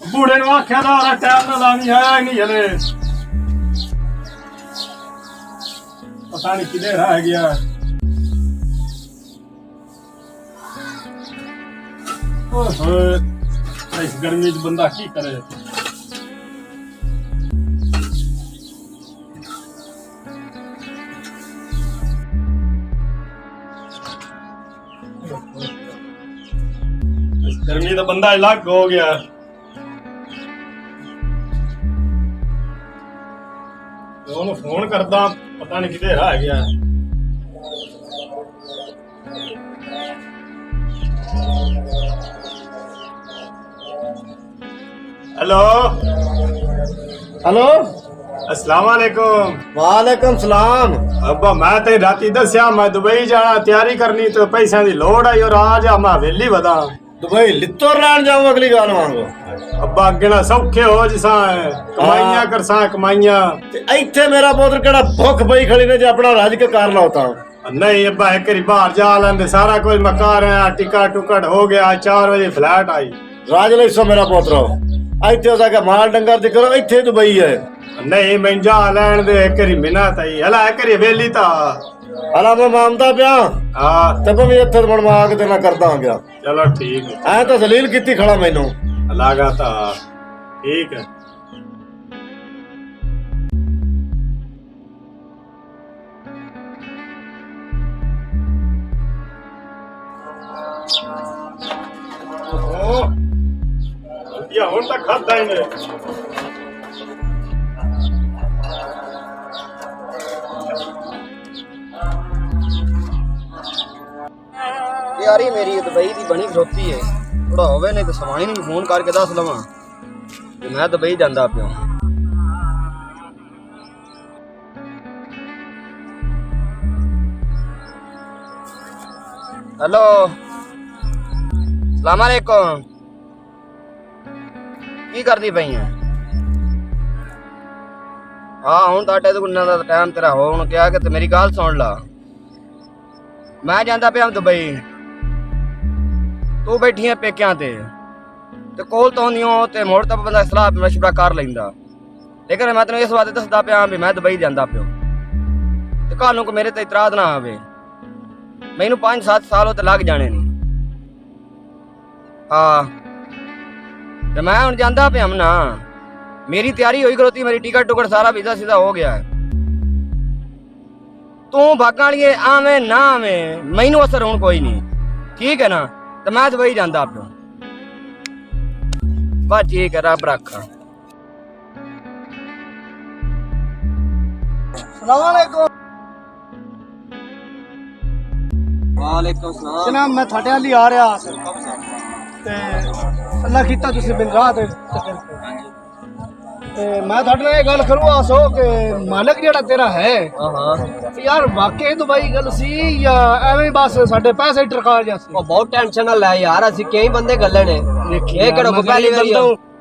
बूढ़े ने आख्या था टाइम ना लानी है नहीं हले पता नहीं किधर रह गया। इस गर्मी च बंदा की करे। गर्मी तो बंदा अलग हो गया। ਉਹਨੂੰ ਫੋਨ ਕਰਦਾ ਪਤਾ ਨਹੀਂ ਕਿੱਥੇ ਰਹਿ ਗਿਆ। हेलो हेलो अस्सलाम वालेकुम। वालेकुम सलाम। अब्बा मैं ते राती दस्या मैं दुबई जाना तैयारी करनी तो पैसों की लोड़ आई और आज मैं वेली वदा दुबई लित्तो रहन जाऊं अगली गाल वांगो। अब्बा अगे ना सौखे हो जिसा कमाइयां करसा कमाइयां इत्थे मेरा पुत्र केड़ा भुख पई खड़ी ने जे अपना राज के कार लाता। नहीं अब्बा एक बारी बाहर जा लेंदे सारा कुछ मकार है टिकट टुकट हो गया 4 बजे फ्लैट आई। राज ले सो मेरा पुत्र इत्थे हो सके माल डंगर दी करो इत्थे दुबई है। नहीं मैं जा लैन दे एक बारी मिन्नत आई हला एक बारी वेली ता हला मैं मानदा पिया। हां तब मैं इत्थे बनवा के तेना करदा आ गया। चलो ठीक है ऐ तो जलील कीती खड़ा मैनू लागा था ठीक है। या हुन तक खाता ही नहीं। यारी मेरी दुबई की बनी खरोती है थोड़ा होवे नहीं तो समाई नहीं फोन करके दस लवा कि मैं दुबई जांदा पिया। हेलो सलाम अलैकुम की करदी पई है? हाँ हूँ ताटे दुगुना का टाइम तेरा हो हूँ क्या कि मेरी गल सुन ला मैं जांदा पिया दुबई तू बैठी है पेकियां ते कोल तो होंदियों मुड़ तो बंदा सलाह मशवरा कर लैंदा लेकिन मैं तेन इस बात दसदा पिया भी मैं दुबई जांदा पियो ते कल नूं मेरे ते इतराज ना आवे। मैनू 5-7 साल उत्ते लग जाने नहीं। हाँ ते मैं हुण जांदा पिया ना मेरी तैयारी हुई खलोती मेरी टिकट टुकट सारा वीजा सीधा हो गया है। तू भागा लिए आवे ना आवे मैनू असर हुण कोई नहीं ठीक है ना तो मैं दुबई जांदा पियो बस ठीक है रब रखा। वालेकुम सलाम जनाब मैं थोड़े हाली आ रहा ते अल्लाह कीता तुसीं बिन रात ते मैं थोड़े नाल गल करूँ आसो कि मालिक जेड़ा तेरा है यार वाकई दुबई गल सी या एवें बस साडे पैसे टरका जासी। बहुत टेंशन ना ले यार असि कई बंदे गल्ले ने ये केड़ो को पहली बारी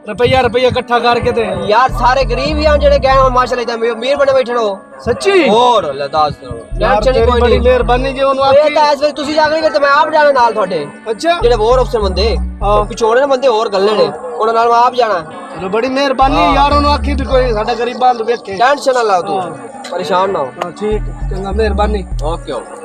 रुपया इकट्ठा करके ते यार सारे गरीब ही हैं जेड़े गए हो माशाल्लाह अमीर बने बैठे हो सच्ची और अल्लाह दास टेंशन ही कोई बड़ी नहीं मेहरबानी जे ओनु ये तो ऐसे तुसी जागणे ते मैं आप जाना नाल थोड़े अच्छा जेड़े और अफसर बंदे पिछोड़े ने बंदे और गल्ले ने उन्हां नाल मैं आप जाना। चलो बड़ी मेहरबानी यार ओनु आखी भी कोई साडा गरीबां नु वेखे टेंशन ना ला तू परेशान ना हो। ठीक चंगा मेहरबानी ओके ओके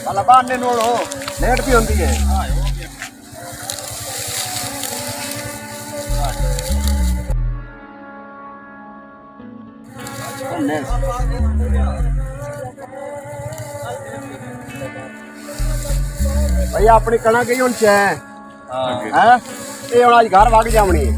वाला बाने नोड़ो लेट भी होंदी है। भैया अपनी कणक ही हुण छे हैं ये हुण अज घर वग जावनी है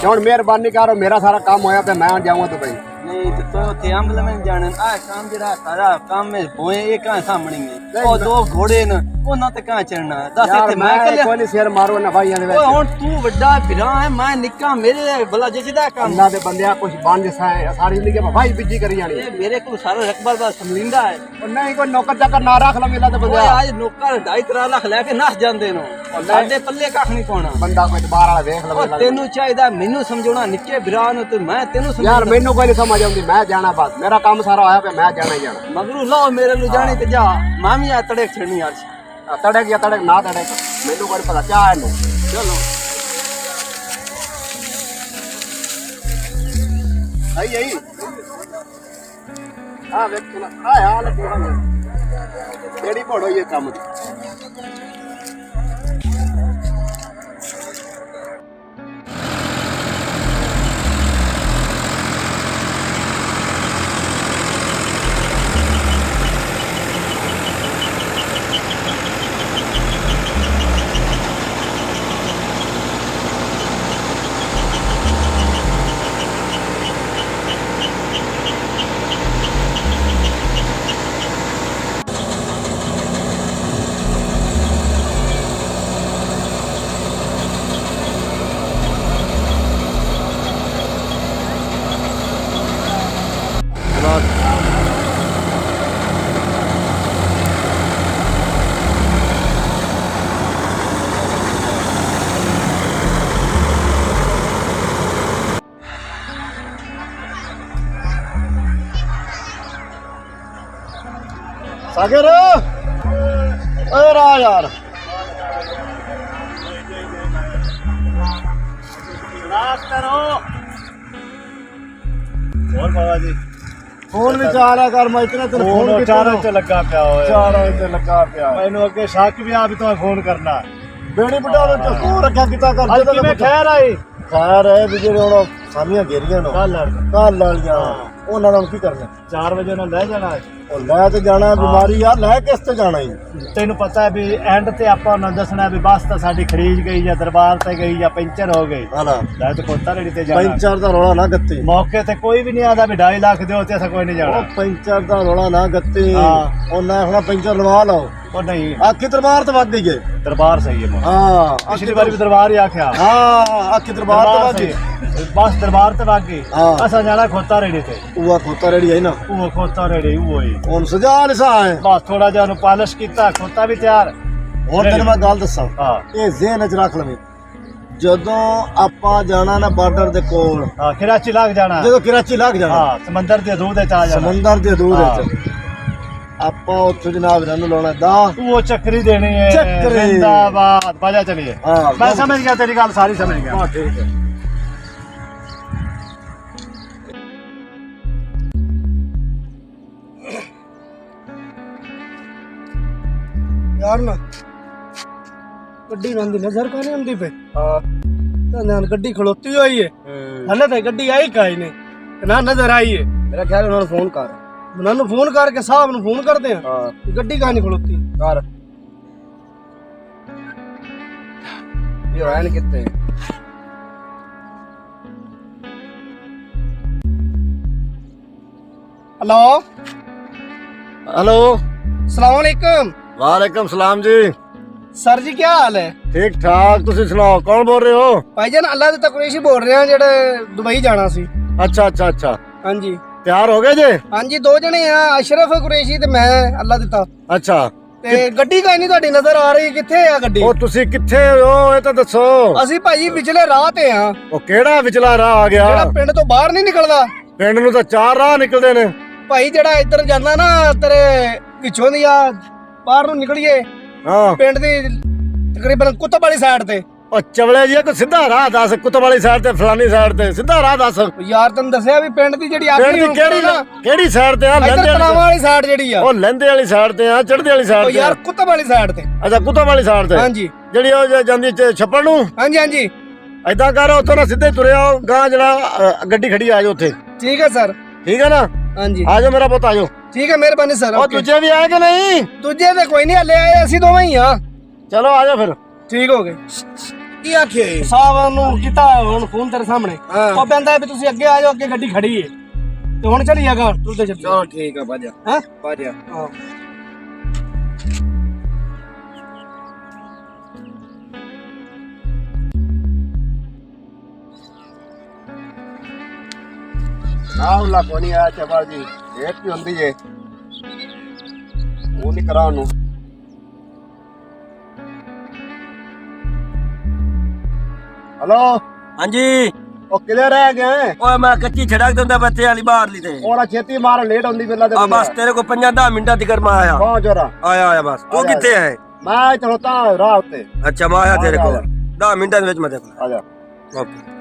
हुण मेहरबानी करो मेरा सारा काम होया पे मैं जाऊंगा दुबई। नहीं तो तो थे अमल में जाने आ काम जरा सारा काम में होए ये कहां सामने है ओ दो घोड़े न ਉਹਨਾਂ ਤੇ ਕਹਾਂ ਚੜਨਾ ਦੱਸ ਇੱਥੇ ਮੈਂ ਕੱਲਿਆ ਕੋਈ ਨਹੀਂ ਸਿਰ ਮਾਰੋ ਨਾ ਭਾਈਆਂ ਦੇ ਓਏ ਹੁਣ ਤੂੰ ਵੱਡਾ ਫਿਰਾਂ ਹੈ ਮੈਂ ਨਿੱਕਾ ਮੇਰੇ ਭਲਾ ਜਿੱਦਾ ਕੰਮ ਅੱਲਾ ਦੇ ਬੰਦਿਆ ਕੁਝ ਬੰਦ ਸਾਰੀ ਜ਼ਿੰਦਗੀ ਭਾਈ ਬਿੱਜੀ ਕਰੀ ਜਾਣੀ ਇਹ ਮੇਰੇ ਕੋਲ ਸਾਰਾ ਰਕਬਾ ਦਾ ਸੰਭਲਿੰਦਾ ਹੈ ਉਹ ਨਹੀਂ ਕੋਈ ਨੌਕਰ ਚਾਕਰ ਨਾ ਰੱਖ ਲਾ ਮੇਲਾ ਤੇ ਓਏ ਬੰਦਿਆ ਅੱਜ ਨੌਕਰ 2.5 ਲੱਖ ਲੈ ਕੇ ਨਸ ਜਾਂਦੇ ਨੇ ਸਾਡੇ ਪੱਲੇ ਕੱਖ ਨਹੀਂ ਪਾਉਣਾ ਬੰਦਾ ਕੋਈ ਬਾਹਰ ਵਾਲਾ ਵੇਖ ਓ ਲਵੇ ਤੈਨੂੰ ਚਾਹੀਦਾ ਮੈਨੂੰ ਸਮਝਾਉਣਾ ਨਿੱਕੇ ਭਰਾ ਨੂੰ ਤੇ ਮੈਂ ਤੈਨੂੰ ਯਾਰ ਸਮਝਾਉਣਾ ਮੈਨੂੰ ਕੋਈ ਨਹੀਂ ਸਮਝ ਆਉਂਦੀ ਮੈਂ ਜਾਣਾ ਬਸ ਮੇਰਾ ਕੰਮ ਸਾਰਾ ਹੋਇਆ ਪਿਆ ਮੈਂ ਜਾਣਾ ਹੀ ਜਾਣਾ ਮਗਰੂ ਲਾਓ ਮੇਰੇ ਨੂੰ ਜਾਣੀ ਤੇ ਜਾ ਮਾਮੀ ਆ ਤੜੇ ਛੜਨੀ ਯਾਰ ਤੜਕ ਜਾਂ ਤੜਕ ਨਾ ਤੜਕ ਮੈਨੂੰ ਕੋਈ ਪਤਾ ਚਾਹ ਇਹਨੂੰ ਚਲੋ ਆਈ ਆ ਵੇਖ ਤੂੰ ਆ ਹਾਲ ਕਿਹੜੀ ਪੜੋ ਇਹ ਕੰਮ ਦੀ सागर ओए रा यार ਹੋਰ ਬਾਬਾ ਜੀ फोन भी चाह रहा कर मैं इतना तेरे फोन ਫੋਨ कितना ਚਾਰਾਂ ਚ ਲੱਗਾ ਪਿਆ ਹੋਇਆ चाह रहा ते लगा पिया ਮੈਨੂੰ ਅੱਗੇ ਸ਼ੱਕ ਵੀ ਆ ਵੀ ਤੁਹਾਨੂੰ ਫੋਨ ਕਰਨਾ बेड़ी बुढ़ा ने तो तू रखा किता कर ਅੱਜ ਕਿਵੇਂ ਖੈਰ ਆਈ खैर है भी जेड़े हुन सामियां घेरियां नो ਕੱਲ कल वालियां ਉਹਨਾਂ ਨਾਲ ਕੀ ਕਰਨਾ 4 ਵਜੇ ਨਾਲ ਲੈ ਜਾਣਾ ਉਹ ਲੈ ਤੇ ਜਾਣਾ ਬਿਮਾਰੀ ਯਾਰ ਲੈ ਕਿਸ ਤੇ ਜਾਣਾ ਹੀ ਤੈਨੂੰ ਪਤਾ ਹੈ ਵੀ ਐਂਡ ਤੇ ਆਪਾਂ ਉਹਨਾਂ ਨੂੰ ਦੱਸਣਾ ਵੀ ਬੱਸ ਤਾਂ ਸਾਡੀ ਖਰੀਦ ਗਈ ਜਾਂ ਦਰਬਾਰ ਤੇ ਗਈ ਜਾਂ ਪੈਂਚਰ ਹੋ ਗਈ ਹਾਲਾ ਲੈ ਤੇ ਕੋਤਾ ਰੇੜੀ ਤੇ ਜਾਣਾ ਪੈਂਚਰ ਦਾ ਰੌਲਾ ਨਾ ਗੱਤੇ ਮੌਕੇ ਤੇ ਕੋਈ ਵੀ ਨਹੀਂ ਆਦਾ ਵੀ 2.5 ਲੱਖ ਦਿਓ ਤੇ ਅਸਾਂ ਕੋਈ ਨਹੀਂ ਜਾਣਾ ਉਹ ਪੈਂਚਰ ਦਾ ਰੌਲਾ ਨਾ ਗੱਤੇ ਹਾਂ। ਉਹਨਾਂ ਹੁਣ ਪੈਂਚਰ ਲਵਾ ਲਓ ਉਹ ਨਹੀਂ ਆਖੀ ਦਰਬਾਰ ਤੋਂ ਵੱਧ ਗਈ ਹੈ ਦਰਬਾਰ ਸਹੀ ਹੈ ਮੌਕੇ। ਹਾਂ ਪਿਛਲੀ ਵਾਰੀ ਵੀ ਦਰਬਾਰ ਹੀ ਆਖਿਆ ਹਾਂ ਆਖੀ ਦਰਬਾਰ ਤੋਂ ਵੱਧ ਸਹੀ ਗਈ ਹੈ। ਬਸ ਦਰਬਾਰ ਤੇ ਵਗ ਗਈ ਹਾਂ। ਅਸਾਂ ਜਾਣਾ ਖੋਤਾ ਰੇੜੀ ਤੇ ਉਹ ਖੋਤਾ ਰੇੜੀ ਹੈ ਨਾ ਉਹ ਖੋਤਾ ਰੇੜੀ ਉਹ ਹੀ ਹੁਣ ਸਜਾ ਲਿਸਾ ਹੈ ਬਸ ਥੋੜਾ ਜਿਹਾ ਉਹਨੂੰ ਪਾਲਿਸ਼ ਕੀਤਾ ਖੋਤਾ ਵੀ ਤਿਆਰ ਹੋਰ ਤੈਨੂੰ ਮੈਂ ਗੱਲ ਦੱਸਾਂ ਹਾਂ ਇਹ ਜ਼ਿਹਨ ਚ ਰੱਖ ਲਵੇਂ ਜਦੋਂ ਆਪਾਂ ਜਾਣਾ ਨਾ ਬਾਰਡਰ ਦੇ ਕੋਲ ਹਾਂ ਕਰਾਚੀ ਲੱਗ ਜਾਣਾ ਜਦੋਂ ਕਰਾਚੀ ਲੱਗ ਜਾਣਾ ਹਾਂ ਸਮੁੰਦਰ ਦੇ ਦੂਰ ਦੇ ਚ ਆ ਜਾਣਾ ਸਮੁੰਦਰ ਦੇ ਦੂਰ ਹਾਂ। ਵਿੱਚ ਆਪਾਂ ਉੱਥੇ ਜਨਾਬ ਨੂੰ ਲਾਉਣਾ ਦਾ ਉਹ ਚੱਕਰੀ ਦੇਣੀ ਹੈ ਚੱਕਰੀ। ਜ਼ਿੰਦਾਬਾਦ ਬਾਜਾ ਚਲੀਏ ਹਾਂ ਮੈਂ ਸਮਝ ਗਿਆ ਤੇਰੀ ਗੱਲ ਸਾਰੀ ਸਮਝ ਗਿਆ ਹਾਂ ਠੀਕ ਹੈ ਯਾਰ ਨਾ ਗੱਡੀ ਨਾਂ ਦੀ ਨਜ਼ਰ ਕਾ ਨਹੀਂ ਆਉਂਦੀ ਪਈ ਹਾਂ ਤਾਂ ਗੱਡੀ ਖਲੋਤੀ ਹੋਈ ਹੈ ਹਲੇ ਤਾਂ ਗੱਡੀ ਆਈ ਕਾਈ ਨੇ ਨਾ ਨਜ਼ਰ ਆਈ ਹੈ ਮੇਰਾ ਖਿਆਲ ਉਹਨਾਂ ਨੂੰ ਫੋਨ ਕਰ ਉਹਨਾਂ ਨੂੰ ਫੋਨ ਕਰਕੇ ਸਾਹਿਬ ਨੂੰ ਫੋਨ ਕਰਦੇ ਆ ਹਾਂ ਗੱਡੀ ਕਾ ਨਹੀਂ ਖਲੋਤੀ ਕਰ ਇਹ ਰਹਿਣ ਕਿੱਥੇ हेलो हेलो सलाम अलैकुम वालेकुम सलाम जी सर जी क्या हाल है ठीक ठाक तुसी सुनाओ कौन बोल रहे हो भाईजान अल्लाह ਦੇ ਕੁਰੈਸ਼ੀ ਬੋਲ ਰਹੇ ਆ ਜਿਹੜੇ ਦੁਬਈ ਜਾਣਾ ਸੀ अच्छा अच्छा अच्छा ਹਾਂਜੀ तैयार हो गए जे ਹਾਂਜੀ ਦੋ ਜਣੇ ਆ ਅਸ਼ਰਫ ਕੁਰੈਸ਼ੀ ਤੇ ਮੈਂ ਅੱਲਾ ਦਿੱਤਾ अच्छा ਤੇ ਗੱਡੀ ਕਾਈ ਨਹੀਂ ਤੁਹਾਡੀ ਨਜ਼ਰ ਆ ਰਹੀ ਕਿੱਥੇ ਆ ਗੱਡੀ ਉਹ ਤੁਸੀਂ ਕਿੱਥੇ ਹੋ ਇਹ ਤਾਂ ਦੱਸੋ ਅਸੀਂ ਭਾਈ ਵਿਚਲੇ ਰਾਹ ਤੇ ਆ ਉਹ ਕਿਹੜਾ ਵਿਚਲਾ ਰਾਹ ਆ ਗਿਆ ਜਿਹੜਾ ਪਿੰਡ ਤੋਂ ਬਾਹਰ ਨਹੀਂ ਨਿਕਲਦਾ ਪਿੰਡ ਨੂੰ ਤਾਂ 4 ਰਾਹ ਨਿਕਲਦੇ ਨੇ ਭਾਈ ਜਿਹੜਾ ਇੱਧਰ ਜਾਂਦਾ ਨਾ ਤੇਰੇ ਪਿੱਛੋਂ ਦੀ ਆ ਬਾਹਰ ਨੂੰ ਨਿਕਲੀਏ ਹਾਂ ਪਿੰਡ ਦੀ ਤਕਰੀਬਨ ਕੁੱਤਬ ਵਾਲੀ ਸਾਈਡ ਤੇ ਉਹ ਚਵਲੇ ਜੀ ਕੋਈ ਸਿੱਧਾ ਰਾਹ ਦੱਸ ਕੁੱਤ ਵਾਲੀ ਸਾਈਡ ਤੇ ਫਲਾਨੀ ਸਾਈਡ ਤੇ ਸਿੱਧਾ ਰਾਹ ਦੱਸ ਯਾਰ ਤੈਨੂੰ ਦੱਸਿਆ ਵੀ ਪਿੰਡ ਦੀ ਜਿਹੜੀ ਪਿੰਡ ਆਖਰੀ ਦੀ ਕਿਹੜੀ ਸਾਈਡ ਤੇ ਆ ਇੱਧਰ ਲਹਿੰਦੇ ਤਲਾਵਾਂ ਵਾਲੀ ਵਾਲੀ ਸਾਈਡ ਜਿਹੜੀ ਆ ਉਹ ਲਹਿੰਦੇ ਵਾਲੀ ਸਾਈਡ ਤੇ ਆ ਚੜ੍ਹਦੇ ਵਾਲੀ ਉਹ ਸਾਈਡ ਤੇ ਯਾਰ ਕੁੱਤਬ ਵਾਲੀ ਸਾਈਡ ਤੇ ਅੱਛਾ ਕੁੱਤਾ ਵਾਲੀ ਸਾਈਡ ਤੇ ਹਾਂਜੀ ਜਿਹੜੀ ਉਹ ਜਾਂਦੀ ਛੱਪੜ ਨੂੰ ਹਾਂਜੀ ਹਾਂਜੀ ਏਦਾਂ ਕਰ ਉੱਥੋਂ ਨਾ ਸਿੱਧੇ ਤੁਰਿਆ ਗਾਂ ਜਿਹੜਾ ਗੱਡੀ ਖੜੀ ਆ ਜਾਓ ਉੱਥੇ ਠੀਕ ਹੈ ਸਰ ਠੀਕ ਹੈ ਨਾ ਹਾਂਜੀ ਆ ਜਾਓ ਮੇਰਾ ਪੁੱਤ ਆ ਜਾਓ ਠੀਕ ਹੈ ਮਿਹਰਬਾਨੀ ਸਰ ਉਹ ਦੂਜੇ ਵੀ ਆਏ ਕਿ ਨਹੀਂ ਦੂਜੇ ਤੇ ਕੋਈ ਨਹੀਂ ਹਲੇ ਆਏ ਅਸੀਂ ਦੋਵੇਂ ਹੀ ਆ ਚਲੋ ਆ ਜਾਓ ਫਿਰ ਠੀਕ ਹੋ ਗਏ ਕੀ ਆਖਿਆ ਸਾਹਿਬ ਨੂੰ ਕੀਤਾ ਹੁਣ ਫੋਨ ਤੇਰੇ ਸਾਹਮਣੇ ਉਹ ਕਹਿੰਦਾ ਵੀ ਤੁਸੀਂ ਅੱਗੇ ਆ ਜਾਓ ਅੱਗੇ ਗੱਡੀ ਖੜੀ ਏ ਤੇ ਹੁਣ ਚੱਲੀ ਜਾਗਾ ਤੂੰ ਤੇ ਚੱਲ ਚਲੋ ਠੀਕ ਆ ਬਾਜਾ ਹੈ ਬਾਜਾ ਹਾਂ ਨਾਉਲਾ ਕੋਣੀ ਆ ਚਬਲ ਜੀ ਰੇਟ ਕੀ ਹੁੰਦੀ ਜੇ ਉਹ ਨਹੀਂ ਕਰਾਂ ਨੂੰ ਹਲੋ ਹਾਂਜੀ ਉਹ ਕਿਧਰ ਰਹਿ ਗਏ ਓਏ ਮੈਂ ਕੱਚੀ ਛੜਕ ਦਿੰਦਾ ਬੱਚੇ ਵਾਲੀ ਬਾਹਰ ਲਈ ਤੇ ਉਹਦਾ ਛੇਤੀ ਮਾਰ ਲੇਟ ਹੁੰਦੀ ਪਹਿਲਾਂ ਤੇ ਆ ਬਸ ਤੇਰੇ ਕੋ 5-10 ਮਿੰਟਾਂ ਤੱਕ ਮੈਂ ਆਇਆ ਬਹੁਤ ਜਰਾ ਆਇਆ ਬਸ ਤੂੰ ਕਿੱਥੇ ਹੈ ਮੈਂ ਇੱਥੇ ਹੋਤਾ ਰਾਹ ਉੱਤੇ ਅੱਛਾ ਮੈਂ ਆਇਆ ਤੇਰੇ ਕੋਲ 10 ਮਿੰਟਾਂ ਦੇ ਵਿੱਚ ਮੈਂ ਦੇਖ ਆ ਜਾ ਓਕੇ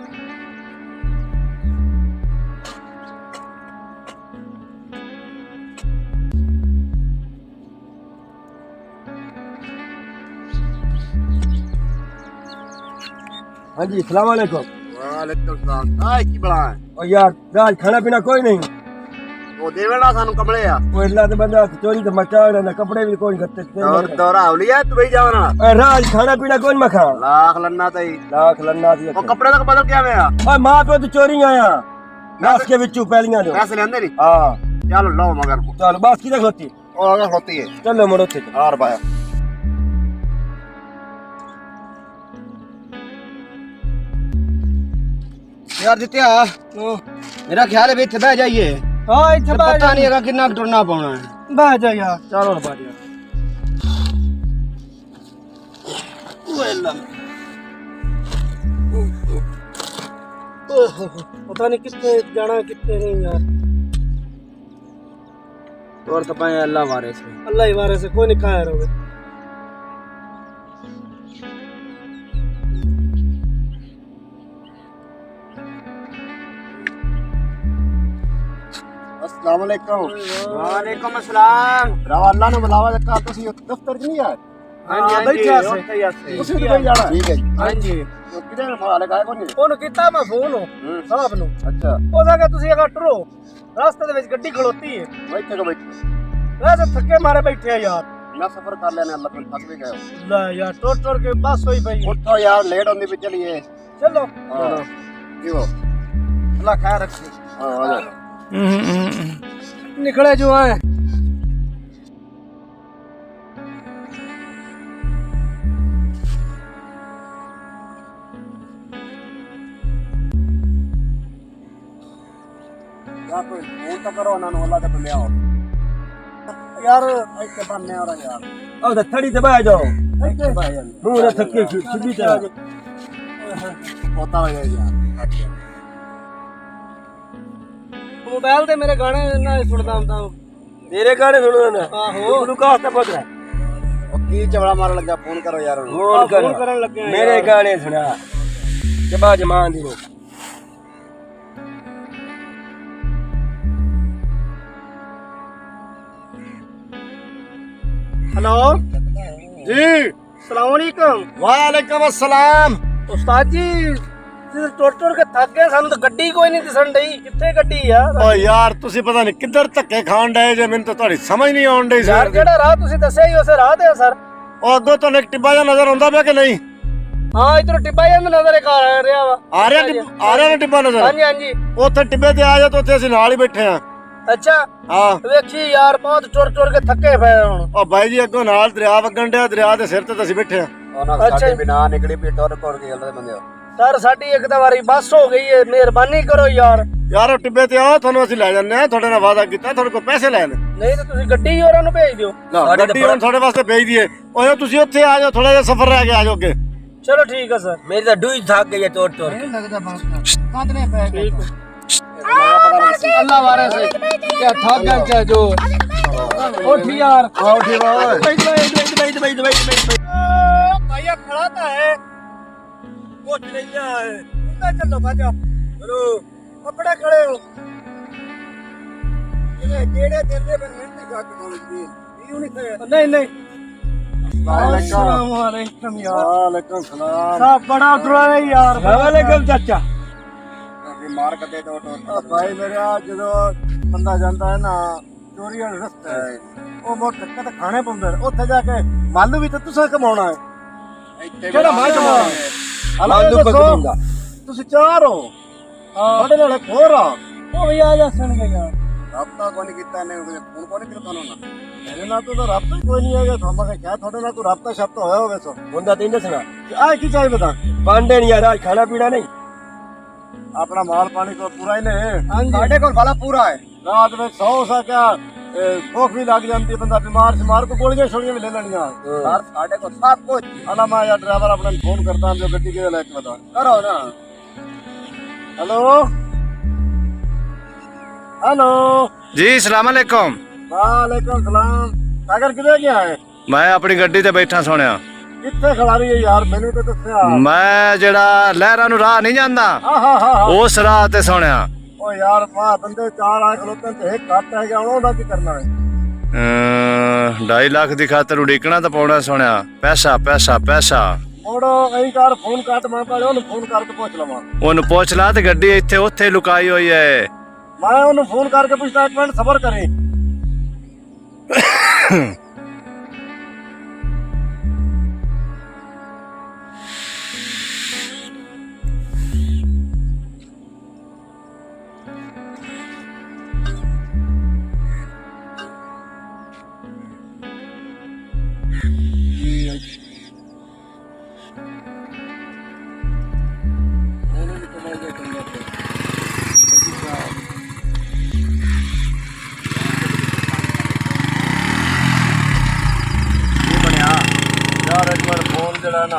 ਹਾਂਜੀ अस्सलाम वालेकुम ਵਾਲੇਕੁਮ ਸਲਾਮ ਆਏ ਕੀ ਬਲਾ ओ यार राज खाना पीना कोई नहीं ਉਹ ਦੇਵੇਣਾ ਸਾਨੂੰ ਕਮਲੇ ਆ वो इल्ला तो बंदा चोरी तो मचा ना कपड़े भी कोई करते ਦੌਰਾ ਹੌਲੀਆ ਤੂੰ ਬਈ ਜਾਵਣਾ राज खाना पीना कोई मैं खा ਲਾਖ ਲੰਨਾ ਤਈ लाख लन्ना दी ਉਹ ਕੱਪੜੇ ਦਾ ਬਦਲ ਕਿਆ ਹੋਇਆ ओए मां पे तो चोरी आया नास के बिच्चू पहलियां दो ਪੈਸੇ ਲੈਂਦੇ ਨਹੀਂ हां ਚੱਲ ਲਓ ਮਗਰ चल बस की खलोती ਉਹ ਅਗਰ ਹੋਤੀ ਹੈ चलो मोड़ो थे ਹਾਰ ਪਾਇਆ यार जित्या मेरा ख्याल है भी इत्थे बह जाइए ਹਾਂ ਇੱਥੇ ਬਹਿ पता नहीं है कितना टुरना पाना है ਬਹਿ ਜਾ ਯਾਰ ਚੱਲ ਹੁਣ ਬਾਜ ਪਤਾ ਨਹੀਂ ਕਿੱਥੇ ਜਾਣਾ ਕਿੱਥੇ ਨਹੀਂ ਯਾਰ और तो पाए अल्लाह वारे से अल्लाह ही वारे से कोई नहीं खाया रहोगे अस्सलाम वालेकुम वालेकुम अस्सलाम ਰਾਵ ਅੱਲਾ ਨੇ ਬੁਲਾਵਾ ਦਿੱਤਾ ਤੁਸੀਂ ਦਫ਼ਤਰ 'ਚ ਨਹੀਂ ਆਏ हाँ बैठा से। ਤੁਸੀਂ ਵੀ ਬਈ ਜਾਣਾ ਠੀਕ ਹੈ ਜੀ हाँ जी ਕਿਹਦੇ ਨਾਲ ਫਾਲੇ ਕਾਇ ਕੋਈ ਨਹੀਂ ਉਹਨੂੰ ਕੀਤਾ ਮੈਂ ਫੋਨ ਸਾਹਿਬ ਨੂੰ ਅੱਛਾ ਉਹ ਕਹਿੰਦਾ ਤੁਸੀਂ ਅਗਾ ਟਰੋ ਰਸਤੇ ਦੇ ਵਿੱਚ ਗੱਡੀ ਖਲੋਤੀ ਹੈ ਬੈਠੇ ਕੋ ਬੈਠੇ ਵੈਸੇ ਥੱਕੇ ਮਾਰੇ ਬੈਠੇ ਆ ਯਾਰ ਨਾ ਸਫਰ ਕਰ ਲੈਣੇ ਅੱਲਾ ਕੋਲ ਥੱਕ ਵੀ ਗਏ ਲੈ ਯਾਰ ਟੁਰ ਟੁਰ ਕੇ ਬਸ ਹੋਈ ਪਈ ਉੱਠੋ ਯਾਰ ਲੇਟ ਹੁੰਦੀ ਵੀ ਚਲੀਏ ਚਲੋ ਹਾਂ ਕਿਉਂ अल्लाह खैर रखे ਹਾਂ ਆ ਜਾ निकले जो आए ਜਾ ਕੋਈ ਫੋਨ ਤਾਂ ਕਰੋ ਉਹਨਾਂ ਨੂੰ ਅੱਲਾ ਤੇ ਲਿਆਓ यार ਇੱਥੇ ਬੰਨੇ ਆ ਯਾਰ ओ तो थड़ी दबा जाओ ਇੱਥੇ ਭਾਈ मुंह ना थके सीधी तरह ਹੋਤਾ ਹੋ ਜਾਏ ਯਾਰ मोबाइल ते मेरे गाने ना सुनदा हुंदा तेरे गाने सुनो ना आहो तू का हस्ता पकड़ा ਉਹ ਕੀ ਚਵੜਾ ਮਾਰਨ ਲੱਗਾ ਫੋਨ ਕਰੋ ਯਾਰ ਉਹਨੂੰ फोन कर फोन करन लगे हैं मेरे गाने सुना जबा जमान दी हेलो ਜੀ अस्सलाम वालेकुम ਵਾਲੇਕਮ ਅਸਲਾਮ उस्ताद जी टुर टुर के थक गए सानू तो गड्डी कोई नहीं दिसन डई किथे गड्डी यार ਓ ਯਾਰ ਤੁਸੀਂ ਪਤਾ ਨਹੀਂ ਕਿੱਧਰ ਧੱਕੇ ਖਾਣ ਡਏ ਜੇ ਮੈਨੂੰ ਤਾਂ ਤੁਹਾਡੀ ਸਮਝ ਨਹੀਂ ਆਉਣ ਡਈ यार ਸਰ जेड़ा राह तुसी दस्या ही उसे राह ते सर ਉਹ ਅੱਗੋਂ ਤੁਹਾਨੂੰ ਇੱਕ ਟਿੱਬਾ ਜਿਹਾ ਨਜ਼ਰ ਆਉਂਦਾ ਪਿਆ ਕਿ ਨਹੀਂ हां इधर टिब्बा ही नजर एक आ रहा वा ਆ ਰਿਹਾ ਨਾ ਟਿੱਬਾ हां ਨਜ਼ਰ जी हां जी ਉੱਥੇ ਟਿੱਬੇ ਤੇ ਆ ਜਾ ਤਾਂ ਉੱਥੇ ਅਸੀਂ ਨਾਲ ਹੀ ਬੈਠੇ ਆ अच्छा ਹਾਂ वेखी यार बहुत टुर टुर के थके पे हुन ਉਹ ਬਾਈ ਜੀ ਅੱਗੋਂ ਨਾਲ ਦਰਿਆ ਵਗਣ ਡਿਆ ਦਰਿਆ ਦੇ ਸਿਰ ਤੇ ਤਾਂ ਅਸੀਂ ਬੈਠੇ ਆ ਉਹਨਾਂ अच्छा। ਸਾਡੇ ਬਿਨਾ ਨਿਕਲੀ ਵੀ ਟੁਰ ਟੁਰ ਕੇ ਅੱਲਾ ਦੇ ਬੰਦੇ सर साडी एक बारी बस हो गई है मेहरबानी करो यार ਯਾਰ ਉਹ ਟਿੱਬੇ ਤੇ ਆਓ ਤੁਹਾਨੂੰ ਅਸੀਂ ਲੈ ਜਾਂਦੇ ਆ ਤੁਹਾਡੇ ਨਾਲ ਵਾਅਦਾ ਕੀਤਾ ਤੁਹਾਡੇ ਕੋਲ ਪੈਸੇ ਲੈ ਲੈ नहीं तो तुसी गड्डी ही औरां नु भेज दियो ਗੱਡੀ ਹੁਣ ਤੁਹਾਡੇ ਵਾਸਤੇ ਭੇਜ ਦਈਏ ਓਏ ਤੁਸੀਂ ਉੱਥੇ ਆ ਜਾਓ ਥੋੜਾ ਜਿਹਾ ਸਫ਼ਰ ਰਹਿ ਗਿਆ ਆ ਜਾਓ ਅੱਗੇ चलो ठीक है सर मेरी तो डूई थक गई है तोड़ तोड़ के ਲੱਗਦਾ ਬਾਸ ਕਾਂਦਨੇ ਪੈ ਗਏ ठीक ਅੱਲਾ ਵਾਰੇ ਸੇ ਕਿ ਥੱਕ ਗਏ ਚਾਹ ਜੋ उठ यार ਆਓ ਠੀਕ ਆ ਓਏ भैया खड़ा था है कुछ नहीं है उनका चलो भाजा चलो कपड़े खड़े हो ਕਿਹੜੇ ਦਿਨ ਦੇ ਮਿਹਨਤ ਕੱਟ ਕੋਲਦੀ ਇਹ ਨਹੀਂ ਕਹੇ नहीं नहीं ਵਾਲੇਕਮ अस्सलाम वालेकुम यार ਵਾਲੇਕਮ ਸਲਾਮ साहब बड़ा उतरा है यार वालेकुम चाचा ਮਾਰ ਕੱਢੇ ਦੋ ਟੋਰ ਭਾਈ ਮੇਰਾ ਜਦੋਂ ਬੰਦਾ ਜਾਂਦਾ ਹੈ ਨਾ ਚੋਰੀ ਵਾਲੇ ਰਸਤੇ ਉਹ ਬਹੁਤ ਧੱਕਾ ਤਾਂ ਖਾਣੇ ਪਾਉਂਦੇ ਨੇ ਉੱਥੇ ਜਾ ਕੇ ਮਾਲੂ ਵੀ ਤਾਂ ਤੁਸੀਂ ਕਮਾਉਣਾ ਹੈ ਕਿਹੜਾ ਮੈਂ ਕਮਾਉਣਾ मालूम ਦੱਸੋ, पकड़ूंगा ਤੁਸੀਂ ਚਾਰ ਹੋ ਤੁਹਾਡੇ ਨਾਲ ਇੱਕ ਹੋਰ ਆ ਉਹ ਵੀ ਆ ਜਾਣਗੇ ਯਾਰ ਰਾਬਤਾ ਕੋਈ ਨਹੀਂ ਕੀਤਾ ਇਹਨੇ ਫੋਨ ਕੋਈ ਨਹੀਂ ਕੀਤਾ ਉਹਨਾਂ ਮੇਰੇ ਨਾਲ ਤਾਂ ਰਾਬਤਾ ਹੀ ਕੋਈ ਨਹੀਂ ਹੈਗਾ ਤੁਹਾਨੂੰ ਮੈਂ ਕਿਹਾ ਤੁਹਾਡੇ ਨਾਲ ਕੋਈ ਰਾਬਤਾ ਸ਼ਬਦ ਹੋਇਆ ਹੋਵੇ ਸੋ ਹੁੰਦਾ ਤੈਨੂੰ ਦੱਸਣਾ ਆ ਕੀ ਚਾਹੀਦਾ ਤਾਂ ਪਾਂਡੇ ਨਹੀਂ ਯਾਰ ਖਾਣਾ ਪੀਣਾ ਨਹੀਂ ਆਪਣਾ ਮਾਲ ਪਾਣੀ ਕੋ ਪੂਰਾ ਹੀ ਨੇ ਸਾਡੇ ਕੋਲ ਵਾਲਾ ਪੂਰਾ ਹੈ ਰਾਤ ਵਿੱਚ 100 ਸਕਿਆ ਭੁੱਖ ਵੀ ਲੱਗ ਜਾਂਦੀ ਬੰਦਾ ਬਿਮਾਰ ਸ਼ਮਾਰ ਕੋ ਗੋਲੀਆਂ ਛੋੜੀਆਂ ਵੀ ਲੈ ਲੈਣੀਆਂ ਸਰ ਸਾਡੇ ਕੋਲ ਸਭ ਕੁਝ ਆਲਾ ਮੈਂ ਯਾਰ ਡਰਾਈਵਰ ਆਪਣੇ ਨੂੰ ਫੋਨ ਕਰਦਾ ਜੋ ਗੱਡੀ ਕਿਹਦੇ ਲੈ ਕੇ ਬਤਾ ਕਰੋ ਨਾ हेलो हेलो जी सलाम अलैकुम वालेकुम सलाम सागर किधर गया है मैं अपनी गड्डी ते बैठा सोनिया कितने खड़ा रही है यार मैंने तो दस्या मैं जेड़ा लहरां नूं राह नहीं जांदा हाँ उस राह ते सोनिया ओ यार वाह बंदे 4 आए खलोते ते एक घट है गया उन्होंने की करना है 2.5 लाख दी खातर उड़ीकना तो पौना सोनिया पैसा पैसा पैसा और ऐ कार फोन काट मैं पहले उन्हें फोन करके पूछ लवा ਉਹਨੂੰ ਪੁੱਛ ਲਾ ਤੇ ਗੱਡੀ ਇੱਥੇ ਉੱਥੇ ਲੁਕਾਈ ਹੋਈ ਹੈ मैं उन्हें फोन करके पूछता एक मिनट सबर करें यार एक बार फोन जरा ना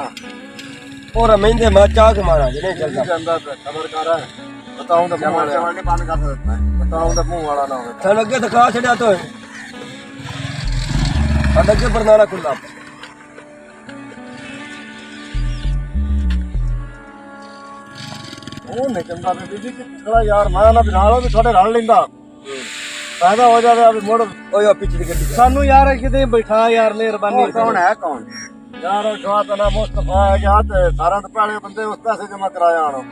और महीने में चाक मारा नहीं चलता ਜਾਂਦਾ ਖਬਰ ਕਰ ਬਤਾਉਂ ਤਾਂ ਮੂੰਹ ਵਾਲਾ ਨਹੀਂ ਬੰਦ ਕਰ ਸਕਦਾ ਬਤਾਉਂ ਤਾਂ ਮੂੰਹ ਵਾਲਾ ਨਾ ਹੋਵੇ चल अगे तो खा छड़ा तो अगे बरनाला खुला ਉਹ ਨਹੀਂ ਚੰਗਾ ਬੀਬੀ ਕਿ ਥੋੜਾ ਯਾਰ ਮੈਂ ਨਾ ਬਿਨਾਲੋ ਵੀ ਤੁਹਾਡੇ ਰਲ ਲੈਂਦਾ ਫਾਇਦਾ ਹੋ ਜਾਵੇ ਅਬ ਮੁੜ ओए पीछे की गड्डी ਸਾਨੂੰ ਯਾਰ ਕਿਤੇ ਬਿਠਾ ਯਾਰ ਮਿਹਰਬਾਨੀ ਕੌਣ ਹੈ ਕੌਣ ਯਾਰ ਉਹ ਸ਼ਵਾਤ ਨਾ ਮੁਸਤਫਾ ਹੈ ਗਿਆ ਤੇ ਸਾਰਾ ਤੋਂ ਪਹਿਲੇ ਬੰਦੇ ਉਸ ਪੈਸੇ ਜਮਾ ਕਰਾਇਆ ਆਣੋ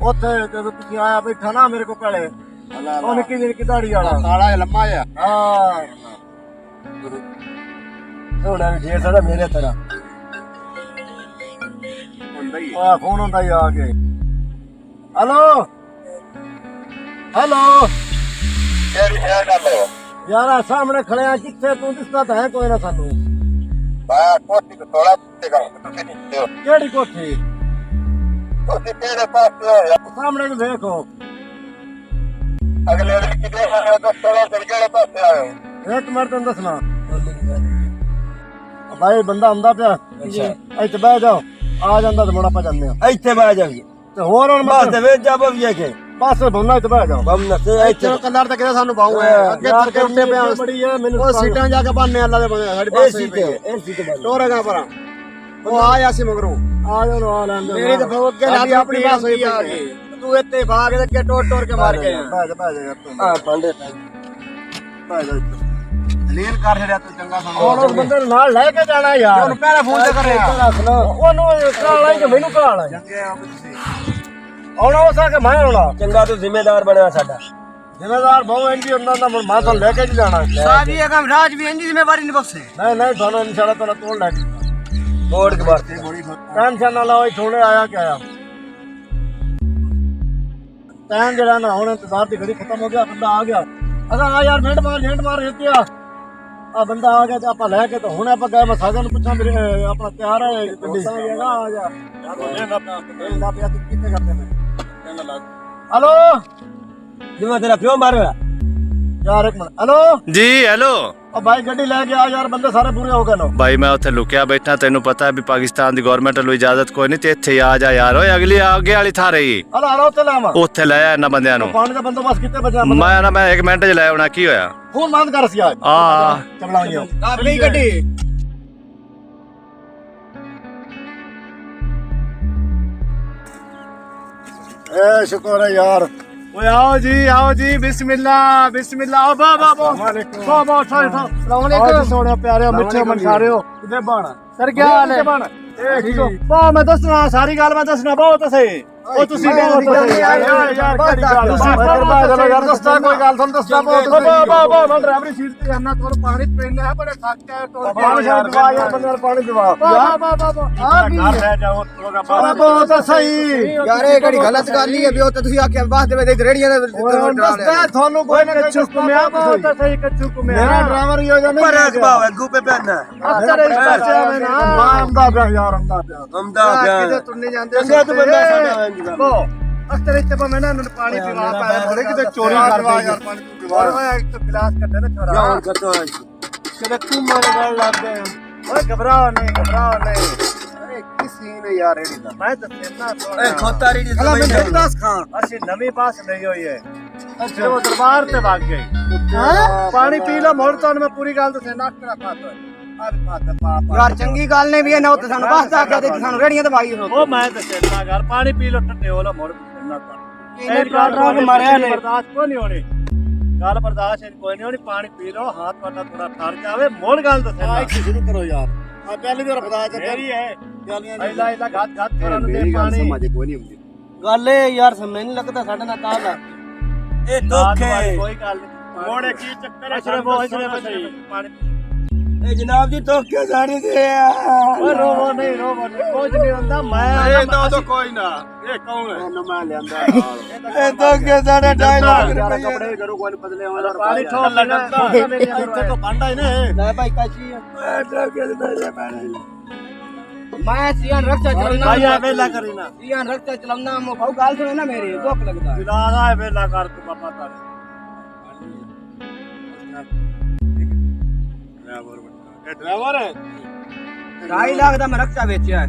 ਉੱਥੇ ਜਦੋਂ ਤੁਸੀਂ ਆਇਆ ਬੈਠਾ ਨਾ ਮੇਰੇ ਕੋਲ ਪਹਿਲੇ ਉਹ ਨਿੱਕੀ ਜਿਹੀ ਦਾੜੀ ਵਾਲਾ ਕਾਲਾ ਲੰਮਾ ਜਿਹਾ ਹਾਂ सोना भी ढेर सारा मेरे तरह ਆ ਫੋਨ ਹੁੰਦਾ ਹੀ ਆ ਕੇ ਹੈਲੋ ਹੈਲੋ ਯਾਰ ਆ ਸਾਹਮਣੇ ਖੜੇ ਆ ਕਿੱਥੇ ਤੂੰ ਦਿਸਦਾ ਤਾਂ ਹੈ ਕੋਈ ਨਾ ਸਾਨੂੰ ਕੋਠੀ ਤੋਂ ਥੋੜਾ ਉੱਤੇ ਕਰ ਤੁਸੀਂ ਨਹੀਂ ਹੋ ਕਿਹੜੀ ਕੋਠੀ ਤੁਸੀਂ ਕਿਹੜੇ ਪਾਸੇ ਹੋ ਸਾਹਮਣੇ ਨੂੰ ਦੇਖੋ ਅਗਲੇ ਦਿਨ ਕਿਤੇ ਆਏ ਤਾਂ ਥੋੜਾ ਕਿਹੜੇ ਪਾਸੇ ਆਏ ਇੱਕ ਮਿੰਟ ਤੈਨੂੰ ਦੱਸਣਾ ਭਾਈ ਬੰਦਾ ਆਉਂਦਾ ਪਿਆ ਇੱਥੇ ਬਹਿ ਜਾਓ ਆ ਜਾਂਦਾ ਤੇ ਮੁੜ ਆਪਾਂ ਜਾਂਦੇ ਆ ਇੱਥੇ ਬਹਿ ਜਾਈਏ ਤੇ ਹੋਰ ਹੁਣ ਬਸ ਦੇ ਵਿੱਚ ਜਾ ਬਵੀਏ ਕੇ ਬਸ ਬੰਨਾ ਇੱਥੇ ਬਹਿ ਜਾਓ ਬਮ ਨਸੇ ਇੱਥੇ ਕੰਦਰ ਤੇ ਕਿਹਦਾ ਸਾਨੂੰ ਬਾਹੂ ਹੈ ਅੱਗੇ ਤੁਰ ਕੇ ਉੱਤੇ ਪਿਆ ਬੜੀ ਹੈ ਮੈਨੂੰ ਉਹ ਸੀਟਾਂ ਜਾ ਕੇ ਬੰਨੇ ਅੱਲਾ ਦੇ ਬੰਦੇ ਸਾਡੇ ਪਾਸੇ ਇਹ ਸੀ ਤੇ ਟੋਰੇਗਾ ਪਰਾਂ ਉਹ ਆਇਆ ਸੀ ਮਗਰੋਂ ਆ ਜਾਓ ਆ ਲੈਂਦੇ ਮੇਰੀ ਤਾਂ ਬਹੁਤ ਅੱਗੇ ਲੱਗ ਆਪਣੀ ਬਾਸ ਹੋਈ ਆ ਗਈ ਤੂੰ ਇੱਥੇ ਭਾਗ ਦੇ ਅੱਗੇ ਟੋਰ ਕੇ ਮਾਰ ਕੇ ਬਹਿ ਜਾ ਯਾਰ ਤੂੰ ਹਾਂ ਪਾਂਡੇ ਬਹਿ ਜਾ ਲੀਨ ਕਰ ਛੜਿਆ ਤੂੰ ਚੰਗਾ ਸਾਨੂੰ ਉਹ ਬੰਦੇ ਨੂੰ ਨਾਲ ਲੈ ਕੇ ਜਾਣਾ ਯਾਰ ਉਹਨੂੰ ਪਹਿਲਾਂ ਫੋਨ ਤੇ ਕਰਿਆ ਉਹਨੂੰ ਕਾਲਾ ਕਿ ਮੈਨੂੰ ਕਾਲਾ ਚੰਗੇ ਆ ਤੁਸੀਂ ਆਉਣਾ ਹੋ ਸਕਦਾ ਮੈਂ ਆਉਣਾ ਚੰਗਾ ਤੂੰ ਜ਼ਿੰਮੇਦਾਰ ਬਣਿਆ ਸਾਡਾ ਜ਼ਿੰਮੇਦਾਰ ਬਹੁ ਇੰਜੀ ਉਹਨਾਂ ਦਾ ਮੈਂ ਤੁਹਾਨੂੰ ਲੈ ਕੇ ਜਾਣਾ ਸਾਹਿਬ ਇਹ ਕੰਮ ਰਾਜ ਵੀ ਇੰਨੀ ਜ਼ਿੰਮੇਵਾਰੀ ਨਹੀਂ ਬਖਸ਼ੇ ਨਹੀਂ ਤੁਹਾਨੂੰ ਇਨਸ਼ਾਅੱਲਾ ਤਾਲਾ ਤੋੜ ਲੈ ਕੇ ਤੋੜ ਕੇ ਮਾਰਤੇ ਟੈਨਸ਼ਨ ਨਾ ਲਾਓ ਥੋੜੇ ਆਇਆ ਕਿ ਆਇਆ ਟਾਈਮ ਜਿਹੜਾ ਨਾ ਹੁਣ ਇੰਤਜ਼ਾਰ ਦੀ ਘੜੀ ਖਤਮ ਹੋ ਗਿਆ ਬੰਦਾ ਆ ਗਿਆ ਅਸਾਂ ਆ ਯਾਰ ਮਿੰਟ ਮਾਰ ਦਿੱਤੀ ਆ ਬੰਦਾ ਆ ਗਿਆ ਤੇ ਆਪਾਂ ਲੈ ਕੇ ਤਾਂ ਹੁਣ ਆਪਾਂ ਗਏ ਮੈਂ ਸਾਜਨ ਨੂੰ ਪੁੱਛਾਂ ਮੇਰੇ ਆਪਣਾ ਤਿਆਰ ਹੈ ਗੱਡੀ ਆ ਜਾ ਨਾ ਪਿਆ ਤੂੰ ਕਿੱਥੇ ਕਰਦੇ ਨੇ हेलो ਜਿਵੇਂ ਤੇਰਾ ਪਿਓ ਮਾਰਿਆ यार एक मिनट हेलो जी हेलो अब भाई गड्डी लेके आ यार बंदे सारे पूरे हो गए लो भाई मैं ਉੱਥੇ ਲੁਕਿਆ ਬੈਠਾ ਤੈਨੂੰ ਪਤਾ ਹੈ ਵੀ ਪਾਕਿਸਤਾਨ ਦੀ ਗਵਰਨਮੈਂਟ ਵੱਲੋਂ ਇਜਾਜ਼ਤ ਕੋਈ ਨਹੀਂ ਤੇ ਇੱਥੇ ਆ ਜਾ ਯਾਰ ਓਏ ਅਗਲੀ ਅੱਗੇ ਵਾਲੀ ਥਾਂ ਰਹੀ हेलो हेलो चले आवा ਉੱਥੇ ਲੈ ਆ ਇਹਨਾਂ ਬੰਦਿਆਂ ਨੂੰ पानी का बंदोबस्त कितने बजे ਮੈਂ 1 ਮਿੰਟ ਚ ਲੈ ਆਉਣਾ ਕੀ ਹੋਇਆ फोन बंद कर सिया ਆ चबलाइयो ਆਪਣੀ ਗੱਡੀ ए शुक्र है यार ਓਏ ਆਓ ਜੀ ਬਿਸਮਿਲ੍ਲਾ ਓ ਬਾਬਾ बाबा अस्सलाम वालेकुम सोने प्यारे मिठे मनसारे हो कितने बाण सर क्या हाल है बाण ए ठीक हो ਬਾ ਮੈਂ ਦੱਸਣਾ ਸਾਰੀ ਗੱਲ ਮੈਂ ਦੱਸਣਾ ਬਹੁਤ ਸਹੀ ਉਹ ਤੁਸੀਂ ਯਾਰ ਕਿਹੜੀ ਗੱਲ ਤੁਸੀਂ ਚਲੋ ਯਾਰ ਦੱਸਦਾ ਕੋਈ ਗੱਲ ਤੁਹਾਨੂੰ ਦੱਸਦਾ ਬਹੁਤ ਮੈਂ ਡਰਾਈਵਰੀ ਸੀਟ ਤੇ ਜਾਣਾ ਤੁਹਾਨੂੰ ਪਾਣੀ ਪੀਣਾ ਹੈ ਬੜੇ ਥੱਕ ਕੇ ਟੋਲ ਪਾਣੀ ਦਵਾ ਯਾਰ ਬੰਦੇ ਪਾਣੀ ਦਵਾ ਆ ਕੀ ਘਰ ਲੈ ਜਾਓ ਥੋੜਾ ਬਹੁਤ ਸਹੀ ਯਾਰ ਇਹ ਕਿਹੜੀ ਗਲਤ ਗੱਲ ਹੀ ਹੈ ਵੀ ਉਹ ਤੇ ਤੁਸੀਂ ਆਖਿਆ ਬਾਸ ਦੇ ਵਿੱਚ ਰੇੜੀਆਂ ਦੇ ਦੱਸਦਾ ਤੁਹਾਨੂੰ ਕੋਈ ਨਾ ਕੱਚੂ ਘੁੰਮਿਆ ਬਹੁਤ ਸਹੀ ਕੱਚੂ ਘੁੰਮਿਆ ਮੇਰਾ ਡਰਾਈਵਰ ਹੀ ਹੋ ਜਾਂਦਾ ਪਰ ਇੱਕ ਬਾਵੇ ਗੂਪੇ ਪੈਣਾ ਅੱਛਾ ਇਸ ਪਾਸੇ ਆਵੇ ਨਾ ਆਮਦਾ ਪਿਆ ਯਾਰ ਆਮਦਾ ਪਿਆ ਕਿਤੇ ਤੁਰਨੇ ਜਾਂਦੇ ਚੰਗਾ ਤੂੰ ਬੰਦਾ ਸਾਡਾ ਅਸਤਰ ਇੱਥੇ ਪਾ ਮੈਂ ਨਾ ਪਾਣੀ ਪੀਵਾ ਪਾਇਆ ਥੋੜੇ ਕਿਤੇ ਚੋਰੀ ਕਰਵਾ ਯਾਰ ਪਾਣੀ ਪੀਵਾ ਹੋਇਆ ਇੱਕ ਗਲਾਸ ਕੱਢੇ ਨਾ ਛੋਰਾ ਯਾਰ ਕਦੋਂ ਕਿਤੇ ਤੂੰ ਮਾਰੇ ਗੱਲ ਲੱਗਦੇ ਓਏ ਘਬਰਾਓ ਨਹੀਂ ਅਰੇ ਕੀ ਸੀਨ ਹੈ ਯਾਰ ਇਹਦੀ ਦਾ ਮੈਂ ਦੱਸੇ ਨਾ ਏ ਖੋਤਾਰੀ ਦੀ ਮੈਂ ਦੱਸ ਖਾਂ ਅਸੀਂ ਨਵੀਂ ਬਾਸ ਲਈ ਹੋਈ ਹੈ ਅੱਛਾ ਉਹ ਦਰਬਾਰ ਤੇ ਵਗ ਗਈ ਪਾਣੀ ਪੀ ਲਓ ਮੋੜ ਤੁਹਾਨੂੰ ਮੈਂ ਪੂਰੀ ਗੱਲ ਦੱਸੇ ਨਾ ਰੱਖਾ ਤੋ ਯਾਰ ਚੰਗੀ ਗੱਲ ਨੇ ਵੀ ਇਹ ਨਾ ਉੱਤੇ ਸਾਨੂੰ ਬਾਸ ਦਾ ਆਖਿਆ ਤੇ ਸਾਨੂੰ ਰੇੜੀਆਂ ਤੇ ਵਾਈ ਉਹ ਮੈਂ ਦੱਸੇ ਨਾ ਘਰ ਪਾਣੀ ਪੀ ਲਓ ਠੰਡੇ ਹੋ ਲਓ ਮੋੜ ਨਾ ਇਹਨੇ ਟਰਾਟਰਾਂ ਕੇ ਮਾਰਿਆ ਨੇ ਬਰਦਾਸ਼ਤ ਕੋਈ ਨਹੀਂ ਹੋਣੀ ਗੱਲ ਬਰਦਾਸ਼ਤ ਕੋਈ ਨਹੀਂ ਹੋਣੀ ਪਾਣੀ ਪੀ ਲਓ ਹਾਥ ਤੁਹਾਡਾ ਥੋੜਾ ਠਰ ਜਾਵੇ ਮੋੜ ਗੱਲ ਦੱਸੇ ਨਾ ਸ਼ੁਰੂ ਕਰੋ ਯਾਰ ਆ ਪਹਿਲੀ ਵਾਰ ਬਰਦਾਸ਼ਤ ਮੇਰੀ ਹੈ ਪਹਿਲਾ ਘਾਤ ਕਰਨ ਦੇ ਪਾਣੀ ਸਮਝ ਕੋਈ ਨਹੀਂ ਹੁੰਦੀ ਗੱਲ ਇਹ ਯਾਰ ਸਮਝ ਨਹੀਂ ਲੱਗਦਾ ਸਾਡੇ ਨਾਲ ਤਾਲ ਆ ਇਹ ਦੁੱਖ ਹੈ ਕੋਈ ਗੱਲ ਨਹੀਂ ਮੋੜੇ ਕੀ ਚੱਕਰ ਹੈ ਅਸ਼ਰੇ ਪਾਣੀ ਇਹ ਜਨਾਬ ਜੀ ਦੁੱਖ ਕਿਉਂ ਜਾਣੀ ਦੇ ਓਏ ਰੋਵੋ ਨਹੀਂ ਕੁਝ ਨਹੀਂ ਹੁੰਦਾ ਮੈਂ ਇਹ ਤਾਂ ਕੋਈ ਨਾ ਇਹ ਕੌਣ ਹੈ ਮੈਂ ਲਿਆਂਦਾ ਇਹ ਦੁੱਖ ਕਿਉਂ ਸਾਡੇ 2.5 ਲੱਖ ਰੁਪਏ ਕੱਪੜੇ ਕਰੋ ਕੋਈ ਬਦਲੇ ਵਾਲਾ ਪਾਣੀ ਠੋਲ ਲੱਗਦਾ ਇੱਥੇ ਕੋ ਭਾਂਡਾ ਹੀ ਨੇ ਲੈ ਭਾਈ ਕਾਚੀ ਮੈਂ ਸੀਆਨ ਰਕਸ਼ਾ ਚਲਾਉਣਾ ਭਾਈਆ ਵੇਲਾ ਕਰੀਨਾ ਸੀਆਨ ਰਕਸ਼ਾ ਚਲਾਉਣਾ ਮੋ ਭਾਉ ਗੱਲ ਸੁਣੇ ਨਾ ਮੇਰੀ ਦੁੱਖ ਲੱਗਦਾ ਬਿਲਾਦਾ ਹੈ ਵੇਲਾ ਕਰ ਤੂੰ ਪਾਪਾ ਤਾਰੇ ਡਰਾਈਵਰ ਹੈ 2.5 ਲੱਖ ਦਾ ਮੈਂ ਰਕਸ਼ਾ ਵੇਚਿਆ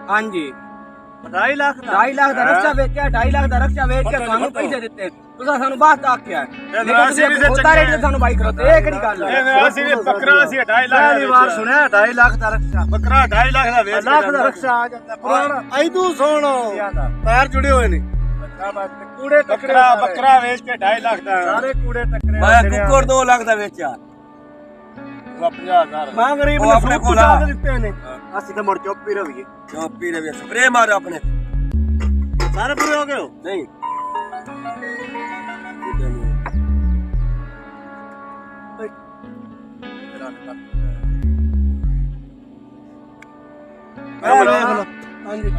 ਹਾਂਜੀ 2.5 ਲੱਖ ਦਾ 2.5 ਲੱਖ ਦਾ ਰਕਸ਼ਾ ਵੇਚਿਆ 2.5 ਲੱਖ ਦਾ ਰਕਸ਼ਾ ਵੇਚ ਕੇ ਤੁਹਾਨੂੰ ਪੈਸੇ ਦਿੱਤੇ ਤੁਸੀਂ ਸਾਨੂੰ ਬਾਤ ਤਾਂ ਆਖਿਆ ਖੋਤਾ ਰੇਟ ਤੇ ਸਾਨੂੰ ਬਾਈ ਕਰੋ ਇਹ ਕਿਹੜੀ ਗੱਲ ਹੈ ਅਸੀਂ ਵੀ ਬੱਕਰਾ ਸੀ 2.5 ਲੱਖ ਪਹਿਲੀ ਵਾਰ ਸੁਣਿਆ 2.5 ਲੱਖ ਦਾ ਰਕਸ਼ਾ ਬੱਕਰਾ 2.5 ਲੱਖ ਦਾ ਵੇਚ ਲੱਖ ਦਾ ਰਕਸ਼ਾ ਆ ਜਾਂਦਾ ਪੁਰਾਣਾ ਐ ਤੂੰ ਸੁਣ ਪੈਰ ਜੁੜੇ ਹੋਏ ਨੇ ਕੂੜੇ ਟੱਕਰਾ ਬੱਕਰਾ ਵੇਚ ਕੇ 2.5 ਲੱਖ ਦਾ ਸਾਰੇ ਕੂੜੇ ਟੱਕਰੇ ਮੈਂ ਕੁੱਕਰ 2 ਲੱਖ ਦਾ ਵੇਚਿਆ 50,000 ਮੈਂ ਗਰੀਬ ਉਹ ਨੇ ਆਪਣੇ ਸੂਟ ਕੋਲ ਚੁਕਾ ਆ। ਕੇ ਦਿੱਤੇ ਨੇ ਅਸੀਂ ਤਾਂ ਮੁੜ ਚੁੱਪ ਹੀ ਰਹੀਏ ਚੋਪੀ ਦੇ ਵਿੱਚ ਸਪਰੇ ਮਾਰ ਆਪਣੇ ਸਾਰੇ ਪੂਰੇ ਹੋ ਗਏ ਹੋ ਨਹੀਂ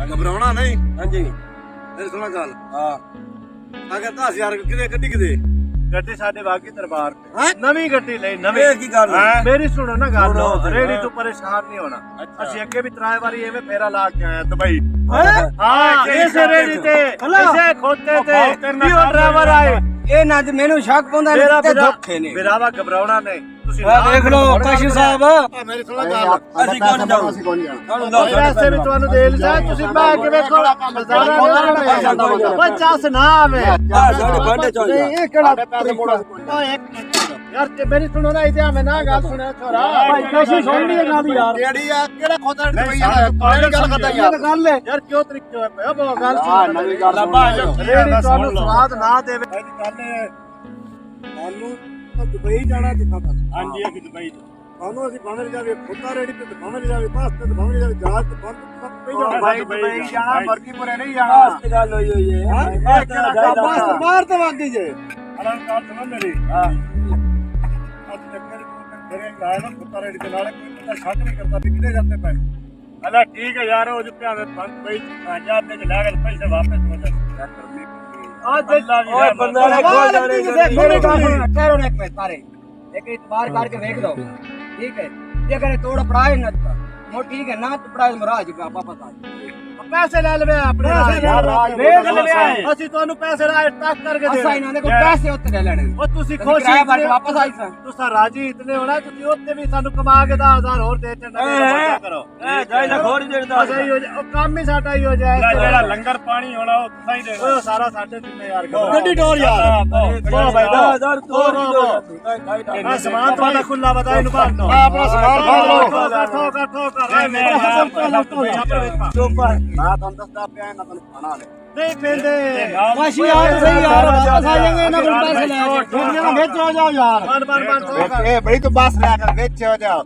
ਘਬਰਾਉਣਾ ਨਹੀਂ ਹਾਂਜੀ ਮੇਰੀ ਸੁਣਾ ਗੱਲ ਹਾਂ ਅਗਰ 10000 ਕਿਤੇ ਗੱਡੀ ਕਿਤੇ ਗੱਡੀ ਸਾਡੇ ਬਾਗੀ ਦਰਬਾਰ ਤੇ ਨਵੀਂ ਗੱਡੀ ਲਈ ਨਵੀਂ ਇਹ ਕੀ ਗੱਲ ਹੈ? ਮੇਰੀ ਸੁਣੋ ਨਾ ਗੱਲ ਰੇੜੀ ਤੋਂ ਪਰੇਸ਼ਾਨ ਨਹੀਂ ਹੋਣਾ ਅਸੀਂ ਅੱਗੇ ਵੀ ਤਰਾਏ ਵਾਰੀ ਐਵੇਂ ਫੇਰਾ ਲਾ ਕੇ ਆਏ ਦੁਬਈ ਹਾਂ ਇਸ ਰੇੜੀ ਤੇ ਇਸੇ ਖੋਤੇ ਤੇ ਕਿਉਂ ਡਰਾਈਵਰ ਆਏ ਇਹ ਨਾ ਮੈਨੂੰ ਸ਼ੱਕ ਪਾਉਂਦਾ ਨੇ ਤੇ ਧੋਖੇ ਨੇ ਮੇਰਾਵਾ ਘਬਰਾਉਣਾ ਨਹੀਂ ਤੁਸੀਂ ਦੇਖ ਲਓ ਕਾਸ਼ੀ ਸਾਹਿਬ ਮੇਰੀ ਸੁਣਾ ਗੱਲ ਅਸੀਂ ਕੌਣ ਜਾਓ ਸਾਨੂੰ ਦੱਸ ਪੈਸੇ ਵੀ ਤੁਹਾਨੂੰ ਦੇ ਲਿਆ ਤੁਸੀਂ ਮੈਂ ਕਿਵੇਂ ਕੋਲ ਓਏ ਚਾਸ ਨਾ ਆਵੇ ਸਾਡੇ ਬਾਂਡੇ ਚੋਂ ਜਾ ਇਹ ਕਿਹੜਾ ਪੈਸੇ ਮੋੜਾ ਓਏ ਇੱਕ ਮਿੰਟ ਯਾਰ ਤੇ ਮੇਰੀ ਸੁਣੋ ਨਾ ਇਹਦੇ ਮੈਂ ਨਾ ਗੱਲ ਸੁਣਿਆ ਛੋਰਾ ਭਾਈ ਕਾਸ਼ੀ ਸੁਣਨੀ ਹੈ ਗੱਲ ਯਾਰ ਕਿਹੜੀ ਆ ਕਿਹੜਾ ਖੋਤਾ ਦੁਬਈ ਵਾਲਾ ਕੋਈ ਗੱਲ ਕਰਦਾ ਯਾਰ ਗੱਲ ਹੈ ਯਾਰ ਕਿਉਂ ਤਰੀਕੇ ਹੋਏ ਪਿਆ ਬਹੁਤ ਗੱਲ ਸੁਣ ਨਵੀਂ ਗੱਲ ਰੇੜੀ ਤੁਹਾਨੂੰ ਸਵਾਦ ਨਾ ਦੇਵੇ ਇਹ ਗੱਲ ਹੈ ਤੁਹਾਨੂੰ ਤਾਂ ਦੁਬਈ ਜਾਣਾ ਦਿਖਾਤਾ ਹਾਂਜੀ ਅਸੀਂ ਦੁਬਈ ਤੁਹਾਨੂੰ ਅਸੀਂ ਭਾਵੇਂ ਜਾਵੇ ਖੋਤਾ ਰੇੜੀ ਤੇ ਭਾਵੇਂ ਜਾਵੇ ਪਾਸ ਤੇ ਭਾਵੇਂ ਜਾਵੇ ਜਹਾਜ਼ ਤੇ ਭਾਵੇਂ ਦੁਬਈ ਜਾਣਾ ਮਰਕੀਪੁਰੇ ਨਹੀਂ ਜਾਣਾ ਤੇ ਗੱਲ ਹੋਈ ਹੋਈ ਹੈ ਬਾਹਰ ਤੇ ਵਾਗੀ ਜੇ ਅਲੰਕਾਰ ਸੁਣ ਮੇਰੀ ਹਾਂ ਅੱਜ ਚੱਕਰ ਘਰੇ ਆਇਆ ਨਾ ਖੋਤਾ ਰੇੜੀ ਦੇ ਨਾਲ ਕੋਈ ਬੰਦਾ ਸ਼ੱਕ ਨਹੀਂ ਕਰਦਾ ਵੀ ਕਿੱਥੇ ਜਾਂਦੇ ਪਏ ਅਲਾ ਠੀਕ ਹੈ ਯਾਰ ਉਹ ਜਿੱਥੇ ਆਵੇ ਦੁਬਈ ਪੰਜਾਬ ਤੇ ਲੈ ਗਏ ਪੈਸੇ ਵਾਪਸ ਹੋ ਜਾਣ ਕਰਨੀ ਓਏ ਬੰਦਾ ਨੇ ਖੋਲ ਜਾਣੇ ठहरो ना एक मिनट सारे एक इतबार करके देख दो ठीक है ये करे तोड़ पड़ाए ना मो ठीक है ना तो पड़ाए महाराज का वापस आ ਪੈਸੇ ਲੈ ਲਵੇ ਆਪਣੇ ਵੇਖ ਲਵੇ ਅਸੀਂ ਤੁਹਾਨੂੰ ਪੈਸੇ ਰਾਜ ਟੱਕ ਕਰਕੇ ਦੇ असा इन्होंने को पैसे उत्ते ले लेने ਉਹ ਤੁਸੀਂ खुश ਖੁਸ਼ है बार वापस आई सा ਤੁਸੀਂ ਰਾਜੀ ਇਤਨੇ ਹੋਣਾ ਤੁਸੀਂ ਉੱਤੇ ਵੀ ਸਾਨੂੰ ਕਮਾ ਕੇ 10000 ਹੋਰ ਦੇ ਚੰਦਾ ਕਰੋ ਜਾਈ ਨਾ ਖੋੜ ਜਿਹੜਾ ਸਹੀ ਹੋ ਜਾ ਉਹ ਕੰਮ ਹੀ ਸਾਡਾ ਹੀ ਹੋ ਜਾਏ ਜਿਹੜਾ ਲੰਗਰ ਪਾਣੀ ਹੋਣਾ ਉਹ ਤੁਸੀਂ ਦੇਣਾ ਉਹ ਸਾਰਾ ਸਾਡੇ ਜ਼ਿੰਮੇਵਾਰ ਗੱਡੀ ਟੋਰ ਯਾਰ ਬੋ ਭਾਈ ਆ ਸਮਾਨ ਤੁਹਾਡਾ ਖੁੱਲਾ ਬਤਾ ਇਹਨੂੰ ਬਾਹਰ ਆਪਣਾ ਸਮਾਨ ਬਾਹਰ ਲਓ ਠੋਕਾ ਤੁਹਾਨੂੰ ਦੱਸਦਾ ਪਿਆ ਇਹਨਾਂ ਤੁਹਾਨੂੰ ਖਾਣਾ ਲੈ ਨਹੀਂ ਪੈਂਦੇ ਵਾਸ਼ੀ ਯਾਰ ਸਹੀ ਯਾਰ ਵਾਪਸ ਆ ਜਾਏंगे ਇਹਨਾਂ ਕੋਲ ਪੈਸੇ ਲੈ ਕੇ ਇਹਨਾਂ ਵਿੱਚ ਹੋ ਜਾਓ ਯਾਰ ਇਹ ਬੜੀ ਤੂੰ ਬਸ ਲੈ ਕਰ ਵਿੱਚ ਹੋ ਜਾ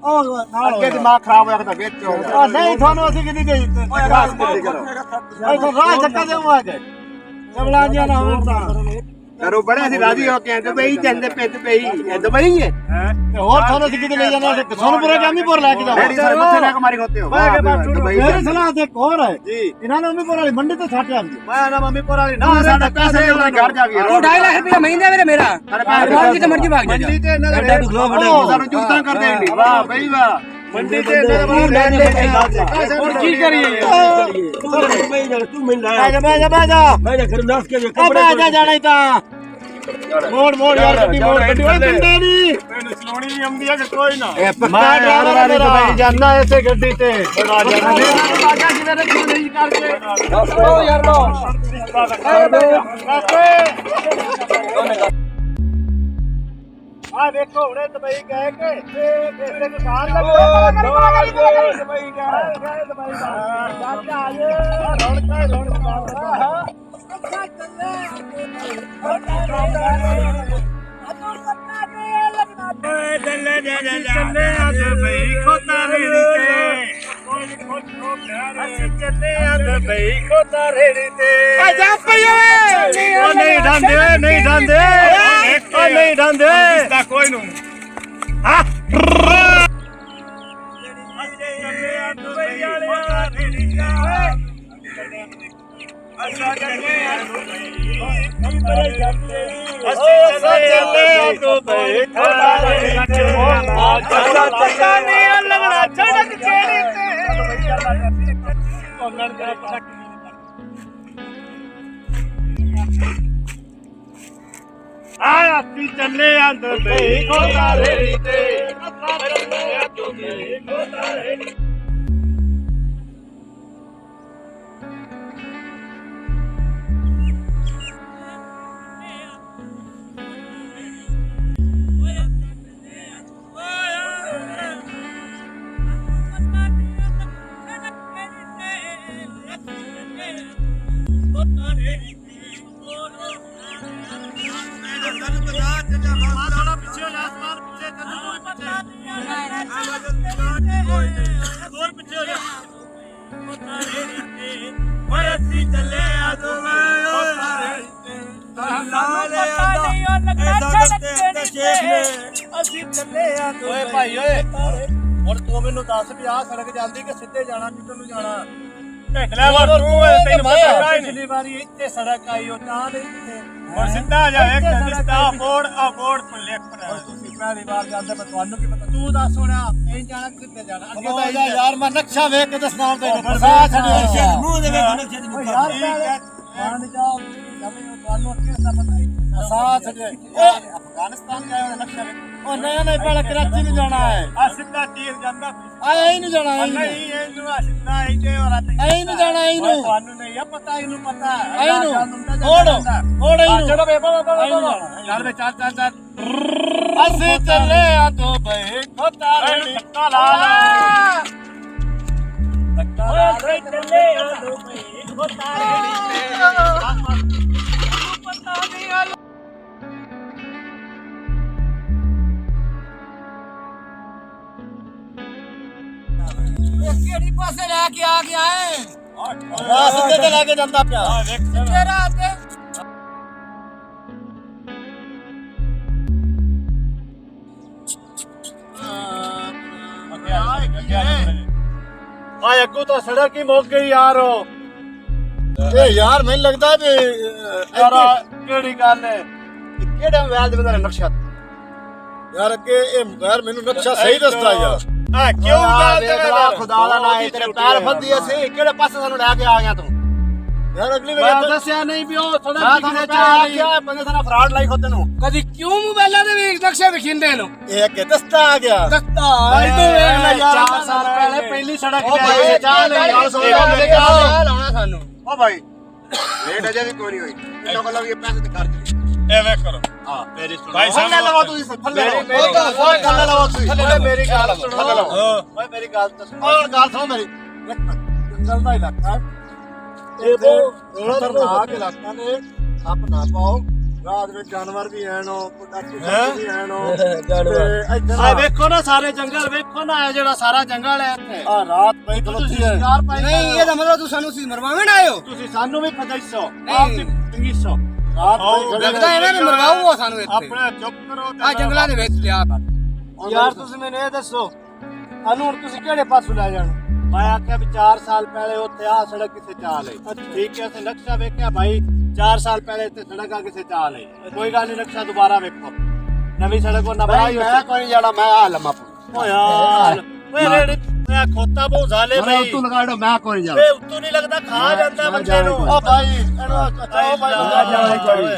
ਅੱਗੇ ਦਿਮਾਗ ਖਰਾਬ ਹੋਇਆ ਤਾਂ ਵਿੱਚ ਹੋ ਜਾ ਨਹੀਂ ਤੁਹਾਨੂੰ ਅਸੀਂ ਕਿੰਨੀ ਦੇਈ ਬਸ ਕਿੱਥੇ ਕਰੋ ਇੱਥੋਂ ਰਾਹ ਚੱਕਾ ਦੇਵਾਂ ਕੇ ਚਵਲਾ ਜਿਆ ਨਾ ਹੋਣ ਤਾਂ ਕਰੋ ਬੜੇ ਅਸੀਂ ਰਾਜੀ ਹੋ ਕੇ ਦੁਬਈ ਜਾਂਦੇ ਪੇ ਦੁਬਈ ਇਹ ਦੁਬਈ ਹੈ ਤੇ ਹੋਰ ਤੁਹਾਨੂੰ ਅਸੀਂ ਕਿਤੇ ਲੈ ਜਾਣਾ ਸੋਨਪੁਰ ਜੰਮੀਪੁਰ ਲੈ ਕੇ ਜਾਓ ਡੈਡੀ ਸਰ ਮੱਥੇ ਲੈ ਕੇ ਮਾਰੀ ਹੋਤੇ ਹੋ ਮੇਰੀ ਸਲਾਹ ਤੇ ਹੋਰ ਹੈ ਜੀ ਇਹਨਾਂ ਨੇ ਅੰਮੀਪੁਰ ਵਾਲੀ ਮੰਡੀ ਤੇ ਛੱਡ ਆਂਦੀ ਮੈਂ ਨਾ ਮੰਮੀ ਪੁਰ ਵਾਲੀ ਨਾ ਸਾਡਾ ਪੈਸੇ ਉਹਨਾਂ ਘਰ ਜਾ ਵੀ 2.5 ਲੱਖ ਰੁਪਏ ਮਹੀਨੇ ਮੇਰੇ ਮੇਰਾ ਰਾਜ ਦੀ ਮਰਜ਼ੀ ਭਾਗ ਜਾ ਮੰਡੀ ਤੇ ਇਹਨਾਂ ਦੇ ਸਾਨੂੰ ਜੁਗਤਾਂ ਕਰ ਦੇਣਗੇ ਵਾਹ ਬਈ ਵਾਹ ਮੰਡੀ ਤੇ ਇਹਨਾਂ ਦੇ ਕੀ ਕਰੀਏ ਤੂੰ ਮਿਲਣਾ ਬਹਿ ਜਾ ਮੈਂ ਘਰ ਨਾਸ ਕੇ ਬਹਿ ਜਾ ਜਾਣਾ ਹੀ ਤਾਂ ਮੋੜ ਯਾਰ ਗੱਡੀ ਮੋੜ ਗੱਡੀ ਓਏ ਪਿੰਡੇ ਨਹੀਂ ਮੈਨੂੰ ਚਲਾਉਣੀ ਨਹੀਂ ਆਉਂਦੀ ਅਗਰ ਕੋਈ ਨਾ ਇਹ ਪੱਕਾ ਡਰਾਈਵਰ ਹੈ ਮੇਰਾ ਜਾਨਾ ਐਸੇ ਗੱਡੀ ਤੇ ਬਣਾ ਜਾਣਾ ਬਾਗਾ ਜੀ ਮੇਰੇ ਕੋਲ ਨਹੀਂ ਕਰਕੇ ਓ ਯਾਰ ਲੋ ਆ ਵੇਖੋ ਹੁਣੇ ਦੁਬਈ ਗਏ ਕਿ ਕਿਸੇ ਨੂੰ ਸਾਰ ਲੱਗ ਦੁਬਈ ਗਏ ਦੁਬਈ ਚਾਚਾ ਆਏ ਰੌਣਕ ਚੱਲੇ ਆ ਦੁਬਈ ਖੋਤਾ ਰੇੜੀ ਤੇ ਆ ਜਾ ਪਈ ਓਏ ਉਹ ਨਹੀਂ ਡਾਂਦੇ ਨਹੀਂ ਡਾਂਦੇ ਉਹ ਨਹੀਂ ਡਾਂਦੇ ਦਾ ਕੋਈ ਨੂੰ ਹਾਂ ਚੱਲੇ ਆ ਦੁਬਈ ਵਾਲਿਆ ਰੇੜੀ ਅੱਛਾ ਚੱਲੇ ਆ ਦੁਬਈ ਖੋਤਾ ਰੇੜੀ ਤੇ ਅੱਛਾ ਚੱਲੇ ਨਹੀਂ ਲੱਗਣਾ ਛੜਕ ਚੇੜੀ ਤੇ ਆਇਆ ਸੀ ਚੱਲੇ ਆਂ ਦੁਬਈ ਖੋਤਾ ਰੇੜੀ ਤੇ ਅੱਛਾ ਚੱਲੇ ਆਂ ਦੁਬਈ ਖੋਤਾ ਰੇੜੀ ਓਏ ਭਾਈ ਓਏ ਹੁਣ ਤੂੰ ਮੈਨੂੰ ਦੱਸ ਵੀ ਆਹ ਸੜਕ ਜਾਂਦੀ ਕਿ ਸਿੱਧੇ ਜਾਣਾ ਕਿੱਧਰ ਨੂੰ ਜਾਣਾ ਢੇਕਲਾ ਤੂੰ ਤੈਨੂੰ ਪਤਾ ਹੀ ਪਿਛਲੀ ਵਾਰੀ ਇੱਥੇ ਸੜਕ ਆਈ ਉਹ ਤਾਂ ਦੇ ਇੱਥੇ ਹੁਣ ਸਿੱਧਾ ਜਾਏ ਕੰਡਿਸਤਾ ਬੋਰਡ ਆ ਬੋਰਡ ਤੋਂ ਲਿਖ ਪਰ ਤੁਸੀਂ ਪਹਿਲੀ ਵਾਰ ਜਾਂਦੇ ਮੈਂ ਤੁਹਾਨੂੰ ਕੀ ਪਤਾ ਤੂੰ ਦੱਸ ਹੋਣਾ ਇਹ ਜਾਣਾ ਕਿ ਸਿੱਧੇ ਜਾਣਾ ਅੱਗੇ ਤਾਂ ਯਾਰ ਮੈਂ ਨਕਸ਼ਾ ਵੇਖ ਕੇ ਦੱਸਣਾ ਤੈਨੂੰ ਬਰਸਾਤ ਛੱਡੀ ਮੂੰਹ ਦੇ ਵਿੱਚ ਨਕਸ਼ੇ ਦੀ ਮੁੱਕਾ ਮਾਨ ਜਾਓ ਜਮੇ ਤੁਹਾਨੂੰ ਅੱਗੇ ਦਾ ਪਤਾ ਹੀ ਸਾਥ ਦੇ ਅਫਗਾਨਿਸਤਾਨ ਜਾਇਆ ਨਕਸ਼ਾ ਉਹ ਨਹੀਂ ਪਹਿਲਾਂ ਕਰਾਚੀ ਨੂੰ ਜਾਣਾ ਹੈ ਆ ਸਿੱਧਾ ਤੀਰ ਜਾਂਦਾ ਆ ਇਹ ਨੂੰ ਜਾਣਾ ਹੈ ਨਹੀਂ ਇਹਨੂੰ ਆ ਸਿੱਧਾ ਇੱਥੇ ਹੋ ਰਹਾ ਇਹ ਨੂੰ ਜਾਣਾ ਇਹਨੂੰ ਤੁਹਾਨੂੰ ਨਹੀਂ ਆ ਪਤਾ ਇਹਨੂੰ ਪਤਾ ਇਹਨੂੰ ਓੜ ਇਹਨੂੰ ਚਲੋ ਬੇ ਬਾਬਾ ਚੱਲ ਬੇ ਚੱਲ ਚੱਲ ਚੱਲ ਅਸੀਂ ਚੱਲੇ ਆ ਦੁਬਈ ਖੋਤਾ ਰੇੜੀ ਧੱਕਾ ਲਾ ਲਾ ਧੱਕਾ ਲਾ ਓਏ ਚੱਲੇ ਆ ਦੁਬਈ ਖੋਤਾ ਰੇੜੀ ਤੇ ਪਤਾ ਨਹੀਂ ਆ ਕਿਹੜੀ ਪਾਸੇ ਲੈ ਕੇ ਆ ਗਿਆ ਹੈ ਸਿੱਧੇ ਤੇ ਲੈ ਕੇ ਜਾਂਦਾ ਪਿਆ ਤੇਰਾ ਤੇ ਆ ਅੱਗੋਂ ਤਾਂ ਸੜਕ ਹੀ ਮੁੱਕ ਗਈ ਯਾਰ ਇਹ ਯਾਰ ਮੈਨੂੰ ਲੱਗਦਾ ਵੀ ਯਾਰ ਕਿਹੜੀ ਗੱਲ ਹੈ ਕਿਹੜਾ ਮੋਬਾਈਲ ਦੇ ਬੰਦਾ ਨਕਸ਼ਾ ਯਾਰ ਅੱਗੇ ਇਹ ਯਾਰ ਮੈਨੂੰ ਨਕਸ਼ਾ ਸਹੀ ਦੱਸਦਾ ਯਾਰ ਆ ਕਿਉਂ ਗੱਲ ਤੇ ਖੁਦਾ ਦਾ ਨਾਮ ਹੈ ਤੇਰੇ ਪੈਰ ਫੱਦੀ ਅਸੀਂ ਕਿਹੜੇ ਪਾਸੇ ਸਾਨੂੰ ਲੈ ਕੇ ਆ ਗਿਆ ਤੂੰ ਯਾਰ ਅਗਲੀ ਮੈਂ ਵਾਰ ਦੱਸਿਆ ਨਹੀਂ ਵੀ ਉਹ ਸੜਕ ਮੈਂ ਤੁਹਾਨੂੰ ਕਿਹਾ ਕਿ ਬੰਦੇ ਸਾਰਾ ਫਰਾਡ ਲਾਈ ਖੋਤੇ ਨੂੰ ਕਦੀ ਕਿਉਂ ਮੋਬਾਈਲਾਂ ਦੇ ਵੀ ਨਕਸ਼ੇ ਵਿਖਿੰਦੇ ਨੂੰ ਇਹ ਅੱਗੇ ਦੱਸਦਾ ਆ ਗਿਆ ਦੱਸਦਾ ਇਹਨੂੰ ਵੇਖ ਲੈ ਯਾਰ 4 ਸਾਲ ਪਹਿਲੇ ਪਹਿਲੀ ਸੜਕ ਉਹ ਭਾਈ ਚਾਹ ਨਹੀਂ ਗੱਲ ਸੁਣ ਲਾਉਣਾ ਸਾਨੂੰ ਓ ਭਾਈ ਰੇਟ ਅਜੇ ਵੀ ਕੋਈ ਨਹੀਂ ਹੋਈ ਇਹਨਾਂ ਕੋਲ ਵੀ ਪੈਸੇ ਤੇ ਖਰਚ ਐਵੇਂ ਕਰੋ ਹਾਂ ਮੇਰੀ ਸੁਣੋ ਭਾਈ ਸਾਹਿਬ ਥੱਲੇ ਲਵਾ ਤੁਸੀਂ ਥੱਲੇ ਓਏ ਥੱਲੇ ਲਵਾ ਤੁਸੀਂ ਓਏ ਮੇਰੀ ਗੱਲ ਸੁਣੋ ਓਏ ਮੇਰੀ ਗੱਲ ਤਾਂ ਸੁਣੋ ਓਏ ਗੱਲ ਸੁਣੋ ਮੇਰੀ ਜੰਗਲ ਦਾ ਇਲਾਕਾ ਇਹ ਬਹੁਤ ਖਤਰਨਾਕ ਇਲਾਕਾ ਨੇ ਸੱਪ ਨਾ ਪਾਓ ਰਾਤ ਵਿੱਚ ਜਾਨਵਰ ਵੀ ਐਨੋ ਪਟਾਕੇ ਵੀ ਐਨੋ ਜਾਨਵਰ ਆ ਵੇਖੋ ਨਾ ਸਾਰੇ ਜੰਗਲ ਵੇਖੋ ਨਾ ਇਹ ਜਿਹੜਾ ਸਾਰਾ ਜੰਗਲ ਹੈ ਇੱਥੇ ਆ ਰਾਤ ਪਈ ਖਲੋਤੀ ਹੈ ਨਹੀਂ ਇਹਦਾ ਮਤਲਬ ਤੂੰ ਸਾਨੂੰ ਮਰਵਾਵਣ ਆਏ ਹੋ ਤੁਸੀਂ ਸਾਨੂੰ ਵੀ ਫਜਾਈਸੋ ਆਪ ਵੀ ਟੰਗੀਸੋ ਰਾਤ ਪਈ ਲੱਗਦਾ ਇਹਨਾਂ ਨੇ ਮਰਵਾਓ ਸਾਨੂੰ ਇੱਥੇ ਆਪਣਾ ਚੁੱਪ ਕਰੋ ਆ ਜੰਗਲਾਂ ਦੇ ਵਿੱਚ ਲਿਆ ਯਾਰ ਤੁਸੀਂ ਮੈਨੂੰ ਇਹ ਦੱਸੋ ਸਾਨੂੰ ਹੁਣ ਤੁਸੀਂ ਕਿਹੜੇ ਪਾਸੋਂ ਲੈ ਜਾਣਾ ਮੈਂ ਆਖਿਆ ਵੀ 4 ਸਾਲ ਪਹਿਲੇ ਉੱਥੇ ਆ ਸੜਕ ਕਿੱਥੇ ਚਾਲ ਹੈ ਠੀਕ ਹੈ ਅਸੀਂ ਨਕਸ਼ਾ ਵੇਖਿਆ ਭਾਈ 4 ਸਾਲ ਪਹਿਲੇ ਇੱਥੇ ਸੜਕ ਆ ਕਿਸੇ ਚਾਲ ਹੈ ਕੋਈ ਗੱਲ ਨਹੀਂ ਨਕਸ਼ਾ ਦੁਬਾਰਾ ਵੇਖੋ ਨਵੀਂ ਸੜਕ ਉਹ ਨਾ ਬਣਾਈ ਮੈਂ ਕੋਈ ਨਹੀਂ ਜਾਣਾ ਮੈਂ ਆ ਲੰਮਾ ਓ ਯਾਰ ਓਏ ਰੇੜੀ ਤੇ ਖੋਤਾ ਬਹੁਤ ਜ਼ਾਲੇ ਮੈਂ ਭਾਈ ਉੱਤੋਂ ਲਗਾ ਢੋ ਮੈਂ ਕੋਈ ਨਹੀਂ ਜਾਣਾ ਵੇ ਉੱਤੋਂ ਨਹੀਂ ਲੱਗਦਾ ਖਾ ਜਾਂਦਾ ਬੰਦੇ ਨੂੰ ਓ ਭਾਈ ਇਹਨੂੰ ਅੱਛਾ ਭਾਈ ਜਾਣਾ ਹੀ ਕੋਈ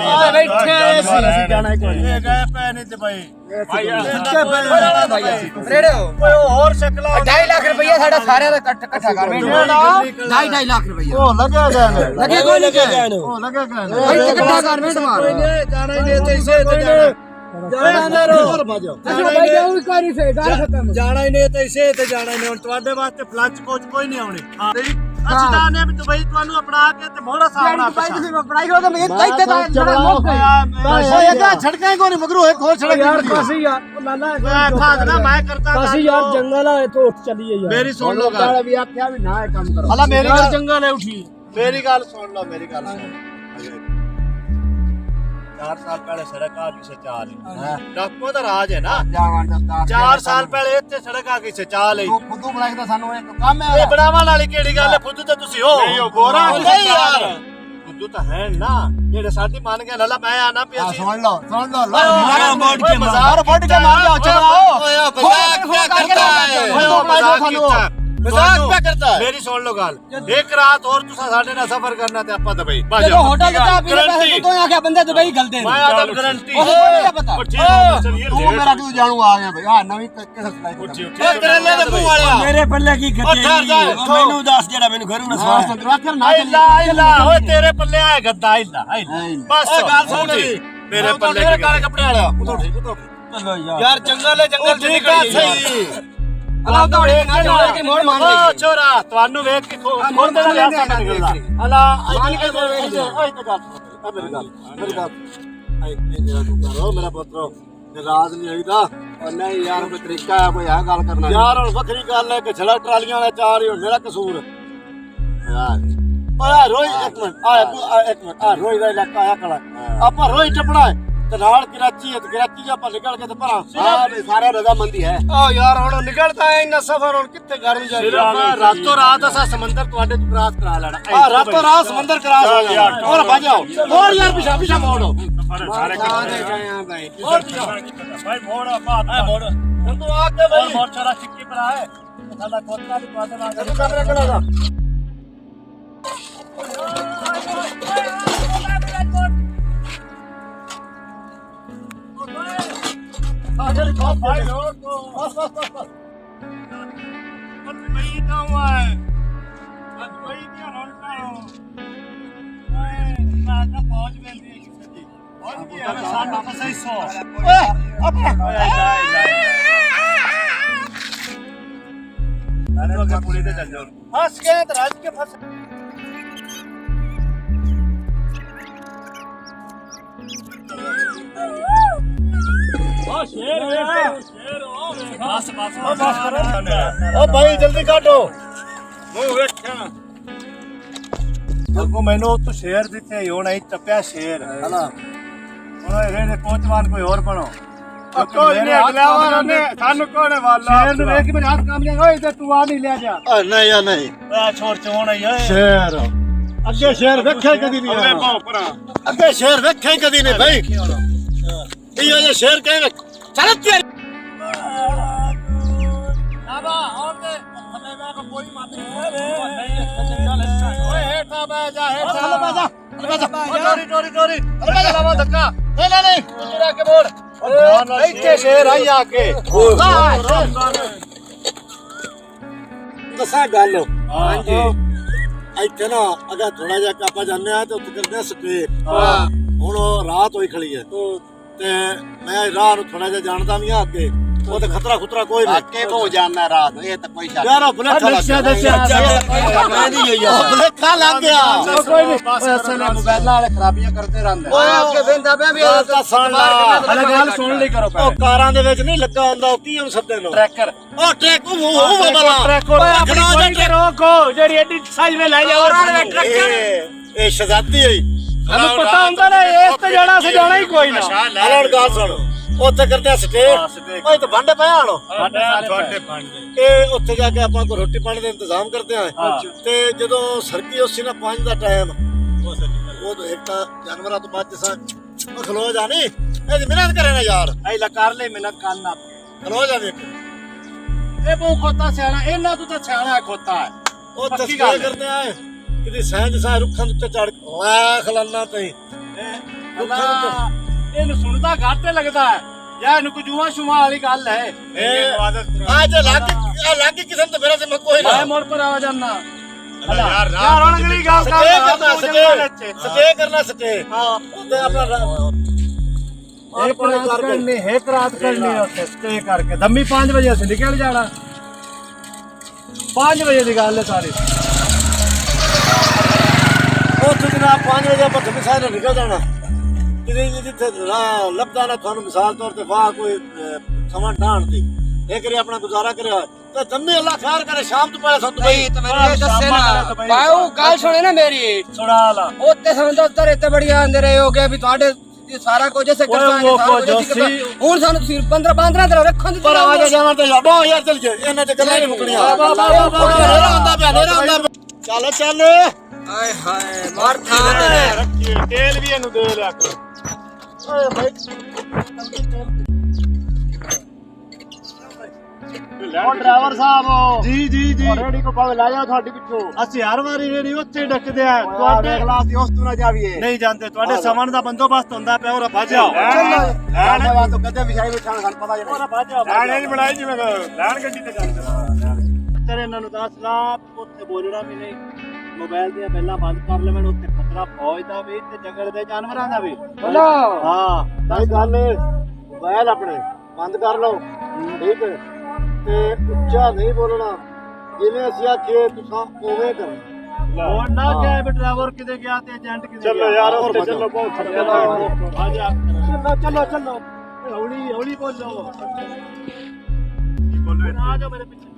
ਆ ਬੈਠੇ ਅਸੀਂ ਜਾਣਾ ਹੀ ਕੋਈ ਇਹ ਗਏ ਪੈ ਨਹੀਂ ਤੇ ਭਾਈ ਭਾਈ ਰੇੜੇ ਹੋ ਓਏ ਹੋਰ ਸ਼ਕਲਾ 2.5 ਲੱਖ ਰੁਪਈਆ ਸਾਡਾ ਸਾਰਿਆਂ ਦਾ ਇਕੱਠਾ ਕਰ ਵੇ 2.5 ਲੱਖ ਰੁਪਈਆ ਉਹ ਲੱਗਿਆ ਗਿਆ ਨੇ ਲੱਗੇ ਕੋਈ ਨਹੀਂ ਗਏ ਉਹ ਲੱਗਿਆ ਗਿਆ ਨੇ ਭਾਈ ਇਕੱਠਾ ਕਰ ਵੇ ਮਾਰ ਜਾਣਾ ਹੀ ਨਹੀਂ ਤੇ ਇਸੇ ਤੇ ਜਾਣਾ ਜਾਣਾ ਹੀ ਨਹੀਂ ਤੇ ਇਸੇ ਤੇ ਜਾਣਾ ਹੀ ਨਹੀਂ ਹੁਣ ਤੁਹਾਡੇ ਵਾਸਤੇ ਫਲੰਚ ਕੋਚ ਕੋਈ ਨਹੀਂ ਆਉਣੀ ਅਸੀਂ ਜਾਣੇ ਵੀ ਦੁਬਈ ਤੁਹਾਨੂੰ ਅਪਣਾ ਕੇ ਤੇ ਮੋੜਾ ਸਾਹਮਣਾ ਪੜਾਈ ਹੋ ਤਾਂ ਮੈਂ ਇੱਥੇ ਤਾਂ ਛੜਕਾਂ ਕੋਈ ਨਹੀਂ ਮਗਰੋਂ ਇੱਕ ਹੋਰ ਛੜਕ ਯਾਰ ਕਾਸੀ ਯਾਰ ਲਾਲਾ ਮੈਂ ਕਰਤਾ ਕਾਸੀ ਯਾਰ ਜੰਗਲ ਆ ਇੱਥੋਂ ਉੱਠ ਚੱਲੀਏ ਯਾਰ ਮੇਰੀ ਸੁਣ ਲਓ ਗੱਲ ਵੀ ਆਖਿਆ ਵੀ ਨਾ ਇਹ ਕੰਮ ਕਰੋ ਹਲਾ ਮੇਰੀ ਗੱਲ ਜੰਗਲ ਹੈ ਉਠੀ ਮੇਰੀ ਗੱਲ ਸੁਣ ਲਓ ਮੇਰੀ ਗੱਲ ਸੁਣ 4 ਸਾਲ ਪਹਿਲੇ ਸੜਕ ਆ ਕਿਸੇ ਚਾਲ ਹੈ ਡਾਕੂ ਦਾ ਰਾਜ ਹੈ ਨਾ 4 ਸਾਲ ਪਹਿਲੇ ਇੱਥੇ ਸੜਕ ਆ ਕਿਸੇ ਚਾਲ ਹੈ ਫੁੱਦੂ ਬਣਾਈ ਤਾਂ ਸਾਨੂੰ ਇੱਕ ਕੰਮ ਹੈ ਇਹ ਬਣਾਵਾਂ ਵਾਲੀ ਕਿਹੜੀ ਗੱਲ ਹੈ ਫੁੱਦੂ ਤਾਂ ਤੁਸੀਂ ਹੋ ਨਹੀਂ ਹੋ ਗੋਰਾ ਨਹੀਂ ਯਾਰ ਫੁੱਦੂ ਤਾਂ ਹੈ ਨਾ ਜਿਹੜੇ ਸਾਡੀ ਮੰਨ ਗਏ ਲੱਲਾ ਮੈਂ ਆਣਾ ਪਿਆ ਸੀ ਸੁਣ ਲਓ ਮਾਰਾ ਮੋੜ ਕੇ ਮਜ਼ਾਰ ਫੁੱਟ ਕੇ ਮਾਰ ਜਾਓ ਚਲਾਓ ਓਏ ਮਜ਼ਾਕ ਕਰਦਾ ਹੈ ਮਜ਼ਾਕ ਪਿਆ ਕਰਦਾ ਹੈ ਮੇਰੀ ਸੁਣ ਲਓ ਗੱਲ ਇੱਕ ਰਾਤ ਹੋਰ ਤੁਸੀਂ ਸਾਡੇ ਨਾਲ ਸਫ਼ਰ ਕਰਨਾ ਤੇ ਆਪਾਂ ਦੁਬਈ ਜਦੋਂ ਹੋਟਲ ਦੇ ਚਾਹ ਪੀਣੇ ਪੈਸੇ ਤੋਂ ਆਖਿਆ ਬੰਦੇ ਦੁਬਈ ਗਲਦੇ ਮੈਂ ਆਦਮ ਗਾਰੰਟੀ ਉਹ ਨਹੀਂ ਪਤਾ ਤੂੰ ਮੇਰਾ ਕਿਉਂ ਜਾਣੂ ਆ ਗਿਆ ਬਈ ਆ ਨਵੀਂ ਕਿਹੜਾ ਸਲਾਈ ਓਏ ਕਰੇਲੇ ਦੇ ਮੂੰਹ ਵਾਲਿਆ ਮੇਰੇ ਪੱਲੇ ਕੀ ਠਹਿਰ ਮੈਨੂੰ ਦੱਸ ਜਿਹੜਾ ਮੈਨੂੰ ਘਰੋਂ ਨਾ ਸਵਾਸ ਤੰਦਰਾ ਕਰ ਨਾ ਇਲਾ ਓਏ ਤੇਰੇ ਪੱਲੇ ਆਏ ਗੱਦਾ ਇਲਾ ਬਸ ਗੱਲ ਸੁਣ ਮੇਰੇ ਪੱਲੇ ਮੇਰੇ ਕਾਲੇ ਕੱਪੜੇ ਵਾਲਿਆ ਉਤੋਂ ਚਲੋ ਯਾਰ ਜੰਗਲ ਹੈ ਜੰਗਲ ਚ ਨਿਕਲ ਸਹੀ ਅਲਾ ਤਾਂ ਵੇਖ ਕੇ ਮੋੜ ਮਾਰ ਓ ਛੋਰਾ ਤੁਹਾਨੂੰ ਵੇਖ ਕੇ ਖੋਲ ਦੇ ਲਿਆ ਸਾਡਾ ਨਿਕਲਦਾ ਅਲਾ ਮਾਨ ਕੇ ਵੇਖ ਦੇ ਓਏ ਤੇ ਗੱਲ ਆ ਮੇਰੀ ਗੱਲ ਆਈ ਇਹ ਜਿਹੜਾ ਤੂੰ ਕਰੋ ਮੇਰਾ ਪੁੱਤਰੋ ਰਾਜ ਨਹੀਂ ਹੋਈਦਾ ਔਰ ਨਹੀਂ ਯਾਰ ਕੋਈ ਤਰੀਕਾ ਹੈ ਕੋਈ ਆ ਗੱਲ ਕਰਨਾ ਯਾਰ ਹੁਣ ਵੱਖਰੀ ਗੱਲ ਹੈ ਕਿ ਛੜਾ ਟਰਾਲੀਆਂ ਵਾਲੇ ਚਾਰ ਹੀ ਹੁਣ ਮੇਰਾ ਕਸੂਰ ਯਾਰ ਓਏ ਰੋਈ ਇੱਕ ਮਿੰਟ ਆ ਰੋਈ ਦਾ ਇਲਾਕਾ ਆਇਆ ਖੜਾ ਆਪਾਂ ਰੋਈ ਟੱਪਣਾ ਹੈ ਤੇ ਨਾਲ ਕਰਾਚੀ ਹੈ ਤੇ ਕਰਾਚੀ ਜੇ ਆਪਾਂ ਨਿਕਲ ਕੇ ਤੇ ਭਰਾ ਸਾਰੇ ਰਜ਼ਾਮੰਦੀ ਹੈ ਓ ਯਾਰ ਹੁਣ ਨਿਕਲਦਾ ਹੈ ਇੰਨਾ ਸਫ਼ਰ ਹੁਣ ਕਿੱਥੇ ਘਰ ਨੂੰ ਜਾਈਏ ਰਾਤੋਂ ਰਾਤ ਅਸਾਂ ਸਮੁੰਦਰ ਤੁਹਾਡੇ ਤੋਂ ਕ੍ਰਾਸ ਕਰਾ ਲੈਣਾ ਆ ਰਾਤੋਂ ਰਾਤ ਸਮੁੰਦਰ ਕਰਾਸ ਹੋ ਗਿਆ ਹੋਰ ਭਜਾਓ ਹੋਰ ਯਾਰ ਪਿਛਾ ਮੋੜੋ ਸਾਰੇ ਭਾਈ ਭਾਈ ਮੋੜ ਬਾਤ ਮੋੜ ਹੁਣ ਤੂੰ ਆ ਕੇ ਭਾਈ ਮੋੜ ਛੋਰਾ ਸਿੱਕੀ ਪਰ ਆਏ ਸਾਡਾ ਕੋਤਰਾ ਦੀ ਬਾਤ ਨਾ ਤੂੰ ਕਮਰੇ ਕਿਹੜਾ ਦਾ आखिर खा भाई रोड को बस भाई का हुआ है आज भाई क्या रोड का हो मैं का पहुंच गई थी किसी और भी हमें साथ फसाई सो ओए अपना अरे वो पुलिस से चल जाओ फंस गए तो राज के फंस ओ भाई जल्दी काटो देखो मैंने तो शेर दिखे होना ही टप्या शेर है ना रे कोचवान कोई और बनो नहीं यार नहीं छोड़ चोण शेर अगे शेर वेखे कदी नहीं अगे शेर वेखे कदी नहीं भाई ये शेर कहे चल तेरी कोई मत ओए हेठा बैठ जा टोरी टोरी लवा धक्का नहीं तू के बोल ਇੱਥੇ ਸ਼ੇਰ ਆਈ ਆ ਕੇ ਦੱਸਾਂ ਗੱਲ ਹਾਂਜੀ ਇੱਥੇ ਨਾ ਅਗਾ ਥੋੜਾ ਜਿਹਾ ਆਪਾਂ ਜਾਂਦੇ ਆ ਤੇ ਉੱਥੇ ਕਰਦੇ ਆ ਸਪਰੇ ਹੁਣ ਉਹ ਰਾਤ ਹੋਈ ਖੜੀ ਹੈ ਤੇ ਮੈਂ ਰਾਹ ਨੂੰ ਥੋੜਾ ਜਿਹਾ ਜਾਣਦਾ ਵੀ ਆ ਅੱਗੇ ਉਹ ਤੇ ਖਤਰਾ ਖੁਤਰਾ ਕੋਈ ਨਹੀਂ ਅੱਗੇ ਹੋ ਜਾਣਾ ਰਾਤ ਇਹ ਤਾਂ ਕੋਈ ਸ਼ੱਕ ਯਾਰ ਉਹ ਬਲੇਖਾ ਲੱਗ ਗਿਆ ਬਲੇਖਾ ਲੱਗ ਗਿਆ ਕੋਈ ਨਹੀਂ ਅਸਲ ਮੋਬਾਈਲਾਂ ਵਾਲੇ ਖਰਾਬੀਆਂ ਕਰਦੇ ਰਹਿੰਦੇ ਓਏ ਅੱਗੇ ਵੇਂਦਾ ਪਿਆ ਵੀ ਗੱਲ ਤਾਂ ਸੁਣ ਲਾ। ਹਲੇ ਗੱਲ ਸੁਣ ਲਈ ਕਰੋ ਉਹ ਕਾਰਾਂ ਦੇ ਵਿੱਚ ਨਹੀਂ ਲੱਗਾ ਹੁੰਦਾ ਉਹ ਕੀ ਉਹਨੂੰ ਸੱਦੇ ਨੂੰ ਟਰੈਕਰ ਉਹ ਟਰੈਕ ਉਹ ਬਾਬਾ ਟਰੈਕ ਆਪਣੀ ਕੋਈ ਤੇ ਰੋਕੋ ਜਿਹੜੀ ਐਡੀ ਸਾਈਜ਼ ਵਿੱਚ ਲੈ ਜਾਓ ਇਹ ਸ਼ਜ਼ਾਦੀ ਹੋਈ ਸਾਨੂੰ ਪਤਾ ਹੁੰਦਾ ਨਾ ਇਸ ਤੇ ਜਾਣਾ ਅਸੀਂ ਜਾਣਾ ਹੀ ਕੋਈ ਨਾ ਹਲੇ ਹੁਣ ਗੱਲ ਸੁਣ ਉੱਥੇ ਕਰਦੇ ਆ ਸਟੇ ਓਏ ਤੇ ਭਾਂਡੇ ਪਏ ਆਣੋ ਤੁਹਾਡੇ ਭਾਂਡੇ ਇਹ ਉੱਥੇ ਜਾ ਕੇ ਆਪਾਂ ਕੋ ਰੋਟੀ ਪਾਣੀ ਦਾ ਇੰਤਜ਼ਾਮ ਕਰਦੇ ਆ ਤੇ ਜਦੋਂ ਸਰਦੀ ਉਸ ਸੀ ਨਾ 5 ਦਾ ਟਾਈਮ ਉਹ ਇੱਕ ਤਾਂ ਜਾਨਵਰਾਂ ਤੋਂ ਬਚ ਸਾਂ ਉਹ ਖਲੋ ਜਾਣੀ ਇਹ ਮਿਹਨਤ ਕਰੇ ਨਾ ਯਾਰ ਐਲਾ ਕਰ ਲੈ ਮਿਹਨਤ ਕਰਨਾ ਖਲੋ ਜਾਣੀ ਇਹ ਬਹੁਤ ਖੋਤਾ ਸਿਆਣਾ ਇਹਨਾਂ ਤੋਂ ਤਾਂ ਸਿਆਣਾ ਖੋਤਾ ਹੈ ਉਹ ਪੱਕੀ ਤਸਕੀਰ ਗੱਲ ਹੈ। ਕਰਦੇ ਆ ਕਿਤੇ ਸਹਿਜ ਸਾਹ ਰੁੱਖਾਂ ਦੇ ਉੱਤੇ ਚੜ ਵਾਹ ਖਲਾਨਾ ਤਈ ਅੱਲਾ ਇਹਨੂੰ ਸੁਣਦਾ ਘੱਟ ਲੱਗਦਾ ਹੈ ਜਾਂ ਇਹਨੂੰ ਕੋਈ ਜੂਆ ਸ਼ੁਮਾ ਵਾਲੀ ਗੱਲ ਹੈ ਅੱਜ ਲੱਗ ਕਿਸੇ ਨੂੰ ਤਾਂ ਮੇਰਾ ਤੇ ਮੈਂ ਕੋਈ ਨਾ ਮੈਂ ਮੋੜ ਪਰ ਆ ਜਾਣਾ ਯਾਰ ਯਾਰ ਹੁਣ ਅਗਲੀ ਗੱਲ ਸਟੇ ਕਰਨਾ ਸਟੇ ਹਾਂ ਤੇ ਆਪਣਾ ਇੱਕ ਰਾਤ ਕਰਨੀ ਇੱਕ ਰਾਤ ਕਰਨੀ ਉੱਥੇ ਸਟੇ ਕਰਕੇ ਦਮੀ 5 ਵਜੇ ਅਸੀਂ ਨਿਕਲ ਜਾਣਾ 5 ਵਜੇ ਦੀ ਗੱਲ ਹੈ ਸਾਰੀ ਉੱਥੇ ਜਨਾਬ 5 ਵਜੇ ਆਪਾਂ ਧੁੱਪ ਸਾਹਿਬ ਨਿਕਲ ਜਾਣਾ ਜਿੱਥੇ ਲੱਭਦਾ ਨਾ ਤੁਹਾਨੂੰ ਮਿਸਾਲ ਤੌਰ ਤੇ ਵਾਹ ਕੋਈ ਸਮਾਂ ਢਾਣ ਦੀ ਇਹ ਕਰੇ ਆਪਣਾ ਗੁਜ਼ਾਰਾ ਕਰਿਆ ਤੇ ਜੰਮੇ ਅੱਲਾ ਖੈਰ ਕਰੇ ਸ਼ਾਮ ਤੋਂ ਪਹਿਲਾਂ ਸਭ ਨਹੀਂ ਤੇ ਮੈਨੂੰ ਇਹ ਦੱਸੇ ਨਾ ਬਾਉ ਗੱਲ ਸੁਣੇ ਨਾ ਮੇਰੀ ਸੁਣਾ ਲਾ ਉੱਤੇ ਸਮਝਦਾਰ ਇੱਥੇ ਬੜੀਆਂ ਆਂਦੇ ਰਹੇ ਹੋ ਗਏ ਵੀ ਤੁਹਾਡੇ ਇਹ ਸਾਰਾ ਕੁਝ ਐਸੇ ਹੁਣ ਸਾਨੂੰ ਤੁਸੀਂ 15 ਦਿਨ ਰੱਖਣ ਦੀ ਪਰ ਆ ਜਾ ਜਾਣਾ ਤੇ ਯਾਰ ਯਾਰ ਚੱਲ ਜੇ ਇਹਨਾਂ ਤੇ ਗੱਲਾਂ ਨਹੀਂ ਮੁੱਕਣੀਆਂ ਨੇਰਾ ਹੁੰਦਾ ਪਿਆ ਚੱਲ ਚੱਲ ਹਾਏ ਹਾਏ ਮਾਰ ਥਾਂ ਰੱਖੀ ਤੇਲ ਵੀ ਇਹਨੂੰ ਦੇ ਲਿਆ ਕਰੋ ਓਏ ਭਾਈ ਉਹ ਡਰਾਈਵਰ ਸਾਹਿਬ ਜੀ ਰੇੜੀ ਕੋ ਭਾਵੇਂ ਲੈ ਜਾਓ ਤੁਹਾਡੀ ਪਿੱਛੋਂ ਅਸੀਂ ਹਰ ਵਾਰੀ ਰੇੜੀ ਉੱਥੇ ਡੱਕਦੇ ਆ ਤੁਹਾਡੇ ਖਲਾਸ ਉਸ ਤੋਂ ਨਾ ਜਾਵੀਏ ਨਹੀਂ ਜਾਂਦੇ ਤੁਹਾਡੇ ਸਾਮਾਨ ਦਾ ਬੰਦੋਬਸਤ ਹੁੰਦਾ ਪਿਆ ਉਹ ਭੱਜ ਜਾਓ ਲੈਣ ਵਾ ਤੋਂ ਕਦੇ ਵਿਛਾਈ ਬਿਠਾਣ ਸਾਨੂੰ ਪਤਾ ਜਿਹੜਾ ਭੱਜ ਜਾਓ ਲੈਣ ਨਹੀਂ ਬਣਾਈ ਜਿਵੇਂ ਲੈਣ ਗੱਡੀ ਤੇ ਜਾਂਦੇ ਤੇਰੇ ਇਹਨਾਂ ਨੂੰ ਦੱਸ ਲਾ ਉੱਥੇ ਬੋਲਣਾ ਵੀ ਨਹੀਂ ਮੋਬਾਈਲ ਦੀਆਂ ਪਹਿਲਾਂ ਬੰਦ ਕਰ ਲੈਣ ਉੱਥੇ ਖਤਰਾ ਫੌਜ ਦਾ ਵੀ ਤੇ ਜੰਗਲ ਦੇ ਜਾਨਵਰਾਂ ਦਾ ਵੀ ਹਾਂ ਤਾਂ ਗੱਲ ਮੋਬਾਈਲ ਆਪਣੇ ਬੰਦ ਕਰ ਲਓ ਠੀਕ ਹੈ ਤੇ ਉੱਚਾ ਨਹੀਂ ਬੋਲਣਾ ਜਿਵੇਂ ਅਸੀਂ ਆਖੀਏ ਤੁਸੀਂ ਉਵੇਂ ਕਰਨਾ ਹੋਰ ਨਾ ਕਿਹਾ ਵੀ ਡਰਾਈਵਰ ਕਿਤੇ ਗਿਆ ਤੇ ਏਜੰਟ ਕਿਤੇ ਚਲੋ ਯਾਰ ਉੱਥੇ ਚੱਲੋ ਬਹੁਤ ਖਤਰਾ ਆ ਜਾ ਚਲੋ ਹੌਲੀ ਬੋਲੋ ਆ ਜਾਓ ਮੇਰੇ ਪਿੱਛੇ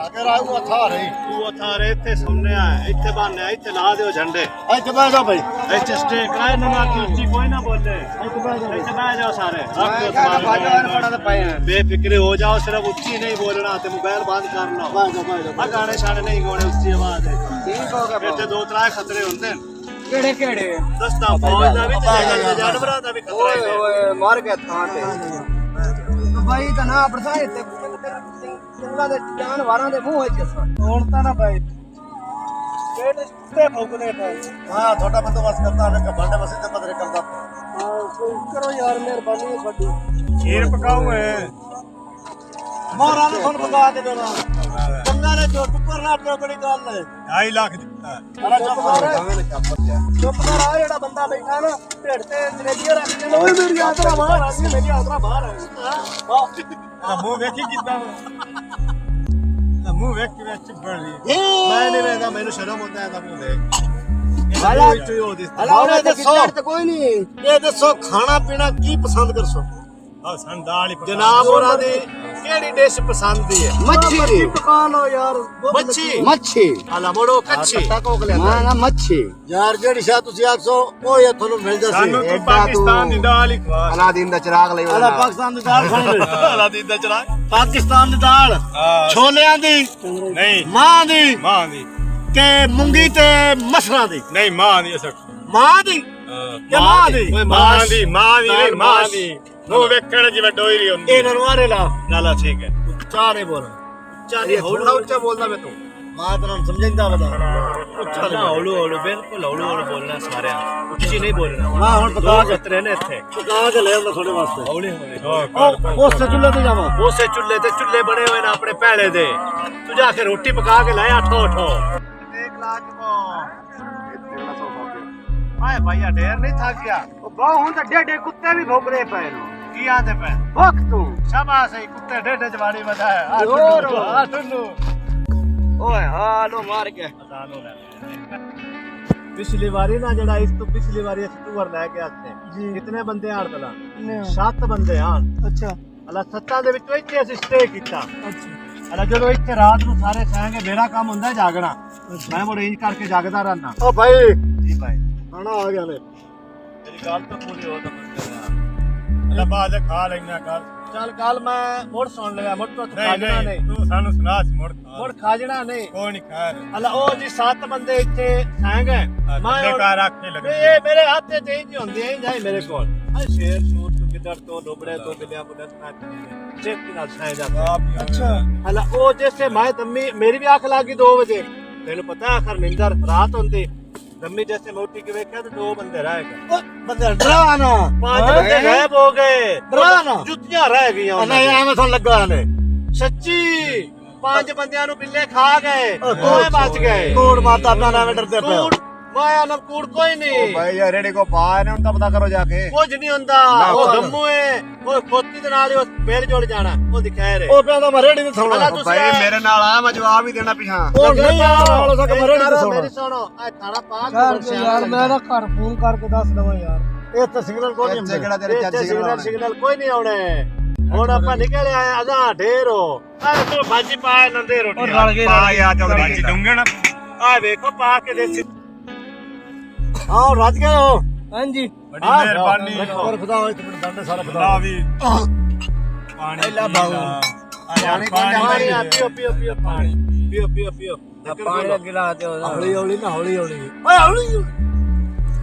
ਅਗਰ ਆਉ ਅਥਾ ਰਹੀ ਤੂੰ ਉਥਾਰੇ ਇੱਥੇ ਸੁਣਨਿਆ ਇੱਥੇ ਬਾਨਿਆ ਇੱਥੇ ਲਾ ਦਿਓ ਝੰਡੇ ਇੱਥੇ ਬਹਿ ਜਾ ਭਾਈ ਇੱਥੇ ਸਟੇ ਕਰਾਏ ਨਾ ਕਿ ਉੱਚੀ ਕੋਈ ਨਾ ਬੋਲੇ ਇੱਥੇ ਬਹਿ ਜਾਓ ਸਾਰੇ ਬੜਾ ਤਾਂ ਪਏ ਆ ਬੇਫਿਕਰੇ ਹੋ ਜਾਓ ਸਿਰਫ ਉੱਚੀ ਨਹੀਂ ਬੋਲਣਾ ਤੇ ਮੋਬਾਈਲ ਬੰਦ ਕਰ ਲਓ ਬਹਿ ਜਾ ਆ ਗਾਣੇ ਛਾਣੇ ਨਹੀਂ ਗਾਉਣੇ ਉੱਚੀ ਆਵਾਜ਼ ਠੀਕ ਹੋ ਗਿਆ ਇੱਥੇ ਦੋ ਤਰਾ ਖਤਰੇ ਹੁੰਦੇ ਨੇ ਕਿਹੜੇ ਦਸਤਾ ਫੌਜ ਦਾ ਵੀ ਤੇ ਜਾਨਵਰਾਂ ਦਾ ਵੀ ਖਤਰਾ ਓਏ ਹੈ ਓਏ ਮਾਰ ਗਿਆ ਥਾਂ ਤੇ ਬਾਈ ਤਾਂ ਨਾ ਬਰਸਾ ਇੱਥੇ ਜੰਗਲਾਂ ਦੇ ਜਾਨਵਰਾਂ ਦੇ ਮੂੰਹ ਵਿੱਚ ਹੁਣ ਤਾਂ ਨਾ ਭਾਈ ਕਿਹੜੇ ਤੇ ਫੁੱਕਦੇ ਪਏ ਹਾਂ ਤੁਹਾਡਾ ਬੰਦੋਬਸਤ ਕਰਦਾ ਮੈਂ ਭਾਂਡੇ ਵਸੇ ਤੇ ਪਤਰੇ ਕਰਦਾ ਕਰੋ ਯਾਰ ਮਿਹਰਬਾਨੀ ਹੈ ਤੁਹਾਡੀ ਖੀਰ ਪਕਾਉ ਮੋਹਰਾ ਨੂੰ ਤੁਹਾਨੂੰ ਪਕਾ ਕੇ ਦੇਣਾ ਕੰਗਾ ਨੇ ਜੋ ਟੁੱਪਰ ਨਾ ਪਿਓ ਬੜੀ ਗੱਲ ਹੈ 2.5 ਲੱਖ ਦਿੱਤਾ ਅਰੇ ਚੁੱਪ ਕਰ ਆ ਜਿਹੜਾ ਬੰਦਾ ਬੈਠਾ ਨਾ ਢਿੱਡ ਤੇ ਜਲੇਬੀਆਂ ਰੱਖ ਕੇ ਓਏ ਮੇਰੀ ਆਤਰਾ ਬਾਹਰ ਆ ਗਈ ਮੇਰੀ ਆਤਰਾ ਬਾਹਰ ਆ ਗਈ ਮੂੰਹ ਵੇਖੀ ਕਿੱਦਾਂ ਮੂੰਹ ਵੇਖ ਕਿਵੇਂ ਚਿੱਬੜ ਰਹੀ ਮੈਂ ਨਹੀਂ ਵੇਖਦਾ ਮੈਨੂੰ ਸ਼ਰਮ ਆਉਂਦਾ ਹੈ ਤਾਂ ਮੂੰਹ ਦੇਖ ਹਾਲਾ ਹਲਾ ਤੇ ਕੋਈ ਨਹੀਂ ਇਹ ਦੱਸੋ ਖਾਣਾ ਪੀਣਾ ਕੀ ਪਸੰਦ ਕਰਸੋ ਆ ਸੰਦਾਲ ਹੀ ਜਨਾਬ ਹੋਰਾਂ ਦੀ ਕਿਹੜੀ ਡਿਸ਼ ਪਸੰਦ ਦੀ ਹੈ ਮੱਛੀ ਦੀ ਪਕਾ ਲਓ ਯਾਰ ਮੱਛੀ ਹਾਲਾ ਮੋੜੋ ਕੱਚੀ ਨਾ ਮੱਛੀ ਯਾਰ ਜਿਹੜੀ ਸ਼ਾਇਦ ਤੁਸੀਂ ਆਖਸੋ ਉਹ ਇਹ ਤੁਹਾਨੂੰ ਮਿਲ ਜਾਸੀ ਸਾਨੂੰ ਤੂੰ ਪਾਕਿਸਤਾਨ ਦੀ ਦਾਲ ਹੀ ਖਵਾ ਅਲਾਦੀਨ ਦਾ ਚਿਰਾਗ ਲਈ ਹਾਲਾ ਪਾਕਿਸਤਾਨ ਦੀ ਦਾਲ ਖਾਣੀ ਅਲਾਦੀਨ ਦਾ ਚਰਾਗ ਪਾਕਿਸਤਾਨ ਦੀ ਦਾਲ ਛੋਲਿਆਂ ਦੀ ਨਹੀਂ ਮਾਂ ਦੀ ਮਾਂ ਦੀ ਤੇ ਮੂੰਗੀ ਤੇ ਮਸਰਾਂ ਦੀ ਨਹੀਂ ਮਾਂ ਦੀ ਅਸਰ ਮਾਂ ਦੀ ਤੇ ਮਾਂ ਦੀ ਮਾਂ ਦੀ ਨਹੀਂ ਮਾਂ ਦੀ ਉਹ ਵੇਖਣ ਜਿਵੇਂ ਡੋਇਰੀ ਹੁੰਦੀ ਇਹ ਨਰਵਾਰੇ ਲਾ ਨਾਲਾ ਠੀਕ ਹੈ ਉੱਚਾ ਨਹੀਂ ਬੋਲਣਾ ਉੱਚਾ ਨਹੀਂ ਥੋੜਾ ਉੱਚਾ ਬੋਲਦਾ ਮੈਂ ਤੂੰ ਮੈਂ ਤੈਨੂੰ ਸਮਝਾਉਂਦਾ ਬਤਾ ਚੱਲਣਾ ਹੌਲੂ ਹੌਲੂ ਬਿਲਕੁਲ ਹੌਲੂ ਹੌਲੂ ਬੋਲਣਾ ਸਾਰਿਆਂ ਉੱਚੀ ਨਹੀਂ ਬੋਲਣਾ ਮੈਂ ਹੁਣ ਪਕਾ ਕੇ ਉਤਰੇ ਨੇ ਇੱਥੇ ਪਕਾ ਕੇ ਲੈ ਆਉਂਦਾ ਤੁਹਾਡੇ ਵਾਸਤੇ ਹੌਲੀ ਹੌਲੀ ਉਸ ਚੁੱਲ੍ਹੇ ਤੇ ਜਾਵਾਂ ਉਸੇ ਚੁੱਲ੍ਹੇ ਤੇ ਚੁੱਲ੍ਹੇ ਬਣੇ ਹੋਏ ਨੇ ਆਪਣੇ ਪਹਿਲੇ ਦੇ ਤੂੰ ਜਾ ਕੇ ਰੋਟੀ ਪਕਾ ਕੇ ਲੈ ਆ ਠੋ ਠੋ ਦੇਖ ਲਾ ਜਮੋ ਆਏ ਭਾਈਆ ਢੇਰ ਨਹੀਂ ਥੱਕ ਗਿਆ ਉਹ ਬਾ ਹੁਣ ਤਾਂ ਡੇਡੇ ਕੁੱਤੇ ਵੀ ਭੌਂਕਦੇ ਪਏ ਨੇ ਕੀ ਆਂਦੇ ਪਏ ਭੁੱਖ ਤੂੰ ਸ਼ਾਬਾਸ਼ ਏ ਕੁੱਤੇ ਢੇਡੇ ਜਵਾੜੀ ਵਧਾ ਹੈ ਹੋਰ। ਆ ਟੁੱਲੂ ਓਏ ਹਾਲੋ ਮਾਰ ਕੇ ਪਿਛਲੀ ਵਾਰੀ ਨਾ ਜਿਹੜਾ ਇਸ ਤੋਂ ਪਿਛਲੀ ਵਾਰੀ ਅਸੀਂ ਟੂਰ ਲੈ ਕੇ ਆਤੇ ਜੀ ਕਿਤਨੇ ਬੰਦੇ ਆਣ ਤਲਾ 7 ਬੰਦੇ ਆਣ ਅੱਛਾ ਅਲਾ ਸੱਤਾਂ ਦੇ ਵਿੱਚੋਂ ਇੱਥੇ ਅਸੀਂ ਸਟੇ ਕੀਤਾ ਅੱਛਾ ਅਲਾ ਜਦੋਂ ਇੱਥੇ ਰਾਤ ਨੂੰ ਸਾਰੇ ਸਹਾਂਗੇ ਮੇਰਾ ਕੰਮ ਹੁੰਦਾ ਜਾਗਣਾ ਮੈਂ ਮੁੜ ਇੰਜ ਕਰਕੇ ਜਾਗਦਾ ਰਹਿਣਾ ਓ ਭਾਈ ਜੀ ਭਾਈ ਖਾਣਾ ਆ ਗਿਆ ਨੇ ਤੇਰੀ ਗੱਲ ਤਾਂ ਪੂਰੀ ਹੋ ਤਾਂ ਬੰਦੇ ਅਲਾ ਬਾਅਦ ਖਾ ਲੈਣਾ ਕਰ ਚੱਲ ਕੱਲ ਮੈਂ ਮੁੜ ਸੁਣ ਲਿਆ ਮੁੜ ਤੋਂ ਖਾਜਣਾ ਨਹੀਂ ਤੂੰ ਸਾਨੂੰ ਸੁਣਾ ਮੁੜ ਖਾਜਣਾ ਨਹੀਂ ਕੋਈ ਨਹੀਂ ਖਾ ਅਲਾ ਉਹ ਜੀ 7 ਬੰਦੇ ਇੱਥੇ ਸਹਾਂਗੇ ਮੈਂ ਘਰ ਆਖੇ ਲੱਗੇ ਇਹ ਮੇਰੇ ਹੱਥ ਤੇ ਚੇਂਜ ਹੁੰਦੇ ਐ ਜਾਈ ਮੇਰੇ ਕੋਲ ਆ ਸ਼ੇਰ ਸ਼ੂਰ ਤੋਂ ਕਿਧਰ ਤੋਂ ਡੋਬੜੇ ਤੋਂ ਮਿਲਿਆ ਪੁਲਿਸ ਨਾਲ ਚੈੱਕ ਨਾਲ ਸਾਇ ਜਾਂਦਾ ਅੱਛਾ ਹਲਾ ਉਹ ਜੈਸੇ ਮੈਂ ਦੰਮੀ ਮੇਰੀ ਵੀ ਅੱਖ ਲੱਗੀ 2 ਵਜੇ ਤੈਨੂੰ ਪਤਾ ਆਖਰ ਨਿੰਦਰ ਰਾਤ ਹੁੰਦੀ ਦੰਮੀ ਜੈਸੇ ਮੋਟੀ ਕੇ ਵੇਖਿਆ ਤੇ 2 ਬੰਦੇ ਰਹਿ ਗਏ ਬੰਦੇ ਡਰਾ ਨਾ 5 ਬੰਦੇ ਗਾਇਬ ਹੋ ਗਏ ਡਰਾ ਨਾ ਜੁੱਤੀਆਂ ਰਹਿ ਗਈਆਂ ਨਹੀਂ ਐਵੇਂ ਤੁਹਾਨੂੰ ਲੱਗਾ ਨੇ ਸੱਚੀ 5 ਬੰਦਿਆਂ ਨੂੰ ਬਿੱਲੇ ਖਾ ਗਏ 2 ਬਚ ਗਏ ਕੋੜ ਮਾਤਾ ਆਪਣਾ ਨਾਮ ਡਰਦੇ ਪਏ ਕੂੜ ਮਾਇਆ ਨਾ ਕੂੜ ਕੋਈ ਨਹੀਂ ਭਾਈ ਯਾਰ ਰੇੜੀ ਕੋ ਪਾ ਇਹਨੇ ਹੁਣ ਤਾਂ ਪਤਾ ਕਰੋ ਜਾ ਕੇ ਕੁਝ ਨਹੀਂ ਹੁੰਦਾ ਉਹ ਦੰਮੂ ਏ ਉਹ ਖੋਤੀ ਦੇ ਨਾਲ ਹੀ ਉਹ ਮੇਲ ਜੁੜ ਜਾਣਾ ਉਹ ਦਿਖਾਏ ਰੇ ਉਹ ਕਹਿੰਦਾ ਮੈਂ ਰੇੜੀ ਨਹੀਂ ਅਲਾ ਥਾਉਣਾ ਤੁਸੀਂ ਭਾਈ ਮੇਰੇ ਨਾਲ ਆ ਮੈਂ ਜਵਾਬ ਹੀ ਦੇਣਾ ਪਿਛਾਂ ਉਹ ਲੰਗਰ ਨਹੀਂ ਪਾਓ। ਆ ਵਾਲਾ ਸਕ ਮੈਂ ਰੇੜੀ ਨਹੀਂ ਮੇਰੀ ਥਾਉਣਾ ਸੁਣੋ ਆ ਖਾਣਾ ਪਾ ਯਾਰ ਯਾਰ ਮੈਂ ਨਾ ਘਰ ਫੋਨ ਕਰਕੇ ਦੱਸ ਦਵਾਂ ਯਾਰ ਇੱਥੇ ਸਿਗਨਲ ਕੋਈ ਨਹੀਂ ਇੱਥੇ ਕਿਹੜਾ ਤੇਰੇ ਚਾਚੇ ਸਿਗਨਲ ਸਿਗਨਲ ਕੋਈ ਨਹੀਂ ਆਉਣੇ ਹੁਣ ਆਪਾਂ ਨਿਕਲ ਆਏ ਅਗਾ ਢੇਰੋ ਆ ਤੂੰ ਭਾਜੀ ਪਾ ਨੰਦੇ ਰੋਟੀ ਪਾ ਗਿਆ ਬਾਜੀ ਡੂੰਗੇ ਨਾ ਆ ਵੇਖੋ ਪਾ ਕੇ ਦੇਸੀ ਆਓ ਰੱਜ ਗਏ ਹੋ ਹਾਂਜੀ ਬੜੀ ਮਿਹਰਬਾਨੀ ਹੋਰ ਖੁਦਾ ਹੋਏ ਤੇ ਮੈਨੂੰ ਦੰਦੇ ਸਾਰਾ ਖੁਦਾ ਆ ਵੀ ਪਾਣੀ ਲੈ ਬਾਬੂ। ਪਾਣੀ ਪਾਣੀ ਆ ਪੀਓ ਪੀਓ ਪੀਓ ਪਾਣੀ ਪੀਓ ਪੀਓ ਪੀਓ ਪਾਣੀ ਦਾ ਗਿਲਾਸ ਦਿਓ ਹੌਲੀ ਹੌਲੀ ਨਾ ਹੌਲੀ ਹੌਲੀ ਓਏ ਹੌਲੀ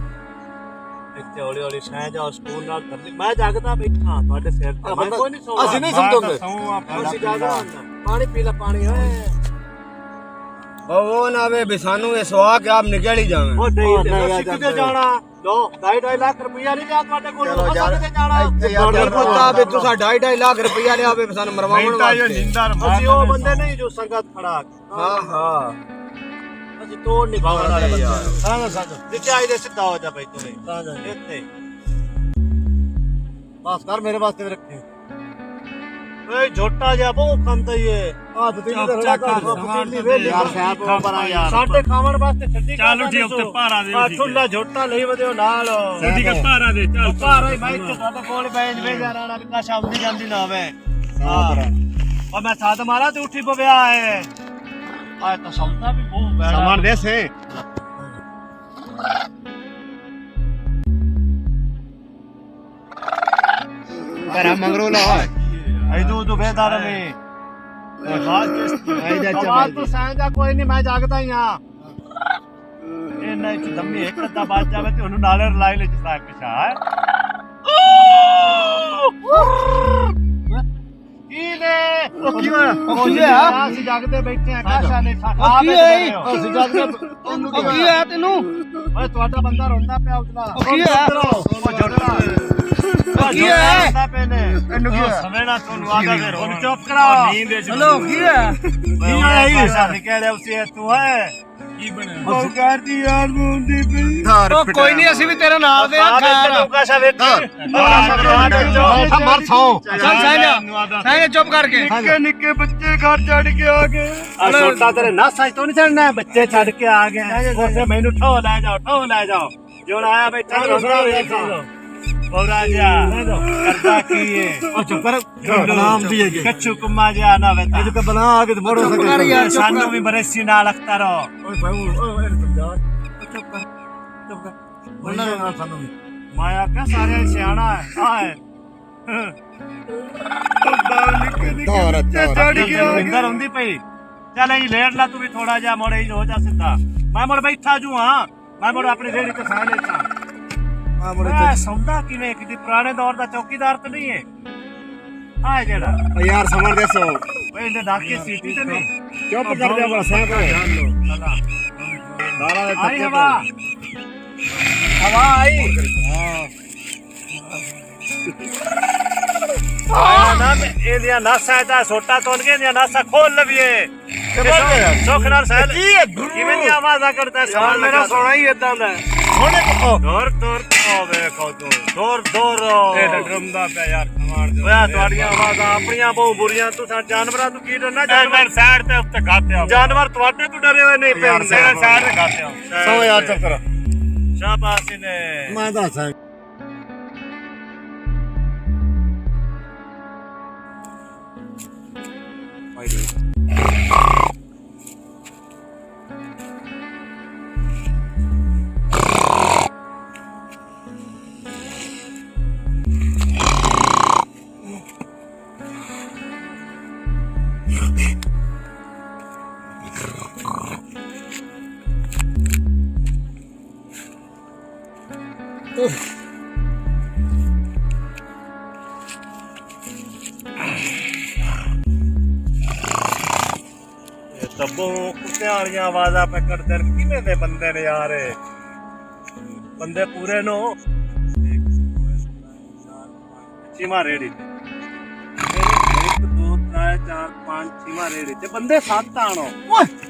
ਇੱਥੇ ਹੌਲੀ ਹੌਲੀ ਸਹਿ ਜਾਓ ਸਕੂਲ ਨਾਲ ਕਰਨੀ ਮੈਂ ਜਾਗਦਾ ਬੈਠਾ ਤੁਹਾਡੇ ਸਿਰ ਤੇ ਮੈਂ ਕੋਈ ਨਹੀਂ ਸੌਂਦਾ ਅਸੀਂ ਨਹੀਂ ਸਮਝੋਗੇ ਅਸੀਂ ਜਾਗਦਾ ਹੁੰਦਾ ਪਾਣੀ ਪੀ ਲੈ ਪਾਣੀ ਓਏ ਉਹ ਨਾ ਵੇ ਵੀ ਸਾਨੂੰ ਇਹ ਸਵਾ ਕੇ ਆਪ ਨਿਕਲ ਹੀ ਜਾਵੇਂ ਉਹ ਨਹੀਂ ਸਿੱਖ ਤੇ ਜਾਣਾ ਲੋ 2.5 ਲੱਖ ਰੁਪਇਆ ਨਹੀਂ ਜਾ ਤੁਹਾਡੇ ਕੋਲ ਅਸਾਂ ਕਿਤੇ ਜਾਣਾ ਤੁਹਾਨੂੰ ਪਤਾ ਵੀ ਤੁਸੀਂ 2.5 ਲੱਖ ਰੁਪਇਆ ਲਿਆ ਵੇ ਸਾਨੂੰ ਮਰਵਾਉਣ ਵਾਸਤੇ ਨਿੰਦਰ ਅਸੀਂ ਉਹ ਬੰਦੇ ਨਹੀਂ ਜੋ ਸੰਗਤ ਖੜਾ ਹਾਂ ਹਾਂ ਅਸੀਂ ਤੋੜ ਨਹੀਂ ਪਾਉਣ ਵਾਲੇ ਬੰਦੇ ਸਾਂਝ ਸਾਂਝ ਜਿੱਥੇ ਆਈ ਦੇ ਸਿੱਧਾ ਹੋ ਜਾ ਬਈ ਤੂੰ ਇੱਥੇ ਬਸ ਕਰ ਮੇਰੇ ਵਾਸਤੇ ਵੀ ਰੱਖੇ ਓਏ ਝੋਟਾ ਜਿਹਾ ਬਹੁਤ ਖਾਂਦਾ ਹੀ ਏ ਆ ਤੇ ਤੇਰੀ ਰੜਾ ਕਰ ਪਤੀਲੀ ਵੇਲੀ ਯਾਰ ਸਾਹਿਬ ਉਹ ਪਰਾਂ ਯਾਰ ਸਾਡੇ ਖਾਵਣ ਵਾਸਤੇ ਛੱਡੀ ਚੱਲ ਉੱਠੀ ਉੱਤੇ ਭਾਰਾ ਦੇ ਆ ਠੁੱਲਾ ਝੋਟਾ ਲਈ ਵਧਿਓ ਨਾਲ ਸਿੱਧੀ ਕਰ ਭਾਰਾ ਦੇ ਚੱਲ ਭਾਰਾ ਹੀ ਬਾਈ ਤੁਹਾਡੇ ਕੋਲ ਬੈਠ ਵੇ ਜਾਣਾ ਨਾ ਬਿਕਾ ਸ਼ਾਮਦੀ ਜਾਂਦੀ ਨਾ ਹੋਵੇ ਉਹ ਮੈਂ ਸਾਧ ਮਾਰਾ ਤੇ ਉੱਠੀ ਪਵਿਆ ਏ ਆ ਤਾਂ ਸੌਦਾ ਵੀ ਬਹੁਤ ਬੈੜਾ ਸਮਾਨ ਦੇ ਸੇ ਘਰਾਂ ਮੰਗਰੋ ਲਾ ਐਦੂ ਤੂੰ ਬੇਦਾਰ ਮੇ ਖਾਸ ਆਈ ਜਾ ਆਵਾਜ਼ ਤੋਂ ਸਾਂਝਾ ਕੋਈ ਨਹੀਂ ਮੈਂ ਜਾਗਦਾ ਹੀ ਆ ਇਹ ਨਹੀਂ ਕਿ ਦਮੀ ਇੱਕ ਅੱਧਾ ਬਾਜ ਜਾਵੇ ਤੇ ਉਹਨੂੰ ਨਾਲੇ ਰਲਾਈ ਲੈ ਜਿਸਾ ਪਿਛਾ ਕੀ ਨੇ ਉਹ ਕੀ ਹੋਇਆ ਉਹ ਕੀ ਆ ਅਸੀਂ ਜਾਗਦੇ ਬੈਠੇ ਆ ਕਾਸ਼ਾ ਨੇ ਖਾ ਕੀ ਹੋਈ? ਅਸੀਂ ਜਦ ਉਹ ਕੀ ਹੋਇਆ ਤੈਨੂੰ ਓਏ ਤੁਹਾਡਾ ਬੰਦਾ ਰੋਂਦਾ ਪਿਆ ਉਤਲਾ ਉਹ ਕੀ ਹੋਇਆ? ਉਹ ਜੁੜਦਾ ਕੀ ਹੋਇਆ? ਰੋਂਦਾ ਪਏ ਨੇ ਇਹਨੂੰ ਕੀ ਹੋਇਆ? ਸਵੇਣਾ ਤੁਹਾਨੂੰ ਆਦਾ ਦੇ ਉਹਨੂੰ ਚੁੱਪ ਕਰਾਓ ਨੀਂਦ ਵਿੱਚ ਹਲੋ ਕੀ ਹੋਇਆ ਕੀ ਹੋਇਆ ਇਹ ਕਾਸ਼ਾ ਨਿਕਲਿਆ ਉਸੇ ਤੂੰ ਹੈ ਕੀ ਬਣਿਆ ਉਹ ਕਰਦੀ ਯਾਰ ਮੁੰਡੀ ਪਈ ਉਹ ਕੋਈ ਨਹੀਂ ਅਸੀਂ ਵੀ ਤੇਰੇ ਨਾਲ ਦੇ ਆ ਖੈਰ ਕਾਸ਼ਾ ਵੇਖ ਮਰ ਥਾਂ ਚੱਲ ਸਾਂਝਾ ਚੁੱਪ ਕਰਕੇ ਨਿੱਕੇ ਨਿੱਕੇ ਬੱਚੇ ਘਰ ਛੱਡ ਕੇ ਆ ਗਏ ਆ ਛੋਟਾ ਤੇਰੇ ਨਾਸਾਂ ਤੋਂ ਨਹੀਂ ਚੜਨਾ ਬੱਚੇ ਛੱਡ ਕੇ ਆ ਗਏ ਉਸੇ ਮੈਨੂੰ ਠੋ ਲੈ ਜਾਓ ਜੋਣ ਆਇਆ ਬੈਠਾ ਰੋਂਦਾ ਵੇਖੋ ਬੋਰਾ ਜਾ ਕਰਦਾ ਕੀ ਹੈ ਉਹ ਚੁੱਪ ਕਰ ਨਾਮ ਦੀ ਹੈਗੇ ਕੱਚੂ ਕੁਮਾ ਜਾ ਨਾ ਵੇ ਇਹ ਤਾਂ ਬਣਾ ਆ ਕੇ ਮੋੜੋ ਕਰ ਯਾਰ, ਚੁੱਪ ਸਾਨੂੰ ਵੀ ਬਰੇਸੀ ਨਾਲ ਅਖਤਾ ਰੋ ਓਏ ਭਾਈ ਓਏ ਸਮਝਾ ਚੁੱਪ ਕਰ ਉਹਨਾਂ ਦੇ ਨਾਲ ਸਾਨੂੰ ਵੀ ਮਾਇਆ ਕਾ ਸਾਰੇ ਸਿਆਣਾ ਹੈ ਆਏ ਅੰਦਰ ਹੁੰਦੀ ਪਈ ਚੱਲ ਇਹ ਲੇਟ ਲਾ ਤੂੰ ਵੀ ਥੋੜਾ ਜਿਹਾ ਮੋੜੇ ਹੀ ਹੋ ਜਾ ਸਿੱਧਾ ਮੈਂ ਮੁੜ ਬੈਠਾ ਜੂ ਹਾਂ ਮੈਂ ਮੁੜ ਆਪਣੀ ਰੇੜੀ ਤੇ ਸਾਹ ਲੈਤਾ ਆ ਮੁੜੇ ਮੈਂ ਸੌਂਦਾ ਕਿਵੇਂ ਕਿਤੇ ਪੁਰਾਣੇ ਦੌਰ ਦਾ ਚੌਕੀਦਾਰ ਤਾਂ ਨਹੀਂ ਹੈ ਆ ਜਿਹੜਾ ਓ ਯਾਰ ਸਮਰ ਦੱਸੋ ਓਏ ਇਹਦੇ ਡਾਕੇ ਸੀਟੀ ਤੇ ਨਹੀਂ ਚੁੱਪ ਕਰ ਜਾ ਬਸ ਹੈ ਜਾਨ ਲੋ ਚਲਾ ਸਾਰਾ ਦੇ ਆਈ ਹਵਾ ਹਵਾ ਆਈ ਆਇਆ ਨਾ ਇਹਦੀਆਂ ਨਾਸਾਂ ਤਾਂ ਛੋਟਾ ਤੋੜ ਕੇ ਇਹਦੀਆਂ ਨਾਸਾਂ ਖੋਲ ਲਵੀਏ ਸੁੱਖ ਨਾਲ ਸਹਿਲ ਕਿਵੇਂ ਦੀ ਆਵਾਜ਼ਾਂ ਕਰਦਾ ਸਵਾਲ ਮੇਰਾ ਸੋਣਾ ਹੀ ਇਦਾਂ ਦਾ ਹੁਣੇ ਕੋ ਦੌਰ ਦੌਰ ਆ ਵੇਖੋ ਦੌਰ ਦੌਰ ਇਹ ਡਰਮਦਾ ਪਿਆ ਯਾਰ ਸਮਾਨ ਦੇ ਓਏ ਤੁਹਾਡੀਆਂ ਆਵਾਜ਼ਾਂ ਆਪਣੀਆਂ ਬਹੁਤ ਬੁਰੀਆਂ ਤੁਸੀਂ ਜਾਨਵਰਾਂ ਤੋਂ ਕੀ ਡਰਨਾ ਜਾਨਵਰ ਸਾਈਡ ਤੇ ਉੱਤੇ ਖਾਤੇ ਆ ਜਾਨਵਰ ਤੁਹਾਡੇ ਤੋਂ ਡਰੇ ਹੋਏ ਨਹੀਂ ਪੈਣ ਸਾਈਡ ਤੇ ਖਾਤੇ ਆ ਸੋ ਯਾਰ ਚੁੱਪ ਕਰੋ ਸ਼ਾਬਾਸ਼ ਨੇ ਮੈਂ ਦੱਸਾਂ ਤੱਬੋਂ ਕੁੱਤਿਆਂ ਵਾਲੀਆਂ ਆਵਾਜ਼ਾਂ ਪੈ ਕਰਦੇ ਨੇ ਕਿਵੇਂ ਦੇ ਬੰਦੇ ਨੇ ਯਾਰ ਇਹ ਬੰਦੇ ਪੂਰੇ ਨੂੰ ਚੀਮਾ ਰੇੜੀ 1 2 3 4 5 ਚੀਮਾ ਰੇੜੀ ਤੇ ਬੰਦੇ 7 ਆਣੋ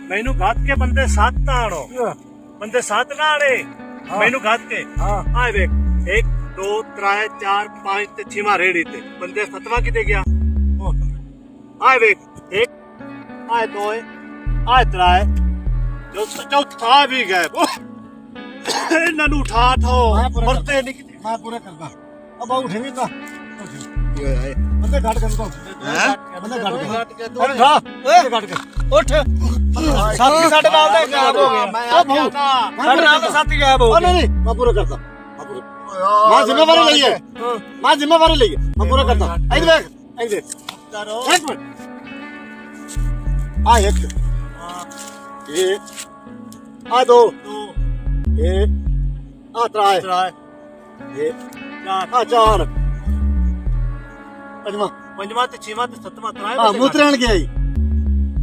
ਮੈਨੂੰ ਗੱਤ ਕੇ ਬੰਦੇ 7 ਆਣੋ ਬੰਦੇ 7 ਨਾ ਆਣੇ ਮੈਨੂੰ ਗੱਤ ਕੇ ਆਏ ਵੇਖ 1 2 3 4 5 ਤੇ ਚੀਮਾ ਰੇੜੀ ਤੇ ਬੰਦੇ 7ਵਾਂ ਕਿਤੇ ਗਿਆ ਆਏ ਵੇਖ 1 ਆਏ 2 ਆਏ 3 ਜੋ ਚੌਥਾ ਵੀ ਗਏ ਇਹਨਾਂ ਨੂੰ ਉਠਾ ਠੋ ਮਰਤੇ ਨਹੀਂ ਕਿਤੇ ਮੈਂ ਪੂਰਾ ਕਰਦਾ ਅਬ ਉਠੇ ਨਹੀਂ ਤਾਂ ਬੰਦੇ ਘੱਟ ਕਰ ਦੋ ਬੰਦੇ ਘੱਟ ਕੇ ਦੋ ਬੰਦੇ ਘੱਟ ਕੇ ਉੱਠ ਸਾਥੀ ਸਾਡੇ ਨਾਲ ਦਾ ਗਾਇਬ ਹੋ ਗਿਆ ਮੈਂ ਆਖਿਆ ਸਾਡੇ ਨਾਲ ਦਾ ਸਾਥੀ ਗਾਇਬ ਹੋ ਗਿਆ ਨਹੀਂ ਮੈਂ ਪੂਰਾ ਕਰਦਾ ਮੈਂ ਜ਼ਿੰਮੇਵਾਰੀ ਲਈਏ ਮੈਂ ਜ਼ਿੰਮੇਵਾਰੀ ਲਈਏ ਮੈਂ ਪੂਰਾ ਕਰਦਾ ਇੱਧਰ ਦੇਖ ਇੱਧਰ ਦੇਖ ਕਰੋ ਇੱਕ ਮਿੰਟ ਆ ਇੱਕ ਇਹ ਆ ਦੋ ਇਹ ਆ ਤਰਾਏ ਇਹ ਆ ਚਾਰ ਪੰਜਵਾਂ ਤੇ ਛੇਵਾਂ ਤੇ ਸੱਤਵਾਂ ਤਰਾਏ ਆ ਮੁਤਰਨ ਗਿਆ ਜੀ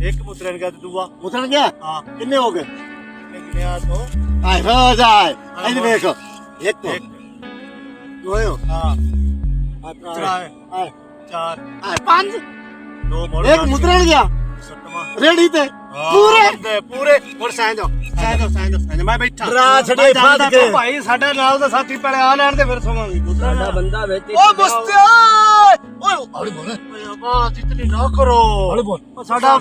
ਇੱਕ ਮੁਤਰਨ ਗਿਆ ਤੇ ਦੂਆ ਮੁਤਰਨ ਗਿਆ ਹਾਂ ਕਿੰਨੇ ਹੋ ਗਏ ਲਿਆ ਤੋਂ ਆਏ ਹੋ ਜਾਏ ਇੱਧਰ ਦੇਖ ਇੱਕ ਦੋਇਓ ਹਾਂ ਆ ਤਰਾਏ ਆਏ ਚਾਰ ਆ ਪੰਜ ਦੋ ਮੋੜ ਇੱਕ ਮੁਤਰਨ ਗਿਆ ਸੱਤਵਾਂ ਰੇੜੀ ਤੇ ਪੂਰੇ ਹੋਰ ਸਾਂ ਜਾਓ ਮੈਂ ਬੈਠਾ ਰਾਤ ਛੜੇ ਫਾੜ ਕੇ ਭਾਈ ਸਾਡੇ ਨਾਲ ਦਾ ਸਾਥੀ ਪਹਿਲੇ ਆ ਲੈਣ ਤੇ ਫਿਰ ਸੋਵਾਂਗੇ ਸਾਡਾ ਬੰਦਾ ਵਿੱਚ ਓ ਮੁਸਤਿਆ ਓਏ ਹੌਲੀ ਬੋਲ ਆਵਾਜ਼ ਇਤਨੀ ਨਾ ਕਰੋ ਹੌਲੀ ਬੋਲ ਸਾਡਾ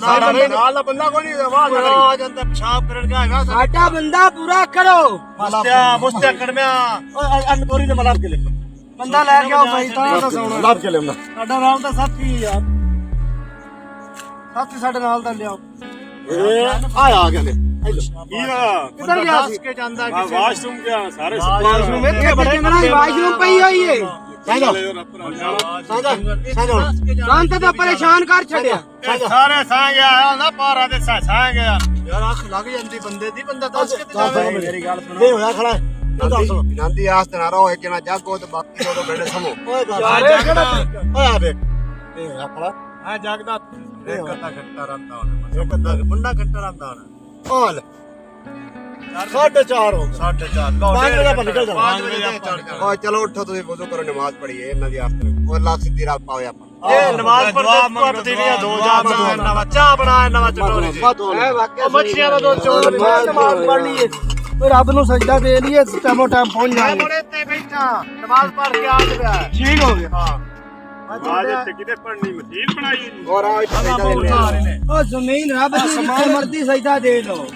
ਨਾਲ ਦਾ ਬੰਦਾ ਕੋਈ ਨਹੀਂ ਆਵਾਜ਼ ਆ ਜਾਂਦਾ ਪਿਸ਼ਾਬ ਕਰਨ ਗਿਆ ਹੈਗਾ ਸਾਡਾ ਬੰਦਾ ਪੂਰਾ ਕਰੋ ਮੁਸਤਿਆ ਕੜਮਿਆ ਓਏ ਅਨਕੋਰੀ ਨੇ ਮਲਾਪ ਕੇ ਲੈ ਬੰਦਾ ਲੈ ਕੇ ਆਓ ਭਾਈ ਤਾਂ ਦਾ ਸੋਣਾ ਮਲਾਪ ਕੇ ਲੈ ਸਾਡਾ ਨਾਲ ਦਾ ਸਾਥੀ ਯਾਰ ਸਾਥੀ ਸਾਡੇ ਨਾਲ ਦਾ ਲਿਆਓ ਇਹ ਆ ਗਿਆ ਲੈ ਕਿੱਧਰ ਗਿਆ ਸੀ ਕੇ ਜਾਂਦਾ ਕਿਸੇ ਵਾਸ਼ਰੂਮ ਗਿਆ ਸਾਰੇ ਵਾਸ਼ਰੂਮ ਇੱਥੇ ਬੜੇ ਵਾਸ਼ਰੂਮ ਪਈ ਹੋਈ ਏ ਤਾਂ ਤਾਂ ਪਰੇਸ਼ਾਨ ਕਰ ਛੱਡਿਆ ਸਾਰੇ ਸਾਂ ਗਿਆ ਨਾ ਪਾਰਾ ਦੇ ਸਾਂ ਗਿਆ ਯਾਰ ਅੱਖ ਲੱਗ ਜਾਂਦੀ ਬੰਦੇ ਦੀ ਬੰਦਾ ਦੱਸ ਕੇ ਜਾਵੇ ਮੇਰੀ ਗੱਲ ਸੁਣੋ ਇਹ ਹੋਇਆ ਖੜਾ ਨੰਦੀ ਆਸ ਤੇ ਨਾ ਰਹੋ ਇੱਕ ਜਣਾ ਜਾਗੋ ਤੇ ਬਾਕੀ ਦੋ ਬੇੜੇ ਸਮੋ ਓਏ ਓਏ ਆ ਵੇ ਇਹ ਹੋਇਆ ਖੜਾ ਆ ਜਾਗਦਾ ਇੱਕ ਅੱਧਾ ਘੰਟਾ ਰਹਿੰਦਾ ਹੋਣਾ ਇੱਕ ਅੱਧਾ ਮੁੰਡਾ ਘੰਟਾ ਰਹਿੰਦਾ ਹੋਣਾ ਹਾਲ 4:30 ਹੋ 4:30 5 ਵਜੇ ਆਪਾਂ ਨਿਕਲ ਜਾਣਾ 5 ਵਜੇ ਆਪਾਂ ਓਏ ਚਲੋ ਉੱਠੋ ਤੁਸੀਂ ਵਜ਼ੂ ਕਰੋ ਨਮਾਜ਼ ਪੜ੍ਹੀਏ ਇਹਨਾਂ ਦੀ ਆਸਤੇ ਉਹ ਅੱਲਾਹ ਸਿੱਧੀ ਰਾਹ ਪਾਵੇ ਆਪਾਂ ਇਹ ਨਮਾਜ਼ ਪੜ੍ਹਦੇ ਪੜਦੀ ਨਹੀਂ ਦੋ ਜਾ ਬਣਾ ਨਵਾਂ ਚਾਹ ਬਣਾ ਨਵਾਂ ਚਟੋਰੀ ਉਹ ਮੱਛੀਆਂ ਦਾ ਦੋ ਚੋਲ ਨਮਾਜ਼ ਪੜ੍ਹ ਲਈਏ ਓਏ ਰੱਬ ਨੂੰ ਸਜਦਾ ਦੇ ਲਈਏ ਟਾਈਮੋ ਟਾਈਮ ਪਹੁੰਚ ਮੈਂ ਜਾਵਾਂਗੇ ਮੁੜੇ ਤੇ ਬੈਠਾ ਨਮਾਜ਼ ਪੜ੍ਹ ਕੇ ਆ ਗਿਆ ਠੀਕ ਹੋ ਗਿਆ ਹਾਂ ਆਜ ਇੱਥੇ ਕਿਤੇ ਪੜਨੀ ਮਸੀਤ ਬਣਾਈ ਔਰ ਆ ਇੱਥੇ ਓ ਜ਼ਮੀਨ ਰੱਬ ਦੀ ਜਿੱਥੇ ਮਰਜ਼ੀ ਸਜਦਾ ਦੇ ਲਓ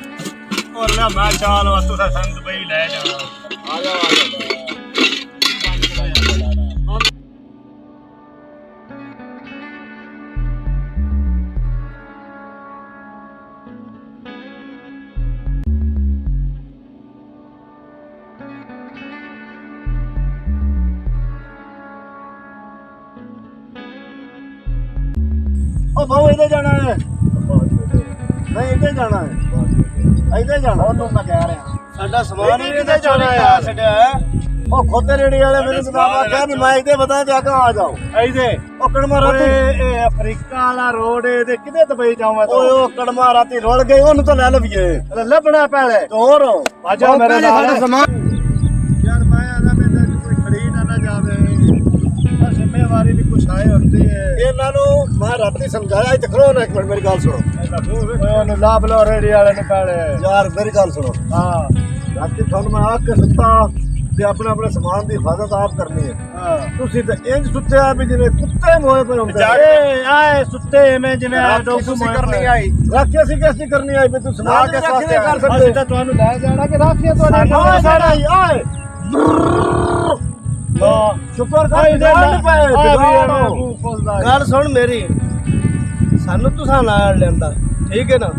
ਔਰ ਲੈ ਮੈਂ ਚਾਲ ਵਸਤੂ ਦਾ ਸੰਗ ਬਈ ਲੈ ਜਾਣਾ ਆ ਜਾ ਉਹ ਬਹੁ ਇਹਦੇ ਜਾਣਾ ਹੈ ਨਹੀਂ ਇਹਦੇ ਜਾਣਾ ਹੈ ਇਹਦੇ ਜਾਣਾ ਉਹਨੂੰ ਮੈਂ ਕਹਿ ਰਿਹਾ ਸਾਡਾ ਸਮਾਨ ਹੀ ਕਿਤੇ ਜਾਣਾ ਆ ਛੱਡਿਆ ਉਹ ਖੋਤੇ ਰੇੜੀ ਵਾਲੇ ਮੈਨੂੰ ਜਨਾਬ ਆਖਿਆ ਵੀ ਮੈਂ ਇਹਦੇ ਬਤਾ ਜਾ ਕੇ ਆ ਜਾਓ ਐਦੇ ਉਹ ਕੜਮਾ ਰਾਤੀ ਇਹ ਅਫਰੀਕਾ ਵਾਲਾ ਰੋਡ ਇਹਦੇ ਕਿਤੇ ਦੁਬਈ ਜਾਉਂ ਮੈਂ ਓਏ ਉਹ ਕੜਮਾ ਰਾਤੀ ਰੁੜ ਗਏ ਉਹਨੂੰ ਤਾਂ ਲੈ ਲਈਏ ਲੱਭਣਾ ਪਹਿਲੇ ਹੋਰ ਆਜਾ ਮੇਰੇ ਨਾਲ ਯਾਰ ਮੈਂ ਆਦਾ ਮੈਨੂੰ ਕੋਈ ਖਰੀਦ ਨਾ ਜਾਵੇ ਜ਼ਿੰਮੇਵਾਰੀ ਵੀ ਕੁਛ ਆਏ ਹੁੰਦੀ ਹੈ ਇਹਨਾਂ ਨੂੰ ਮੈਂ ਰਾਤੀ ਸਮਝਾਇਆ ਇੱਥੇ ਖੜੋ ਨਾ ਇੱਕ ਮਿੰਟ ਮੇਰੀ ਗੱਲ ਸੁਣੋ ਉਹਨੂੰ ਲਾਭ ਲੋ ਰੇੜੀ ਵਾਲੇ ਨੂੰ ਪਹਿਲੇ ਯਾਰ ਮੇਰੀ ਗੱਲ ਸੁਣੋ ਹਾਂ ਰਾਤੀ ਤੁਹਾਨੂੰ ਮੈਂ ਆਖ ਕੇ ਸੁੱਤਾ ਤੇ ਆਪਣੇ ਆਪਣੇ ਸਮਾਨ ਦੀ ਹਿਫਾਜ਼ਤ ਆਪ ਕਰਨੀ ਹੈ ਹਾਂ ਤੁਸੀਂ ਤਾਂ ਇੰਜ ਸੁੱਤਿਆ ਵੀ ਜਿਵੇਂ ਕੁੱਤੇ ਮੋਏ ਪਏ ਹੁੰਦੇ ਇਹ ਆਏ ਸੁੱਤੇ ਮੈਂ ਜਿਵੇਂ ਆ ਡੋਕੂ ਕਰਨੀ ਆਈ ਰਾਖੀ ਅਸੀਂ ਕਿਸ ਕਰਨੀ ਆਈ ਵੀ ਤੂੰ ਸਮਾਨ ਕਿਸ ਵਾਸਤੇ ਕਰ ਸਕਦੇ ਅਸੀਂ ਤਾਂ ਤੁਹਾਨੂੰ ਲੈ ਜਾਣਾ ਕਿ ਰਾਖੀਆਂ ਸਾਡਾ ਸਾਡਾ ਹੀ ਆਏ ਸ਼ੁਕਰ ਕਰ ਗੱਲ ਸੁਣ ਮੇਰੀ ਸਾਨੂੰ ਤੁਸਾਂ ਨਾਲ ਲੈਂਦਾ ਠੀਕ ਹੈ ਨਾ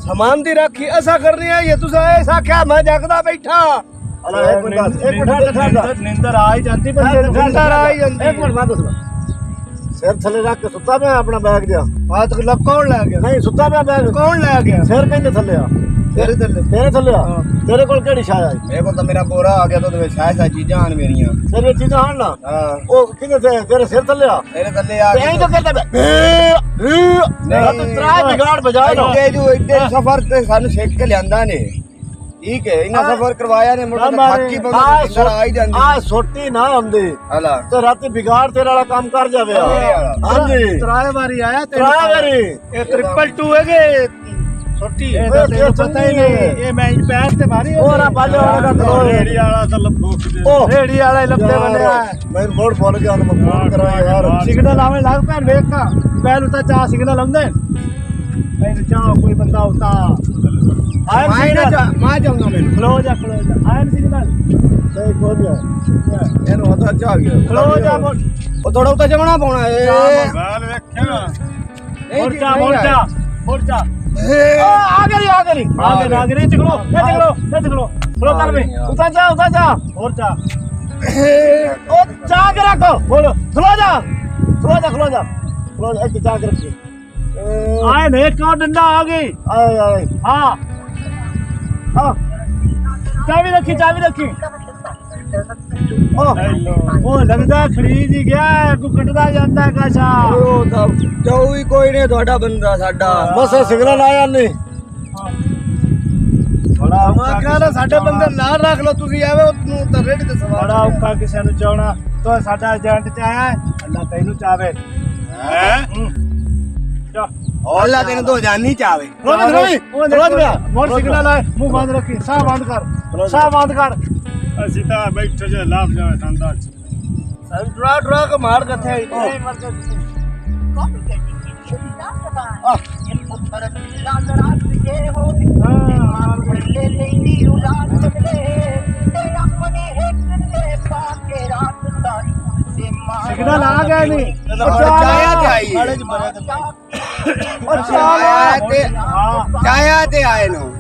ਸਮਾਨ ਦੀ ਰਾਖੀ ਐਸਾ ਕਰਨੀ ਹੈ ਇਹ ਤੁਸੀਂ ਐਸਾ ਕਿਹਾ ਮੈਂ ਜਗਦਾ ਬੈਠਾ ਇੱਕ ਮਿੰਟ ਨਿੰਦਰ ਆ ਹੀ ਜਾਂਦੀ ਬੰਦੇ ਨੂੰ ਨਿੰਦਰ ਆ ਹੀ ਜਾਂਦੀ ਇੱਕ ਮਿੰਟ ਬਾਅਦ ਦੱਸਣਾ ਸਿਰ ਥੱਲੇ ਰੱਖ ਕੇ ਸੁੱਤਾ ਪਿਆ ਆਪਣਾ ਬੈਗ ਜਿਹਾ ਬਾਤ ਲੱਭ ਕੌਣ ਲੈ ਗਿਆ ਨਹੀਂ ਸੁੱਤਾ ਪਿਆ ਬੈਗ ਕੌਣ ਲੈ ਗਿਆ ਸਿਰ ਕਹਿੰਦੇ ਥੱਲੇ ਆ ਤੇਰੇ ਥੱਲੇ ਤੇਰੇ ਥੱਲੇ ਆ ਤੇਰੇ ਕੋਲ ਕਿਹੜੀ ਸ਼ਾਇ ਆਈ ਮੇਰੇ ਕੋਲ ਤਾਂ ਮੇਰਾ ਬੋਰਾ ਆ ਗਿਆ ਤਾਂ ਉਹਦੇ ਵਿੱਚ ਸ਼ਾਇਦ ਚੀਜ਼ਾਂ ਹਨ ਮੇਰੀਆਂ ਤੇਰੇ ਚੀਜ਼ਾਂ ਹਨ ਨਾ ਹਾਂ ਉਹ ਕਿਹਦੇ ਤੇ ਤੇਰੇ ਸਿਰ ਥੱਲੇ ਆ ਮੇਰੇ ਥੱਲੇ ਆ ਤੇ ਐਂ ਤਾਂ ਕਹਿੰਦਾ ਨਹੀਂ ਤਰਾ ਬਿਗਾੜ ਬਜਾਏ ਨਾ ਇੱਡੇ ਜੋ ਇੱਡੇ ਸਫ਼ਰ ਤੇ ਸਾਨੂੰ ਸਿੱਖ ਕੇ ਲਿਆਂਦਾ ਨੇ ਠੀਕ ਹੈ ਇਹਨਾਂ ਸਫ਼ਰ ਕਰਵਾਇਆ ਨੇ ਮੁੜ ਕੇ ਥੱਕੀ ਪਾਉਂਦਾ ਨਿੰਦਰ ਆ ਹੀ ਜਾਂਦੀ ਆ ਛੋਟੀ ਨਾ ਹੁੰਦੀ ਹਲਾ ਤੇ ਰਾਤੀ ਬਿਗਾੜ ਤੇਰੇ ਵਾਲਾ ਕੰਮ ਕਰ ਜਾਵੇ ਹਾਂਜੀ ਤਰਾਏ ਵਾਰੀ ਆਇਆ ਤਰਾ ਮੇਰੀ ਇਹ 222 ਹੈਗੇ ਛੋਟੀ ਇਹ ਤਾਂ ਤੈਨੂੰ ਪਤਾ ਹੀ ਨਹੀਂ ਇਹ ਮੈਂ ਪੈਰ ਤੇ ਮਾਰੀ ਉਹ ਨਾ ਬਾਜੋ ਵਾਲਾ ਦਾ ਰੇੜੀ ਵਾਲਾ ਤਾਂ ਲੱਭੋ ਉਹ ਰੇੜੀ ਵਾਲਾ ਹੀ ਲੱਭਦੇ ਬਣਿਆ ਮੈਂ ਮੋੜ ਬੋਲ ਗਿਆ ਉਹਨੂੰ ਮੈਂ ਫੋਨ ਕਰਾਂ ਯਾਰ ਸਿਗਨਲ ਆਵੇਂ ਲੱਗ ਪੈਣ ਵੇਖਾ ਪਹਿਲੂ ਤਾਂ ਚਾਹ ਸਿਗਨਲ ਆਉਂਦੇ ਮੈਨੂੰ ਚਾਹ ਕੋਈ ਬੰਦਾ ਉਤਾ ਆਇਆ ਮੈਂ ਜਾਊਂਗਾ ਮੈਨੂੰ ਖਲੋ ਜਾ ਆਇਆ ਸਿਗਨਲ ਤੇ ਖੋਲ ਜਾ ਇਹਨੂੰ ਹੱਥ ਚ ਆ ਗਿਆ ਖਲੋ ਜਾ ਉਹ ਥੋੜਾ ਉੱਤੇ ਜਮਣਾ ਪਾਉਣਾ ਏ ਗਾਲ ਵੇਖਿਆ ਹੋਰ ਜਾ ਆ ਗਈ ਚਕਲੋ ਖਲੋ ਕਰ ਵੇ ਉਤਾਂ ਜਾ ਹੋਰ ਜਾ ਉਹ ਚਾਹ ਕੇ ਰੱਖੋ ਬੋਲੋ ਖਲੋ ਜਾ ਇੱਥੇ ਜਾ ਕੇ ਰੱਖੀ ਆਏ ਨੇ ਕੋ ਡੰਡਾ ਆ ਗਈ ਆਏ ਆਏ ਹਾਂ ਚਾਬੀ ਰੱਖੀ ਉਹ ਲੱਗਦਾ ਖਰੀਦ ਹੀ ਗਿਆ ਕੋ ਕੱਟਦਾ ਜਾਂਦਾ ਕਾਸ਼ਾ ਉਹ ਤਾਂ ਜਾਊ ਹੀ ਕੋਈ ਨਹੀਂ ਤੁਹਾਡਾ ਬੰਦਾ ਸਾਡਾ ਬਸ ਸਿਗਨਲ ਆਇਆ ਨਹੀਂ ਬੜਾ ਮੈਂ ਕਹਿੰਦਾ ਸਾਡੇ ਬੰਦੇ ਨਾਲ ਰੱਖ ਲਓ ਤੁਸੀਂ ਐਵੇਂ ਉਹਨੂੰ ਤਾਂ ਰੇੜੀ ਤੇ ਸਵਾਰ ਬੜਾ ਔਖਾ ਕਿਸੇ ਨੂੰ ਚਾਹਣਾ ਤੋ ਸਾਡਾ ਏਜੰਟ ਚ ਆਇਆ ਅੱਲਾ ਤੈਨੂੰ ਚਾਵੇ ਹੈ ਅੱਲਾ ਤੈਨੂੰ ਦੋ ਜਾਨੀ ਚਾਵੇ ਮੋਰ ਸਿਗਨਲ ਆਏ ਮੂੰਹ ਬੰਦ ਰੱਖੀ ਸਾਹ ਬੰਦ ਕਰ ਅਸੀਂ ਤਾਂ ਬੈਠੇ ਜੇ ਲਾਭ ਜਾਵੇ ਠੰਡਾ ਚ ਸਾਨੂੰ ਡਰਾ ਕੇ ਮਾਰ ਕਿੱਥੇ ਆਈ ਸਿਗਨਲ ਆ ਗਿਆ ਨਹੀਂ ਚਾਇਆ ਤੇ ਆਈ ਚਾਇਆ ਤੇ ਆਏ ਨੂੰ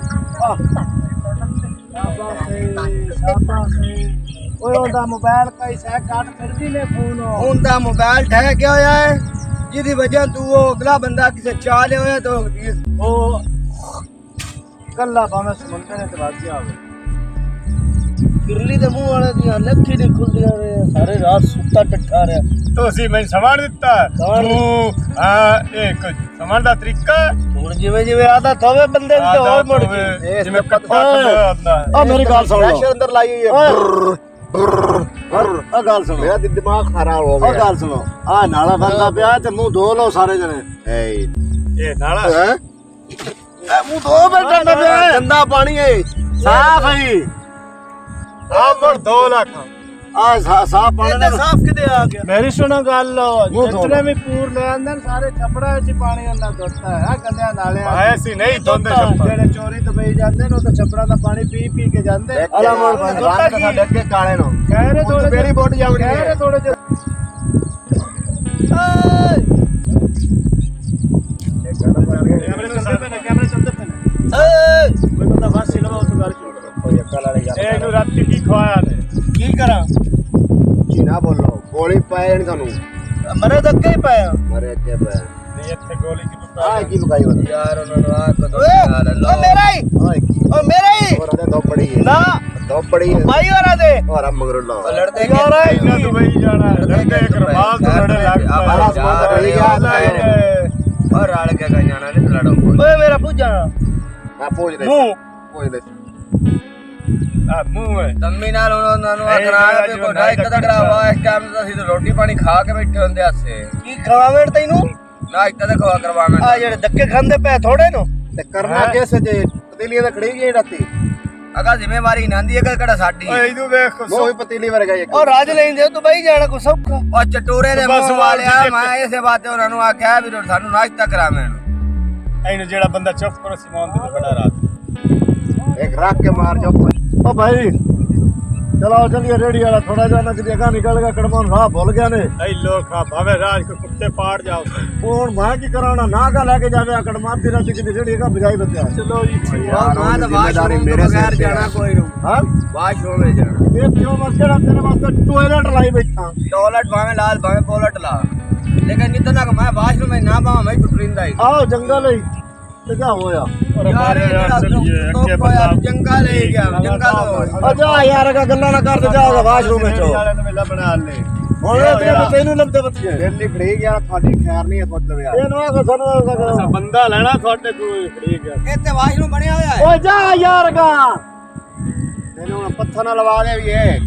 ਓਏ ਉਹਦਾ ਮੋਬਾਈਲ ਕਈ ਸਹਿ ਕੱਟ ਫਿਰਦੀ ਨੇ ਫੋਨ ਉਹਦਾ ਮੋਬਾਈਲ ਠਹਿ ਗਿਆ ਹੋਇਆ ਹੈ ਜਿਹਦੀ ਵਜ੍ਹਾ ਤੂੰ ਉਹ ਅਗਲਾ ਬੰਦਾ ਕਿਸੇ ਚਾਹ ਲਿਆ ਹੋਇਆ ਤਾਂ ਉਹ ਕੱਲਾ ਭਾਵੇਂ ਸਮੁੰਦਰ ਨੇ ਤਵਾਜ਼ਿਆ ਹੋਵੇ ਕਿਰਲੀ ਦੇ ਮੂੰਹ ਵਾਲੇ ਦੀਆਂ ਲੱਖੀ ਨਹੀਂ ਖੁੱਲਦੀਆਂ ਨੇ ਸਾਰੇ ਰਾਤ ਸੁੱਤਾ ਟੱਠਾ ਰਿਹਾ ਤੁਸੀਂ ਮੈਨੂੰ ਸਮਾਨ ਦਿੱਤਾ ਤੂੰ ਹਾਂ ਇਹ ਕੋਈ ਸਮਾਨ ਦਾ ਤਰੀਕਾ ਹੁਣ ਜਿਵੇਂ ਆਦਾ ਥੋਵੇ ਬੰਦੇ ਨੂੰ ਤੇ ਹੋਰ ਮੁੜ ਕੇ ਜਿਵੇਂ ਪੱਤਾ ਹੁੰਦਾ ਆ ਮੇਰੀ ਗੱਲ ਸੁਣ ਲਓ ਅੰਦਰ ਲਾਈ ਹੋਈ ਹੈ ਆ ਗੱਲ ਸੁਣੋ ਮੇਰਾ ਦਿਮਾਗ ਖਰਾਬ ਹੋ ਆ ਗੱਲ ਸੁਣੋ ਆ ਨਾਲਾ ਬੰਦਾ ਪਿਆ ਤੇ ਮੂੰਹ ਧੋ ਲਓ ਸਾਰੇ ਜਣੇ ਇਹ ਨਾਲਾ ਹੈ ਮੂੰਹ ਧੋ ਬੈਠਾ ਪਿਆ ਗੰਦਾ ਪਾਣੀ ਹੈ ਸਾਫ ਹੈ ਆ ਮਰ 2 ਲੱਖ ਆ ਸਾਫ ਪਾਣੀ ਨਾਲ ਸਾਫ ਕਿਤੇ ਆ ਗਿਆ ਮੇਰੀ ਸੁਣੋ ਗੱਲ ਮੂੰਹ ਧੋ ਜਿਤਨੇ ਵੀ ਪੂਰ ਲੈ ਆਂਦੇ ਨੇ ਸਾਰੇ ਛਪੜਾ ਚ ਪਾਣੀ ਅੰਦਰ ਦੁੱਤਾ ਹੈ ਆ ਗੰਦਿਆਂ ਨਾਲਿਆਂ ਆਏ ਸੀ ਨਹੀਂ ਧੋਂਦੇ ਛੱਪਾ ਜਿਹੜੇ ਚੋਰੀ ਦਬਈ ਜਾਂਦੇ ਨੇ ਉਹ ਤਾਂ ਛਪੜਾ ਦਾ ਪਾਣੀ ਪੀ ਕੇ ਜਾਂਦੇ ਅਲਾਮੋੜ ਬੰਦ ਰੰਗ ਸਾਡੇ ਅੱਗੇ ਕਾਲੇ ਨੂੰ ਕਹਿ ਰਹੇ ਥੋੜੇ ਮੇਰੀ ਬੋਟ ਜਾਵੜੀ ਕਹਿ ਰਹੇ ਥੋੜੇ ਜਿਹੇ ਕੈਮਰੇ ਚੱਲਦੇ ਪਏ ਨੇ ਕੋਈ ਬੰਦਾ ਬਾਹਰ ਸੀ ਲਵਾ ਉੱਥੇ ਗੱਲ ਕੋਈ ਅਕਲ ਵਾਲੇ ਯਾਰ ਇਹਨੂੰ ਰਾਤੀ ਕੀ ਖਵਾਇਆ ਨੇ ਕੀ ਕਰਾਂ ਜੀ ਨਾ ਬੋਲੋ ਗੋਲੀ ਪਾਏ ਨਹੀਂ ਤੁਹਾਨੂੰ ਮਰੇ ਤਾਂ ਅੱਗੇ ਹੀ ਪਾਇਆ ਮਾਰੇ ਅੱਗੇ ਪਏ ਨਹੀਂ ਇੱਥੇ ਗੋਲੀ ਕੀ ਆ ਕੀ ਲੁਕਾਈ ਹੋਈ ਯਾਰ ਉਹਨਾਂ ਨੂੰ ਆ ਕਦੋਂ ਓ ਮੇਰਾ ਹੀ ਓਏ ਕੀ ਓ ਮੇਰਾ ਹੀ ਹੋਰ ਅਦੇ ਦੋ ਪੜੀ ਹੈ ਨਾ तो बड़ी भाई और दे और हम मगर लो लड़ते यार ਇਹਨਾਂ ਦੁਬਈ ਜਾਣਾ ਲੜਦੇ ਕਰਮਾਲ ਤੋਂ ਲੜੇ ਲੱਗ हमारा सामान तो रह गया और राड़ के कहीं जाना नहीं लड़ो ओए मेरा पूजा मैं पूछ ले ਮੂੰਹ पूछ ले ਆ ਮੂੰਹ ਹੈ ਤੰਮੀ ਨਾਲ ਉਹਨਾਂ ਨੂੰ ਕਰਾਇਆ ਵੀ ਕੋਠਾ ਇੱਕ ਤਗੜਾ ਵਾ ਇਸ ਟਾਈਮ ਤਾਂ ਅਸੀਂ ਤਾਂ ਰੋਟੀ ਪਾਣੀ ਖਾ ਕੇ ਬੈਠੇ ਹੁੰਦੇ ਆਸੇ ਕੀ ਖਵਾਵੇੜ ਤੈਨੂੰ ਨਾ ਇੱਥੇ ਤਾਂ ਖਵਾ ਕਰਵਾਵਾਂ ਆ ਜਿਹੜੇ ਧੱਕੇ ਖਾਂਦੇ ਪਏ ਥੋੜੇ ਨੂੰ ते करना कैसे जे पतीली तो खड़ी गई राती ਅਗਾ ਜ਼ਿੰਮੇਵਾਰੀ ਨਾ ਦੀ ਕਿਹੜਾ ਸਾਡੀ ਓਏ ਇਹਨੂੰ ਵੇਖ वो भी पतीली वर्गा एक ਉਹ ਰਾਜ ਲੈਂਦੇ ਦੁਬਈ ਜਾਣਾ ਕੋ ਸੌਖਾ ਉਹ ਚਟੂਰੇ ਦੇ ਬਸ ਮੂੰਹ ਵਾਲਿਆ ਮੈਂ ਇਸੇ ਬਾਤੇ ਉਹਨਾਂ ਨੂੰ ਆਖਿਆ ਵੀ ਸਾਨੂੰ ਨਾਸ਼ਤਾ ਕਰਾਵੇਂ ਇਹਨੂੰ ਜਿਹੜਾ ਬੰਦਾ ਚੁੱਪ ਕਰੋ ਸਿਮਾਨ ਦੇ ਬੜਾ ਰਾਤ एक राख के मार जाओ ओ भाई चलो चलिए रेडी वाला थोड़ा जाना कि जगह निकल गया कड़मान राह भूल गया ने ਐ ਲੋਕ ਆ ਭਾਵੇਂ ਰਾਜ ਕੋ ਕੁੱਤੇ ਪਾੜ ਜਾਓ कौन मैं की कराना ना का लेके जावे कड़मान दी रात की रेडी का बजाई बच्चा चलो जी यार ਮੈਂ ਤਾਂ जिम्मेदारी ਵਾਸ਼ਰੂਮ मेरे ਤੋਂ सिर बगैर पे ਜਾਣਾ है ਕੋਈ ਨੂੰ हां ਵਾਸ਼ਰੂਮ ਵਿੱਚ ਜਾਣਾ ये क्यों मस्करा तेरे वास्ते टॉयलेट लाई बैठा टॉयलेट भावे लाल भावे पोलट ला लेकिन जितना तक मैं वाशरूम में ना पाऊं मैं टुटरिंदा ही आओ जंगल ही ते क्या होया और हमारे रात चलिए अक्के बता जंगल ले गया जंगल ओ जा यार का गल्ला ना कर दे जाओ वाशरूम में चो ਵਾਲੇ ਨੂੰ ਮਿਲਾ ਬਣਾ ਲੈ ਹੁਣ ਤੇ ਤੈਨੂੰ ਲੱਭਦੇ ਬੱਚੇ दिल्ली खड़ी गया थाडी खैर नहीं है मतलब यार ਇਹਨੂੰ ਆ ਸਾਨੂੰ ਅਸਾਂ ਬੰਦਾ ਲੈਣਾ ਤੁਹਾਡੇ ਕੋਲ ਖੜੀ ਗਿਆ ਇੱਥੇ ਵਾਸ਼ਰੂਮ ਬਣਿਆ ਹੋਇਆ ਹੈ ਓਏ ਜਾ ਯਾਰ ਗਾ ਇਹਨੂੰ ਹੁਣ ਪੱਥਰ ਨਾਲ ਲਵਾ ਦੇ ਵੀ ਇਹ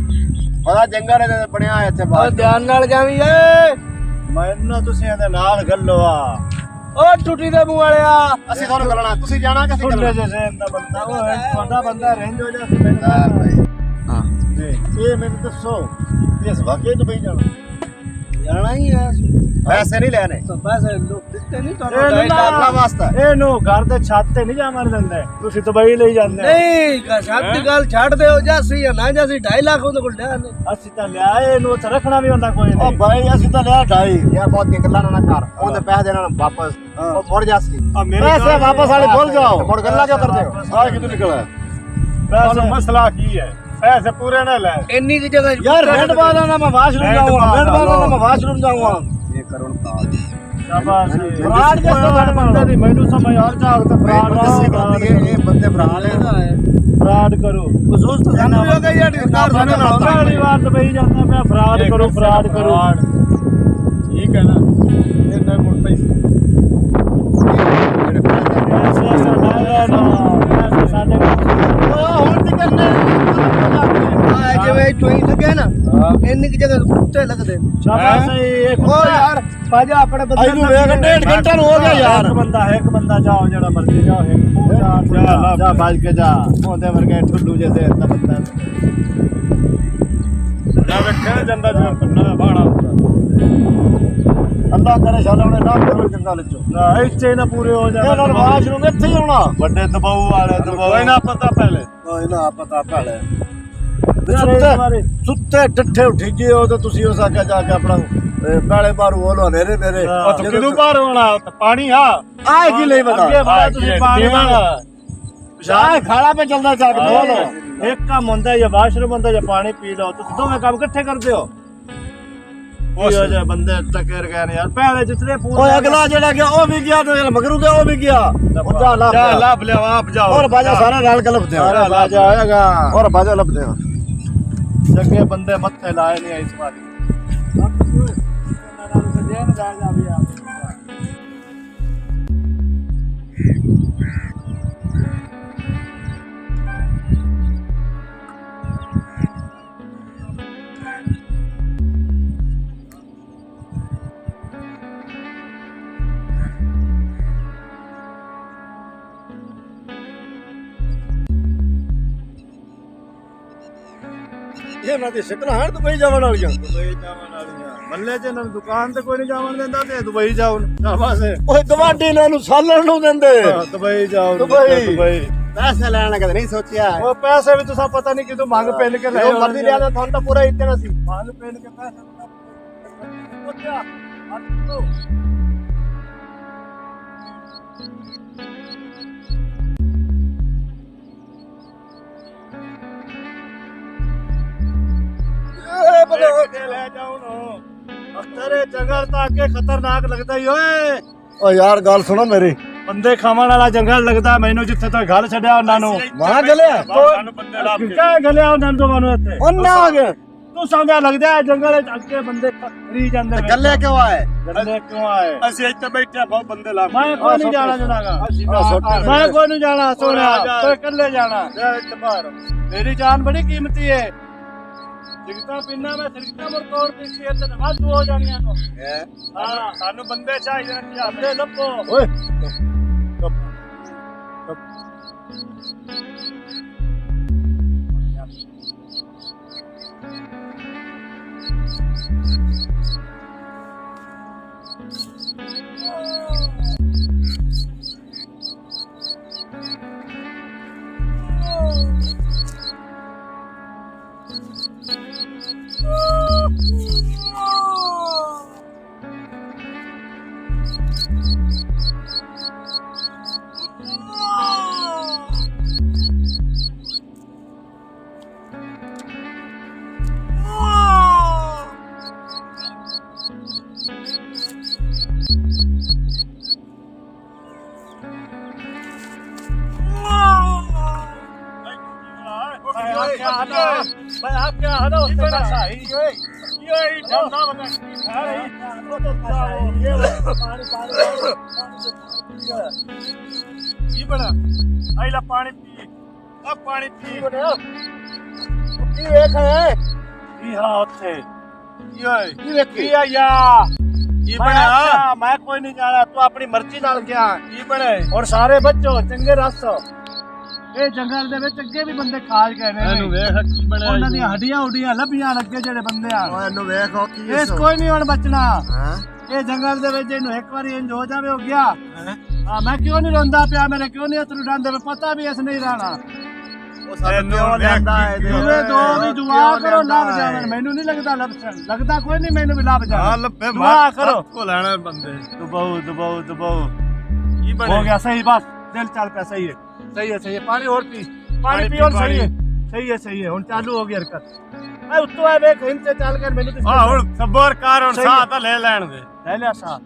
ਬੜਾ ਜੰਗਲ ਦੇ ਬਣਿਆ ਹੈ ਇੱਥੇ ਉਹ ਬਾਹਰ ਧਿਆਨ ਨਾਲ ਜਾਵੀਂ ਏ ਮੈਨੂੰ ਤੁਸੀਂ ਇਹਦੇ ਨਾਲ ਗੱਲੋ ਆ ਓ ਟੁੱਟੀ ਦੇ ਮੂੰਹ ਵਾਲਿਆ ਅਸੀਂ ਤੁਹਾਨੂੰ ਕਰਨਾ ਤੁਸੀਂ ਜਾਣਾ ਕਿ ਅਸੀਂ ਛੋਟੇ ਕਰਨਾ ਜਿਹੇ ਸੇਨ ਦਾ ਬੰਦਾ ਉਹ ਤੁਹਾਡਾ ਬੰਦਾ ਰਹਿੰਦੇ ਹੋ ਜਾਂ ਇਹ ਮੈਨੂੰ ਦੱਸੋ ਇਸ ਵਾਕੇ ਦੁਬਈ ਜਾਣਾ ਜਾਣਾ ਹੀ ਹੈ ਪੈਸੇ ਨਹੀਂ ਲੈਣੇ ਤਾਂ ਬਸ ਲੋਕ ਦਿੱਤੇ ਨਹੀਂ ਇਹ ਤੁਹਾਨੂੰ ਨਾ- ਅੱਲਾ ਵਾਸਤਾ ਇਹਨੂੰ ਘਰ ਦੇ ਛੱਤ ਤੇ ਨਹੀਂ ਜਾਵਣ ਦਿੰਦੇ ਤੁਸੀਂ ਦੁਬਈ ਲਈ ਜਾਂਦੇ ਨਹੀਂ ਕਸ਼ਾਬ ਦੀ ਗੱਲ ਛੱਡ ਦਿਓ ਜਾਸੀ ਜਾਂ ਨਾ ਜਾਸੀ 2.5 ਲੱਖ ਉਹਦੇ ਕੋਲ ਡਿਆ ਨੇ ਅਸੀਂ ਤਾਂ ਲਿਆਏ ਇਹਨੂੰ ਉੱਥੇ ਰੱਖਣਾ ਵੀ ਹੁੰਦਾ ਕੋਈ ਓ ਨਹੀਂ ਭਾਈ ਅਸੀਂ ਤਾਂ ਲਿਆ ਢਾਈ ਯਾਰ ਬਹੁਤ ਗੱਲਾਂ ਨਾ ਕਰ ਉਹਦੇ ਪੈਸੇ ਦੇਣਾ ਵਾਪਸ ਉਹ ਮੁੜ ਜਾਸੀ ਆ ਮੇਰੇ ਪੈਸੇ ਵਾਪਸ ਵਾਲੇ ਭੁੱਲ ਜਾਓ ਮੁੜ ਗੱਲਾਂ ਕਿਉਂ ਕਰਦੇ ਹੋ ਆ ਕਿਦੋਂ ਨਿਕਲਾ ਪੈਸੇ ਮਸਲਾ ਕੀ ਹੈ ਪੈਸੇ ਪੂਰੇ ਨਾ ਲੈ ਇੰਨੀ ਕੀ ਜਗ੍ਹਾ यार हेड वाला ना मैं वॉशरूम जाऊंगा हेड वाला ना मैं वॉशरूम जाऊंगा ਇਹ ਕਰੋਣ ਕਾਲ ਸ਼ਾਬਾਸ਼ ਫਰਾਡ ਕਿਸ ਤੋਂ ਤੁਹਾਡੇ ਬੰਦੇ ਦੀ ਮੈਨੂੰ ਸਮਝ ਆ ਜਾਗ ਤੇ ਫਰਾਡ ਇਹ ਬੰਦੇ ਫਰਾਡ ਹੈ ਫਰਾਡ ਕਰੋ ਖਸੂਸ ਤਾਂ ਸਾਨੂੰ ਵੀ ਹੋ ਗਿਆ ਯਾਰ ਕਾਰ ਸਾਨੂੰ ਨਾਲ ਪਹਿਲੀ ਵਾਰ ਦੁਬਈ ਜਾਂਦਾ ਮੈਂ ਫਰਾਡ ਕਰੋ ਫਰਾਡ ਕਰੋ ਠੀਕ ਹੈ ਨਾ ਇਹਨੇ ਮੁੜ ਪੈਸੇ ਪੈਸੇ ਸਾਡਾ ਨਾ ਪੈਸੇ ਸਾਡੇ ਹੁਣ ਤੇ ਕਰਨੇ ਆ ਜਿਵੇਂ ਚੋਈ ਲੱਗੇ ਨਾ ਇੰਨੀ ਕੀ ਜਗ੍ਹਾ ਕੁੱਤੇ ਲੱਗਦੇ ਨੇ ਸ਼ਾਬਾਸ਼ ਇਹ ਓ ਯਾਰ ਬਾਜਾ ਆਪਣੇ ਬੰਦੇ ਇਹਨੂੰ ਵੇਖ 1.5 ਘੰਟਾ ਨੂੰ ਹੋ ਗਿਆ ਯਾਰ ਇੱਕ ਬੰਦਾ ਜਾਓ ਜਿਹੜਾ ਮਰਜ਼ੀ ਜਾਓ ਜਾ ਬਾਜ ਕੇ ਜਾ ਉਹਦੇ ਵਰਗੇ ਠੁੱਡੂ ਜਿਹੇ ਦਾ ਬੰਦਾ ਨਾ ਵੇਖਿਆ ਜਾਂਦਾ ਜਿਵੇਂ ਪੰਨਾ ਬਾਣਾ ਅੱਲਾ ਕਰੇ ਸ਼ਾਲਾ ਉਹਨੇ ਨਾ ਕਰੋ ਜੰਗਲ ਚੋਂ ਨਾ ਇੱਥੇ ਨਾ ਪੂਰੇ ਹੋ ਇਹ ਨਾਲ ਵਾਸ਼ਰੂਮ ਇੱਥੇ ਹੀ ਆਉਣਾ ਵੱਡੇ ਦਬਾਊ ਵਾਲੇ ਦਬਾਊ ਇਹਨਾਂ ਪਤਾ ਪਹਿਲੇ ਓਏ ਨਾ ਪਤਾ ਭਾਲੇ ਯਾਰ ਇਹ ਮਾਰੇ ਸੁੱਤੇ ਡੱਠੇ ਉੱਠੀ ਗਏ ਹੋ ਤਾਂ ਤੁਸੀਂ ਉਸ ਆਕੇ ਜਾ ਕੇ ਆਪਣਾ ਪਹਿਲੇ ਮਾਰੂ ਉਹ ਲੋ ਨੇਰੇ ਮੇਰੇ ਉਹ ਤਾਂ ਕਿਦੋਂ ਬਾਹਰ ਹੋਣਾ ਪਾਣੀ ਆ ਆਏ ਕੀ ਲਈ ਬਤਾ ਅੱਗੇ ਬੜਾ ਤੁਸੀਂ ਪਾਣੀ ਵਾਲਾ ਸ਼ਾਹ ਖਾਲਾ पे चलना चाहते बोलो ਇੱਕ ਕੰਮ ਹੁੰਦਾ ਜਾਂ ਵਾਸ਼ਰੂਮ ਹੁੰਦਾ ਜਾਂ ਪਾਣੀ ਪੀ ਲਓ ਤੁਸੀਂ ਦੋਵੇਂ ਕੰਮ ਇਕੱਠੇ ਕਰਦੇ ਹੋ ਉਹ ਜਿਹੇ ਬੰਦੇ ਟੱਕਰ ਗਏ ਨੇ ਯਾਰ ਪਹਿਲੇ ਜਿਤਨੇ ਪੂਰੇ ओए अगला जेड़ा गया ओ भी गया तो मगरू गया ओ भी गया और जा ला ਜਾ ਲੱਭ ਲਿਆ ਆਪ ਜਾਓ और बाजा सारा राल के लपते ਸਾਰਾ ਬਾਜਾ ਆਏਗਾ और बाजा लपते हो ਜੱਗੇ ਬੰਦੇ ਮੱਥੇ ਲਾਏ ਨੇ ਇਸ ਵਾਰੀ ये ना दी शक्ल हां दुबई जावन वालियां ਦੁਬਈ ਜਾਵਣ ਵਾਲੀਆਂ ਮੱਲੇ 'ਚ ਇਹਨਾਂ ਨੂੰ ਦੁਕਾਨ ਤੇ ਕੋਈ ਨਹੀਂ ਜਾਵਣ ਦਿੰਦਾ ਤੇ ਦੁਬਈ ਜਾਓ ਸ਼ਾਬਾਸ਼ ओए गवांडी इन्हां नु सालन नु देंदे ਦੁਬਈ ਜਾਓ ਦੁਬਈ। ਦੁਬਈ ਪੈਸੇ ਲੈਣ ਕਦੇ ਨਹੀਂ ਸੋਚਿਆ ਉਹ ਪੈਸੇ ਵੀ ਤੁਸੀਂ ਪਤਾ ਨਹੀਂ ਕਿਦੋਂ ਮੰਗ ਪੈਣ ਕੇ ਲੈ ਜੋ ਮਰਜ਼ੀ ਲਿਆ ਤੁਹਾਨੂੰ ਤਾਂ ਪੂਰਾ ਇੱਥੇ ਨਾ ਸੀ ਮੰਗ ਪੈਣ ਕੇ ਪੈਸੇ ਪੁੱਛਿਆ ਲੈ ਜਾਓ ਨਾ ਅਖਤਰੇ ਜੰਗਲ ਤਾਂ ਅੱਗੇ ਖਤਰਨਾਕ ਲੱਗਦਾ ਹੀ ਓਏ ओ यार गल सुनो मेरी ਬੰਦੇ ਖਾਵਣ ਵਾਲਾ ਜੰਗਲ ਲੱਗਦਾ ਮੈਨੂੰ ਜਿੱਥੇ ਤੋਂ ਗੱਲ ਛੱਡਿਆ ਉਹਨਾਂ ਨੂੰ ਮਾਂ ਗਲਿਆ ਸਾਨੂੰ ਬੰਦੇ ਲੱਭ ਕੇ ਗਲਿਆ ਉਹਨਾਂ ਨੂੰ ਦੋਵਾਂ ਨੂੰ ਇੱਥੇ ਉਹਨਾਂ ਆ ਗਏ ਤੂੰ ਸਮਝਿਆ ਲੱਗਦਾ ਹੈ ਜੰਗਲ ਵਿੱਚ ਅੱਗੇ ਬੰਦੇ ਖਰੀ ਜਾਂਦੇ ਨੇ ਗੱਲੇ ਕਿਉਂ ਆਏ ਗੱਲੇ ਕਿਉਂ ਆਏ ਅਸੀਂ ਇੱਥੇ ਬੈਠੇ ਬਹੁਤ ਬੰਦੇ ਲੱਭ ਮੈਂ ਕੋਈ ਨਹੀਂ ਜਾਣਾ ਜਨਾਗਾ ਸੁੱਟੇ ਮੈਂ ਕੋਈ ਨਹੀਂ ਜਾਣਾ ਸੋਹਣਿਆ ਤੂੰ ਇਕੱਲੇ ਜਾਣਾ ਇੱਥੇ ਬਾਹਰ ਮੇਰੀ ਜਾਨ ਬੜੀ ਕੀਮਤੀ ਹੈ ਸਿਗਰਟਾਂ ਪੀਣਾ ਮੈਂ ਸਿਗਰਟਾਂ ਮਰ ਤੋੜ ਦੀ ਸੀ ਤੇ ਵਾਧੂ ਹੋ ਜਾਣੀਆਂ ਤੋਂ ਹਾਂ ਸਾਨੂੰ ਬੰਦੇ ਚਾਹੀਦੇ ਨੇ ਆਪਣੇ ਲੱਭੋ ਓਏ मैं आप क्या है ना उससे का सही ये जमना बना ਕੀ ਬਣਾ ਆਈਲਾ ਪਾਣੀ ਪੀ ਆ ਪਾਣੀ ਪੀ ਕੀ ਵੇਖ ਹੈ ਕੀ ਹਾਂ ਉੱਥੇ ਕੀ ਹੋਏ ਕੀ ਵੇਖੀ ਕੀ ਆਇਆ ਕੀ ਬਣਿਆ ਮੈਂ ਕੋਈ ਨਹੀਂ ਜਾਣਾ ਤੂੰ ਆਪਣੀ ਮਰਜ਼ੀ ਨਾਲ ਗਿਆ ਕੀ ਬਣਾਏ ਔਰ ਸਾਰੇ ਬੱਚੋ ਚੰਗੇ ਰਸੋ ਇਹ ਜੰਗਲ ਦੇ ਵਿੱਚ ਅੱਗੇ ਵੀ ਬੰਦੇ ਖਾਜ ਗਏ ਨੇ ਇਹਨੂੰ ਵੇਖ ਕੀ ਬਣਿਆ ਉਹਨਾਂ ਦੀਆਂ ਹੱਡੀਆਂ ਉੱਡੀਆਂ ਲੱਭੀਆਂ ਲੱਗੇ ਜਿਹੜੇ ਬੰਦੇ ਆ ਓਏ ਇਹਨੂੰ ਵੇਖੋ ਕੀ ਇਸ ਕੋਈ ਨਹੀਂ ਹੁਣ ਬਚਣਾ ਹਾਂ ਇਹ ਜੰਗਲ ਦੇ ਵਿੱਚ ਇਹਨੂੰ ਇੱਕ ਵਾਰੀ ਇੰਜ ਹੋ ਜਾਵੇ ਹੋ ਗਿਆ ਹਾਂ ਮੈਂ ਕਿਉਂ ਨਹੀਂ ਰੋਂਦਾ ਪਿਆ ਮੇਰੇ ਕਿਉਂ ਨਹੀਂ ਅਤਰੂ ਡਾਂਦੇ ਪਤਾ ਵੀ ਇਸ ਨਹੀਂ ਰਹਿਣਾ ਉਹ ਸਾਨੂੰ ਕਿਉਂ ਲੈਂਦਾ ਇਹਦੇ ਤੁਸੀਂ ਦੋ ਵੀ ਦੁਆ ਕਰੋ ਲੱਭ ਜਾਵਣ ਮੈਨੂੰ ਨਹੀਂ ਲੱਗਦਾ ਲੱਭਣ ਲੱਗਦਾ ਕੋਈ ਨਹੀਂ ਮੈਨੂੰ ਵੀ ਲੱਭ ਆ ਜਾਣਾ ਲੱਭੇ ਦੁਆ ਕਰੋ ਕੋ ਲੈਣਾ ਬੰਦੇ ਦਬਾਓ ਕੀ ਹੋ ਬਣਿਆ ਗਿਆ ਸਹੀ ਬਸ ਦਿਲ ਚੱਲ ਪਿਆ ਸਹੀ ਹੈ ਪਾਣੀ ਹੋਰ ਪੀ ਪਾਣੀ ਪੀ ਹੋਰ ਸਹੀ ਹੈ ਹੁਣ ਚਾਲੂ ਹੋ ਗਈ ਹਰਕਤ ਐ ਉੱਤੋਂ ਆ ਵੇਖ ਹਿੰਦ ਤੇ ਚੱਲ ਕਰ ਮੈਨੂੰ ਆ ਹੁਣ ਸਬਰ ਕਰ ਹੁਣ ਸਹੀ ਸਾਹ ਹੈ। ਤਾਂ ਲੈ ਲੈਣ ਦੇ ਲੈ ਲਿਆ ਸਾਹ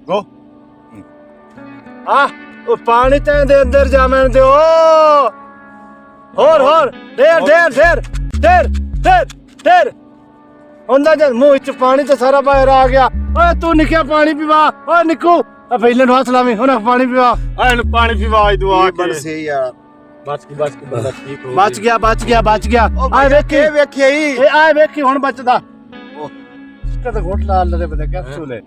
ਗੋ ਹਾਂ ਉਹ ਪਾਣੀ ਤੇ ਦੇ ਅੰਦਰ ਜਾਵਣ ਦਿਓ ਹੋਰ ਢੇਰ ਹੁੰਦਾ ਜਦ ਮੂੰਹ ਚ ਪਾਣੀ ਤੇ ਸਾਰਾ ਬਾਹਰ ਆ ਗਿਆ ਓਏ ਤੂੰ ਨਿਕਿਆ ਪਾਣੀ ਪੀਵਾ ਓਏ ਨਿੱਕੂ ਆ ਪਹਿਲੇ ਨੂੰ ਹੱਥ ਲਾਵੀਂ ਹੁਣ ਪਾਣੀ ਪੀਵਾ ਆ ਇਹਨੂੰ ਪਾਣੀ ਪੀਵਾਜ ਦੁਆ ਕੇ ਬਰਸੇ ਯਾਰ ਬਚ ਗਿਆ ਆ ਵੇਖੀ ਵੇਖਿਆ ਹੀ ਇਹ ਆ ਵੇਖੀ ਹੁਣ ਬਚਦਾ ਉਹ ਕਦ ਘੋਟ ਲਾ ਲੈ ਬਦੇ ਕੈਪਸੂਲ ਹੈ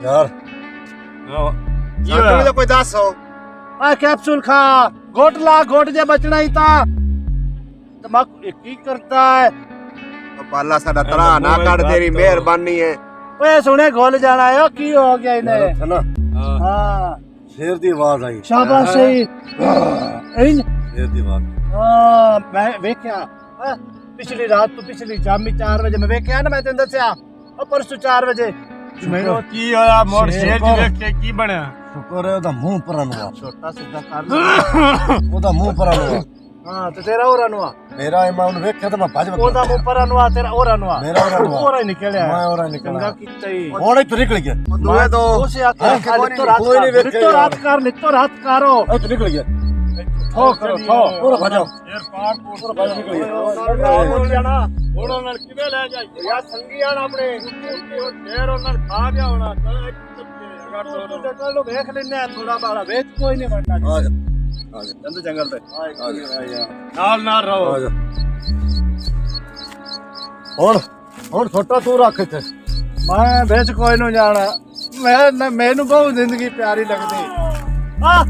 ਯਾਰ ਕੀ ਸਾਨੂੰ ਹੋਇਆ ਵੀ ਤਾਂ ਕੋਈ ਦੱਸੋ ਆ ਕੈਪਸੂਲ ਖਾ ਘੋਟ ਜੇ ਬਚਣਾ ਹੀ ਤਾਂ ਤਮਾਕੂ ਇਹ ਕੀ ਕਰਦਾ ਹੈ ਪਾਲਾ ਸਾਡਾ ਤਰਾ ਨਾ ਕੱਢ ਤੇਰੀ ਮਿਹਰਬਾਨੀ ਹੈ ਓਏ ਸੁਣੇ ਘੋਲ ਜਾਣਾ ਹੈ ਕੀ ਹੋ ਗਿਆ ਇਹਨੇ ਹਨਾ ਹਾਂ ਸ਼ੇਰ ਦੀ ਆਵਾਜ਼ ਆਈ ਸ਼ਾਬਾਸ਼ ਸਹੀ ਇੰਜ ਸ਼ੇਰ ਦੀ ਆਵਾਜ਼ ਹਾਂ ਮੈਂ ਵੇਖਿਆ ਪਿਛਲੀ ਰਾਤ ਤੋਂ ਪਿਛਲੀ ਸ਼ਾਮੀ 4 ਵਜੇ ਮੈਂ ਵੇਖਿਆ ਨਾ ਮੈਂ ਤੈਨੂੰ ਦੱਸਿਆ ਉਹ ਪਰਸੋਂ 4 ਵਜੇ ਮੈਨੂੰ ਕੀ ਹੋਇਆ ਮੋਰ ਸ਼ੇਰ ਜੀ ਵੇਖ ਕੇ ਕੀ ਬਣਿਆ ਸ਼ੁਕਰ ਹੈ ਉਹਦਾ ਮੂੰਹ ਪਰਾਂ ਨੂੰ ਛੋਟਾ ਸਿੱਧਾ ਕਰ ਉਹਦਾ ਮੂੰਹ ਪਰਾਂ ਨੂੰ ਹਾਂ ਤੇ ਤੇਰਾ ਹੋਰਾਂ ਨੂੰ ਆ ਮੇਰਾ ਇਹ ਮੈਂ ਉਹਨੂੰ ਵੇਖਿਆ ਤਾਂ ਮੈਂ ਭੱਜ ਉਹਦਾ ਮੂੰਹ ਪਰਾਂ ਨੂੰ ਆ ਤੇਰਾ ਹੋਰਾਂ ਨੂੰ ਆ ਮੇਰਾ ਹੋਰਾਂ ਨੂੰ ਆ। ਹੋਰਾਂ ਹੀ ਨਿਕਲਿਆ ਮੈਂ ਹੋਰਾਂ ਚੰਗਾ ਨਿਕਲਣਾ ਕੀਤਾ ਹੀ ਹੁਣ ਇੱਥੋਂ ਨਿਕਲ ਗਿਆ ਦੂਏ ਤੋਂ ਉਸੇ ਆਖਿਆ ਕੋਈ ਨਹੀਂ ਵੇਖਿਆ ਨਿੱਤੋ ਰਾਤ ਕਰੋ ਇੱਥੋਂ ਨਿਕਲ ਗਿਆ ਥੋ ਕਰੋ ਥੋ ਹੋਰ ਭਜਾਓ ਯਾਰ ਪਾਰ ਪੂਰ ਭੱਜ ਨਿਕਲ ਗਿਆ ਜਾਣਾ ਉਹਨਾਂ ਨਾਲ ਕਿਵੇਂ ਲੈ ਜਾਈ ਯਾ ਸੰਗੀ ਆਣ ਆਪਣੇ ਸ਼ੇਰ ਉਹਨਾਂ ਨਾਲ ਖਾ ਗਿਆ ਹੋਣਾ ਤੂੰ ਜੰਗਲ ਨੂੰ ਵੇਖ ਲੈਣਾ ਥੋੜਾ ਬਾਲਾ ਵੇਚ ਕੋਈ ਨਹੀਂ ਬਣਨਾ ਆ ਜਾ ਆ ਜਾ ਚੰਦ ਜੰਗਲ ਤੇ ਆ ਜਾ ਨਾਲ ਰਹੋ ਆ ਜਾ ਹੁਣ ਛੋਟਾ ਤੂੰ ਰੱਖ ਇੱਥੇ ਮੈਂ ਵੇਚ ਕੋਈ ਨੂੰ ਜਾਣਾ ਮੈਨੂੰ ਬਹੁਤ ਜ਼ਿੰਦਗੀ ਪਿਆਰੀ ਲੱਗਦੀ ਆ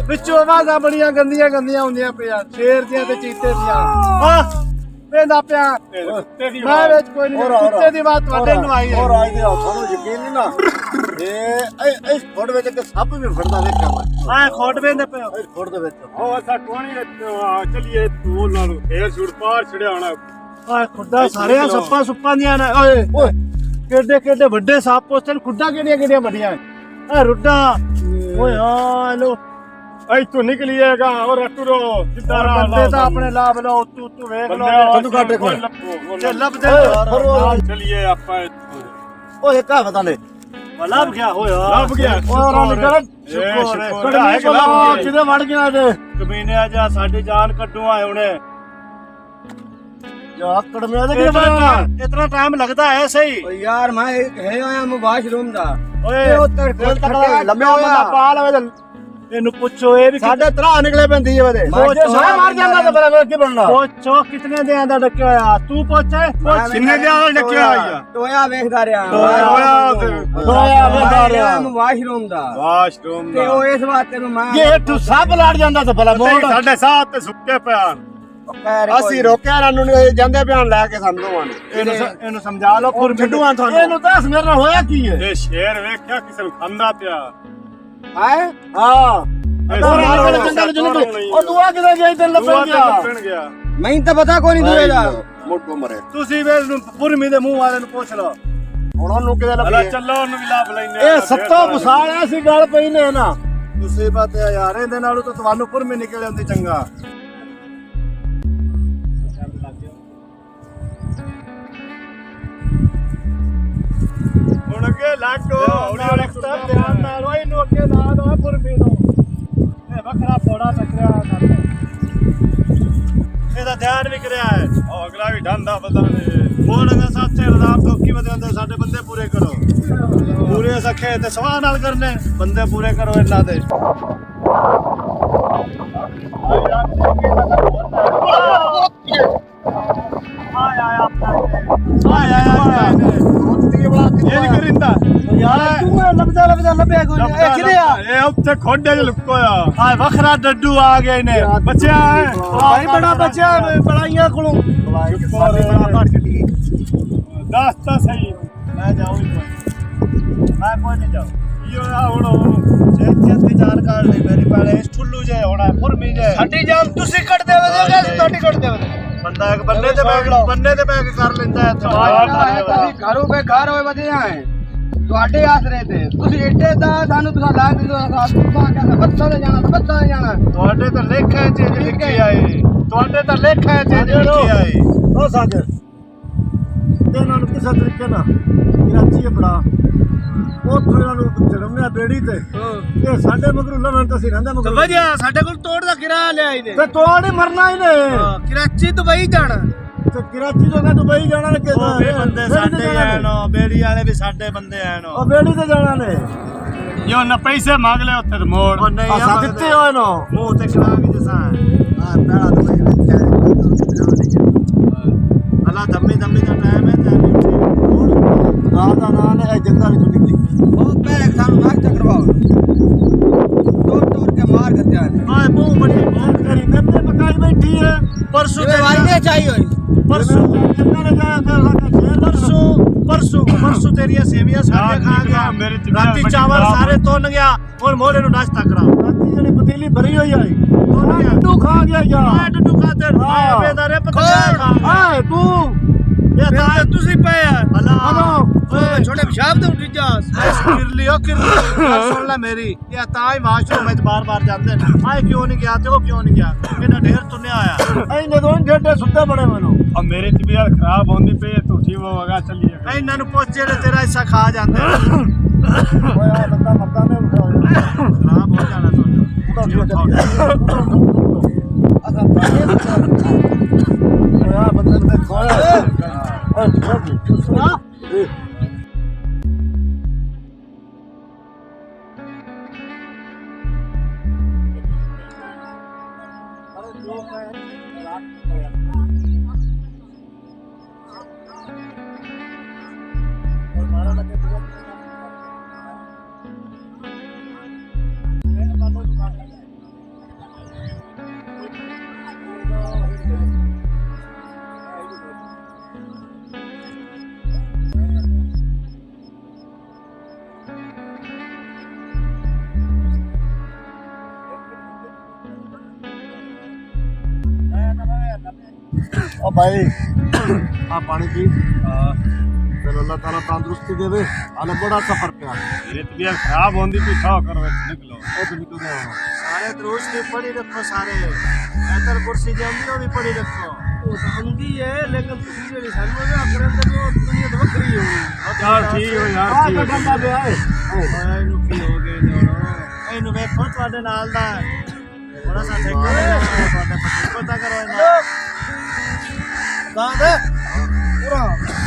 ਵਿੱਚੋਂ ਆਵਾਜ਼ਾਂ ਬੜੀਆਂ ਗੰਦੀਆਂ ਹੁੰਦੀਆਂ ਪਿਆ ਸ਼ੇਰ ਦੀਆਂ ਤੇ ਚੀਤੇ ਦੀਆਂ ਆ ਵੇਂਦਾ ਪਿਆ ਮੈਂ ਵਿੱਚ ਕੋਈ ਨਹੀਂ ਕੁੱਤੇ ਦੀ ਬਾਤ ਤੁਹਾਡੇ ਨੂੰ ਆਈ ਹੋਰ ਹੈ ਆਈ ਦੇ ਤੁਹਾਨੂੰ ਯਕੀਨ ਨਹੀਂ ਨਾ ਇਹ ਇਸ ਫੋੜ ਵਿੱਚ ਇੱਕ ਸੱਪ ਵੀ ਫੜਦਾ ਵੇਖਿਆ ਮੈਂ ਆ ਖੋਟ ਵੇਂਦੇ ਪਿਓ ਇਸ ਫੋੜ ਦੇ ਵਿੱਚ ਉਹ ਅਸਾਂ ਟੋਣੀ ਚਲੀਏ ਤੂੰ ਨਾਲ ਫੇਰ ਛੁੜ ਪਾਰ ਛੜਿਆ ਹੋਣਾ ਆ ਖੁੱਡਾ ਸਾਰਿਆਂ ਸੁੱਪਾਂ ਦੀਆਂ ਨੇ ਓਏ ਓਏ ਕਿੱਡੇ ਵੱਡੇ ਸੱਪ ਉਸ ਖੁੱਡਾ ਕਿਹੜੀਆਂ ਵੱਡੀਆਂ ਆ ਰੁੱਡਾ ਓਏ ਹਾਂ ਲੋ ਇੱਥੋਂ ਨਿਕਲੀਏਗਾ ਔਰ ਟੁਰੋ ਸਿੱਧਾ ਰਾਹ ਬੰਦੇ ਤਾਂ ਆਪਣੇ ਲਾਭ ਲਓ ਤੂੰ ਵੇਖ ਲਓ ਤੈਨੂੰ ਕੱਢ ਕੇ ਖੋਲ। ਤੇ ਲੱਭਦੇ ਚਲੀਏ ਆਪਾਂ ਇੱਥੋਂ ਓਏ ਕਾ ਪਤਾ ਨਹੀਂ ਲੱਭ ਗਿਆ ਹੋਇਆ ਲੱਭ ਗਿਆ और गलत किधर बढ़ गया थे ਕਮੀਨੇ ਆ ਜਾ ਸਾਡੀ ਜਾਨ ਕੱਢੂ ਆਏ ਹੁਣੇ यार कड़मे दे इतना टाइम लगता है सही ਓ ਯਾਰ ਮੈਂ ਹੈ ਆਇਆ ਮੈਂ ਵਾਸ਼ਰੂਮ ਦਾ ਓਏ ਉੱਤਰ ਕੋਲ ਤੱਕ लम्बे होया पाल है ਇਹਨੂੰ ਪੁੱਛੋ ਇਹ ਵੀ साढ़े तरा निकले पेंदी है बदे मार जांदा तो बड़ा की बनना ਪੁੱਛੋ ਕਿਤਨੇ ਦਿਆਂ ਦਾ ਡੱਕਿਆ ਹੋਇਆ ਤੂੰ ਪੁੱਛ ਕਿੰਨੇ ਦਿਆਂ ਦਾ ਡੱਕਿਆ ਹੋਇਆ ਟੋਇਆ ਵੇਖਦਾ ਰਿਹਾ होया बता रहा ਮੈਂ ਵਾਸ਼ਰੂਮ ਦਾ ਵਾਸ਼ਰੂਮ ਤੇ ਉਹ ਇਸ ਵਾਸਤੇ ਨੂੰ ਮੈਂ ये तू सब लड़ जांदा तो भला मोड़ ਸਾਡੇ ਸਾਥ ਤੇ ਸੁੱਕੇ ਪਿਆ ਅਸੀਂ ਰੋਕਿਆ ਇਹਨਾਂ ਨੂੰ ਨਹੀਂ ਜਾਂਦੇ ਬਿਆਨ ਲੈ ਕੇ ਸਾਨੂੰ ਦੋਵਾਂ ਨੇ ਇਹਨੂੰ ਸਮਝਾ ਲਓ ਫਿਰ ਛੱਡੂਆਂ ਤੁਹਾਨੂੰ ਇਹਨੂੰ ਦੱਸ ਮੇਰੇ ਨਾਲ ਹੋਇਆ ਕੀ ਹੈ ਇਹ ਸ਼ੇਰ ਵੇਖਿਆ ਕਿਸੇ ਨੂੰ ਖਾਂਦਾ ਪਿਆ ਆਏ ਹਾਂ ਜੰਗਲ ਜੁਲੂਟ ਉਹ ਦੁਆ ਕਿਦਾਂ ਗਿਆ ਤੈਨੂੰ ਲੱਭਣ ਗਿਆ ਮੈਨੂੰ ਤਾਂ ਪਤਾ ਕੋਈ ਨਹੀਂ ਦੂਏ ਦਾ ਮੋਟੋ ਮਰੇ ਤੁਸੀਂ ਵੇ ਪੁਰਮੀ ਦੇ ਮੂੰਹ ਵਾਲੇ ਨੂੰ ਪੁੱਛ ਲਓ ਹੁਣ ਉਹਨੂੰ ਕਿਤੇ ਹਲਾ ਲੱਭੀ ਚੱਲੋ ਉਹਨੂੰ ਵੀ ਲੱਭ ਲੈਨੇ ਇਹ ਸੱਤੋਂ ਬਸਾਲਿਆ ਸੀ ਗੱਲ ਪਈ ਨੇ ਨਾ ਮੁਸੀਬਤ ਹੈ ਯਾਰ ਇਹਦੇ ਨਾਲੋਂ ਤਾਂ ਤੁਹਾਨੂੰ ਪੁਰਮੀ ਨਿਕਲ ਜਾਂਦੀ ਚੰਗਾ ਹੁਣ ਅੱਗੇ ਲਾਗੋ ਹੁਣ ਅਕਸਰ ਧਿਆਨ ਨਾਲ ਉਹ ਇਹਨੂੰ ਅੱਗੇ ਨਾਲ ਹੋਏ ਪੁਰਮੀ ਨੂੰ ਇਹ ਵੱਖਰਾ ਫੋੜਾ ਟੱਕਰਿਆ ਕਰ ਇਹਦਾ ਧਿਆਨ ਵੀ ਕਰਿਆ ਹੈ ਉਹ ਅਗਲਾ ਵੀ ਢਾਂਦਾ ਪਤਾ ਨਹੀਂ ਹੁਣ ਅਗਾ ਸਾਥੇ ਰਜ਼ਾਬ ਠੋਕੀ ਵਧਿਆਂਦੇ ਸਾਡੇ ਬੰਦੇ ਪੂਰੇ ਕਰੋ ਪੂਰੇ ਸਖੇ ਤੇ ਸਵਾਹ ਨਾਲ ਕਰਨੇ ਬੰਦੇ ਪੂਰੇ ਕਰੋ ਇਹਨਾਂ ਦੇ ਇਹ ਨਹੀਂ ਕਰਿੰਦਾ ਯਾਰ ਤੂੰ ਲੱਭਿਆ ਕੋਈ ਇਹ ਕਿਹਦੇ ਆ ਇਹ ਉੱਥੇ ਖੋਡੇ 'ਚ ਲੁਕੋਇਆ ਆ ਵੱਖਰਾ ਡੱਡੂ ਆ ਗਏ ਨੇ ਬੱਚਿਆ ਭਾਈ ਬੜਾ ਬੱਚਾ ਬੜਾਈਆਂ ਕੋਲੋਂ ਬੜਾ ਘੜ ਚੱਲੀ ਦੱਸ ਤਾਂ ਸਹੀ ਮੈਂ ਜਾਉਂ ਮੈਂ ਕੋਈ ਨਹੀਂ ਜਾਉਂ ਹੁਣ ਛੇਤੀ ਜਾਨ ਕਾਢ ਲਈ ਮੇਰੀ ਪਹਿਲੇ ਇਸ ਠੁੱਲੂ ਜੇ ਹੋਣਾ ਪੁਰਮੀ ਜੇ ਸਾਡੀ ਜਾਨ ਤੁਸੀਂ ਕੱਢ ਦੇਵੋਗੇ ਅਸੀਂ ਤੁਹਾਡੀ ਕੱਢ ਦੇਵਾਂਗੇ ਬੰਦਾ ਇੱਕ ਬੰਨੇ ਤੇ ਬੈਗ ਕਰ ਲੈਂਦਾ ਤੁਸੀਂ ਘਰੋਂ ਬੇ ਘਰ ਹੋਏ ਵਧੀਆ ਹੈ ਤੁਹਾਡੇ ਆਸਰੇ ਤੇ ਤੁਸੀਂ ਏਡੇ ਦਾ ਸਾਨੂੰ ਤੁਸੀਂ ਲਾ ਦਿੰਦੇ ਹੋ ਸਾਡਾ ਬੱਸਾਂ ਤੇ ਜਾਣਾ ਤੁਹਾਡੇ ਤਾਂ ਲੇਖਾਂ 'ਚ ਲਿਖੀ ਆਏ ਤੁਹਾਡੇ ਤਾਂ ਲੇਖਾਂ 'ਚ ਲਿਖੀ ਆਏ ਉਹ ਸਾਗਰ ਤੇ ਇਹਨਾਂ ਨੂੰ ਕਿਸੇ ਤਰੀਕੇ ਨਾਲ ਕਰਾਚੀ ਬੜਾ ਉੱਥੋਂ ਇਹਨਾਂ ਨੂੰ ਚੜਾਉਣੇ ਬੇੜੀ ਤੇ ਇਹ ਸਾਡੇ ਮਗਰੋਂ ਲਵਣ ਤਾਂ ਅਸੀਂ ਰਹਿੰਦਾ ਮਗਰੋਂ ਵਜਾ ਸਾਡੇ ਕੋਲ ਤੋੜ ਦਾ ਕਿਰਾਇਆ ਲਿਆ ਇਹਨੇ ਤੇ ਤੋੜ ਹੀ ਮਰਨਾ ਹੀ ਨੇ ਕਰਾਚੀ ਦੁਬਈ ਜਾਣਾ ਤੇ ਕਰਾਚੀ ਤੋਂ ਕਹਿੰਦਾ ਦੁਬਈ ਜਾਣਾ ਲੱਗੇ ਉਹ ਵੀ ਬੰਦੇ ਸਾਡੇ ਆਣ ਬੇੜੀ ਵਾਲੇ ਵੀ ਸਾਡੇ ਬੰਦੇ ਆਣ ਉਹ ਬੇੜੀ ਤੇ ਜਾਣਾ ਨੇ ਜੋ ਨਾ ਪੈਸੇ ਮੰਗ ਲੈ ਉੱਥੇ ਤੇ ਮੋੜ ਉਹ ਨਹੀਂ ਅਸਾਂ ਦਿੱਤੇ ਹੋਏ ਨੋ ਮੂੰਹ ਤੇ ਕਰਾ ਕੇ ਜਸਾਂ ਪਹਿਲਾਂ ਦੁਬਈ ਵੇਖਿਆ ਅੱਲਾ ਦਮੀ ਦਾ ਟਾਈਮ ਹੈ ਤੇ ਉੱਠੀ ਰਾਤ ਦਾ ਨਾਂ ਨੇ ਇਹ ਜੰਗਲ ਵਿੱਚੋਂ ਨਿਕਲੀ ਉਹ ਪਹਿਲੇ ਸਾਨੂੰ ਨਾਸ਼ਤਾ ਕਰਵਾਓ ਤੋੜ ਕੇ ਮਾਰ ਦਿੱਤੇ ਨੇ ਆਏ ਬਹੁਤ ਬੜੀ ਬਹੁਤ ਕਰੀ ਨੱਬੇ ਮਕਾਈ ਬੈਠੀ ਹੈ ਪਰਸੋਂ ਤੇ ਵਾਰੀ ਨੇ ਚਾਹੀ ਹੋਈ ਪਰਸੋਂ ਜੰਗਲ ਜਾਇਆ ਪਰਸੋਂ ਤੇਰੀਆਂ ਸੇਵੀਆਂ ਸਾਡੇ ਖਾ ਗਿਆ ਰਾਤੀ ਚਾਵਲ ਸਾਰੇ ਤੋਨ ਗਿਆ ਹੁਣ ਮੋਲੇ ਨੂੰ ਨਾਸ਼ਤਾ ਕਰਾ ਰਾਤੀ ਜਿਹੜੀ ਪਤੀਲੀ ਭਰੀ ਹੋਈ ਆਈ ਡੱਡੂ ਖਾ ਗਿਆ ਯਾਰ ਡੱਡੂ ਖਾਤੇ ਬੇਦਾਰੇ ਪਤਾ ਆਏ ਤੂੰ ਇਹ ਤਾਂ ਤੁਸੀਂ ਪਏ ਆ ਹਲੋ ਓਏ ਛੋਟੇ ਪਿਸ਼ਾਬ ਤੇ ਉੱਠੀ ਜਾ ਕਿਰਲੀ ਸੁਣ ਲੈ ਮੇਰੀ ਇਹ ਤਾਂ ਹੀ ਵਾਸ਼ਰੂਮ ਵਿੱਚ ਬਾਰ-ਬਾਰ ਜਾਂਦੇ ਨੇ ਆਏ ਕਿਉਂ ਨਹੀਂ ਗਿਆ ਤੇ ਉਹ ਕਿਉਂ ਨਹੀਂ ਗਿਆ ਇਹਨਾਂ ਢੇਰ ਤੁੰਨਿਆ ਆਇਆ ਇਹਨੇ ਦੋਨ ਜੱਡੇ ਸੁੱਤੇ ਬੜੇ ਮੈਨੂੰ ਆ ਮੇਰੇ ਤਬੀਅਤ ਖਰਾਬ ਹੁੰਦੀ ਪਈ ਝੂਠੀ ਉਹ ਵਗਾ ਚੱਲੀਏ ਇਹਨਾਂ ਨੂੰ ਪੁੱਛ ਜਿਹੜੇ ਤੇਰਾ ਹਿੱਸਾ ਖਾ ਜਾਂਦੇ ਓਏ ਆ ਬੰਦਾ ਮਰਦਾ ਨੇ ਉਠਾਇਆ ਖਰਾਬ ਹੋ ਜਾਣਾ ਆ ਬੰਦੇ ਨੇ ਖੋਇਆ ओ भाई आ पानी पी चलो अल्लाह ताला तंदुरुस्ती देवे आले बड़ा सफर पे ये तबीयत खराब होंदी पई खाओ करो निकलो ए तो निकल गया सारे दरूज की पढ़ी रखो सारे इधर कुर्सी जंदी वो भी पढ़ी रखो ਉਹ ਤਾਂ ਹੁੰਦੀ ਹੈ ਲੇਕਿਨ ਤੁਸੀਂ ਜਿਹੜੀ ਸਾਨੂੰ ਨਾ ਕਰਨ ਦੇ ਉਹ ਦੁਨੀਆ ਤੋਂ ਵੱਖਰੀ ਹੋਈ ਯਾਰ ਠੀਕ ਹੋ ਯਾਰ ਆ ਠੀਕ ਕੱਢਣ ਦਾ ਪਿਆ ਏ ਇਹਨੂੰ ਕੀ ਹੋ ਗਿਆ ਜੋੜੋ ਇਹਨੂੰ ਵੇਖੋ ਤੁਹਾਡੇ ਨਾਲ ਦਾ ਬੜਾ ਸਾ ਠੇਕਾ ਤੁਹਾਡੇ ਪਤਾ ਕਰੋ ਇਹਨਾਂ ਦਾਦੇ ਪੂਰਾ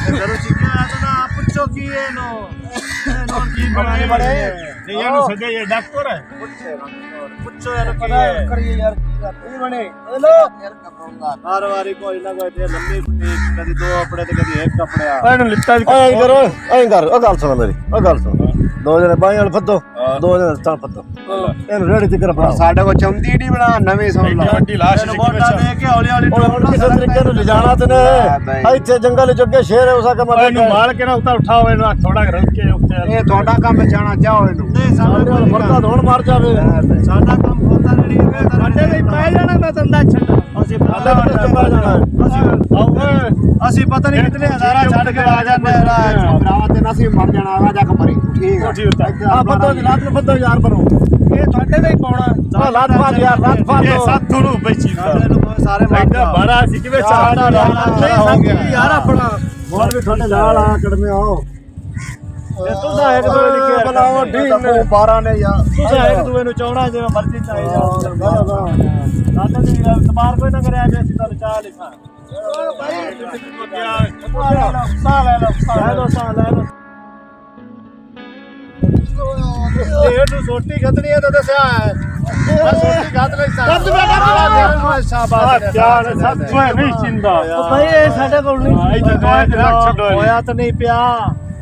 ਕਰੋ ਚੀਕਿਆ ਤਾਂ ਨਾ ਪੁੱਛੋ ਕੀ ਇਹਨੂੰ ਇਹਨੂੰ ਕੀ ਬਣਾਏ ਬੜੇ ਨਹੀਂ ਇਹਨੂੰ ਸੱਦੇ ਇਹ ਡਾਕਟਰ ਹੈ ਪੁੱਛੋ ਇਹਨੂੰ ਕੀ ਪਤਾ ਹੈ ਕਰੀਏ ਯਾਰ ਕੀ ਗੱਲ ਇਹ ਬਣੇ ਹੈਲੋ ਯਾਰ ਕਪੜਾ ਹਰ ਵਾਰੀ ਕੋਈ ਨਾ ਕੋਈ ਤੇ ਲੰਮੀ ਕਦੀ ਦੋ ਆਪਣੇ ਤੇ ਕਦੀ ਇੱਕ ਆਪਣੇ ਆ ਇਹਨੂੰ ਲਿੱਤਾ ਐਂ ਕਰੋ ਐਂ ਕਰ ਉਹ ਗੱਲ ਸੁਣ ਮੇਰੀ ਉਹ ਗੱਲ ਸੁਣ ਦੋ ਜਣੇ ਬਾਈ ਵਾਲ ਫੱਦੋ ਦੋ ਜਣੇ ਤਾਂ ਫੱਦੋ ਇਹਨੂੰ ਰੇੜੀ ਤੇ ਕਰ ਫੜਾ ਸਾਡੇ ਕੋਲ ਚੌਂਦੀ ਨਹੀਂ ਬਣਾ ਨਵੀਂ ਸੁਣ ਲਾ ਵੱਡੀ ਲਾਸ਼ ਇਹਨੂੰ ਮੋਟਾ ਦੇ ਕੇ ਹੌਲੀ ਹੌਲੀ ਹੁਣ ਕਿਸੇ ਤਰੀਕੇ ਨੂੰ ਲਿਜਾਣਾ ਤੇ ਨੇ ਇੱਥੇ ਜੰਗਲ ਚ ਅੱਗੇ ਸ਼ੇਰ ਹੈ ਉਸਾ ਕਮਰ ਇਹਨੂੰ ਮਾਰ ਕੇ ਨਾ ਉੱਤਾ ਉਠਾਓ ਇਹਨੂੰ ਥੋੜਾ ਰਲ ਕੇ ਉੱਤੇ ਇਹ ਤੁਹਾਡਾ ਕੰਮ ਜਾਣਾ ਚਾਹੋ ਇਹਨੂੰ ਨਹੀਂ ਸਾਡਾ ਮਰਦਾ ਧੋਣ ਮਾਰ ਜਾਵੇ ਸਾਡਾ ਕੰਮ ਖੋਤਾ ਰੇੜੀ ਹੋਵੇ ਸਾਡੇ ਲਈ ਪੈ ਜਾਣਾ ਮੈਂ ਤੰਦਾ ਛੱਡ ਅਸੀਂ ਅਸੀਂ ਪਤਾ ਨਹੀਂ ਕਿਤਨੇ ਹਜ਼ਾਰਾਂ ਛੱਡ ਕੇ ਆ ਜਾਂਦੇ ਆ ਭਰਾਵਾ ਤੇ ਨਸੀ ਮਰ ਜਾਣਾ ਆ ਜਾ ਕੇ ਮਰੀ ਠੀਕ ਹੈ ਆ ਫੱਦੋ ਜਨਾਬ ਨੂੰ ਫੱਦੋ ਯਾਰ ਬਣੋ ਇਹ ਤੁਹਾਡੇ ਲਈ ਪਾਉਣਾ ਆ ਲਾਤ ਫਾੜ ਯਾਰ ਲਾਤ ਫਾੜ ਇਹ 7 ਨੂੰ ਬੈਚੀ ਸਾਡੇ ਨੂੰ ਕੋਈ ਸਾਰੇ ਐਡਾ ਬੜਾ ਸੀ ਕਿਵੇਂ ਚਾਹਣਾ ਹੋ ਗਿਆ ਯਾਰ ਆਪਣਾ ਮੋਰ ਵੀ ਤੁਹਾਡੇ ਨਾਲ ਆ ਕੜਮੇ ਆਓ ਤੁਸੀਂ ਇੱਕ ਦੂਏ ਦੀ ਕੇਅਰ ਬਲਾਓ ਢੀਲ ਨੇ 12 ਨੇ ਯਾਰ ਤੁਸੀਂ ਇੱਕ ਦੂਏ ਨੂੰ ਚਾਹਣਾ ਜਿਵੇਂ ਮਰਜ਼ੀ ਚਾਹੀ ਜਾਓ ਸਾਡੇ ਦੀ ਤਮਾਰ ਕੋਈ ਨਾ ਕਰਿਆ ਜੇ ਅਸੀਂ ਤੁਹਾਨੂੰ ਚਾਹ ਲਿਖਾਂ ਸਾਹ ਲੈ ਲਓ ਸਾਹ ਲੈ ਲਓ ਇਹ ਨੂੰ ਸੋਟੀ ਖਤਨੀ ਹੈ ਤਾਂ ਦੱਸਿਆ ਹੈ ਸੋਟੀ ਖਤ ਲਈ ਸਾਹ ਸ਼ਾਬਾਸ਼ ਯਾਰ ਸੱਤ ਨਹੀਂ ਚਿੰਦਾ ਭਾਈ ਇਹ ਸਾਡੇ ਕੋਲ ਨਹੀਂ ਇੱਥੇ ਕੋਈ ਰੱਖ ਛੱਡੋ ਹੋਇਆ ਤਾਂ ਨਹੀਂ ਪਿਆ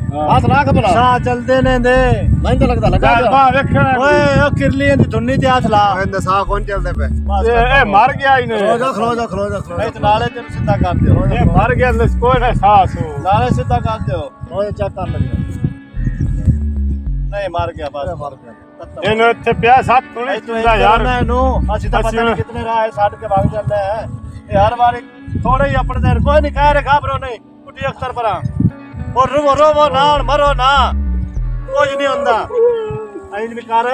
ਹੱਥ ਰੱਖ ਬਲਾ ਸਾਹ ਚਲਦੇ ਨੇ ਦੇ ਨਹੀਂ ਤਾਂ ਲੱਗਦਾ ਲੱਗਾ ਬਾ ਵੇਖਣਾ ਓਏ ਉਹ ਕਿਰਲੀ ਦੀ ਧੁੰਨੀ ਤੇ ਹੱਥ ਲਾ ਇਹਦਾ ਸਾਹ ਕੌਣ ਚੱਲਦੇ ਪਏ ਇਹ ਮਰ ਗਿਆ ਇਹਨੇ ਖਲੋ ਜਾ ਇਹ ਤੇ ਨਾਲੇ ਤੈਨੂੰ ਸਿੱਧਾ ਕਰ ਦਿਓ ਇਹ ਮਰ ਗਿਆ ਕੋਈ ਨਾ ਸਾਸ ਨਾਲੇ ਸਿੱਧਾ ਕਰ ਦਿਓ ਓਏ ਚੱਕ ਕਰ ਲੱਗਿਆ ਨਹੀਂ ਮਰ ਗਿਆ ਬਸ ਮਰ ਗਿਆ ਇਹਨੂੰ ਇੱਥੇ ਪਿਆ 7 ਨਹੀਂ ਚਿੰਦਾ ਯਾਰ ਨੂੰ ਅਸੀਂ ਤਾਂ ਪਤਾ ਨਹੀਂ ਕਿਤਨੇ ਰਾਹ ਛੱਡ ਕੇ ਭਾਗ ਜਾਂਦਾ ਹੈ ਇਹ ਹਰ ਵਾਰੀ ਥੋੜੇ ਹੀ ਆਪਣੇ ਤੇ ਕੋਈ ਨਹੀਂ ਕਹਿ ਰਿਹਾ ਘਬਰੋ ਨਹੀਂ ਕੁੱਟੀ ਅਖਤਰ ਪਰਾਂ और रोवो नाल मरो ना कुछ नहीं होंदा ऐन भी कर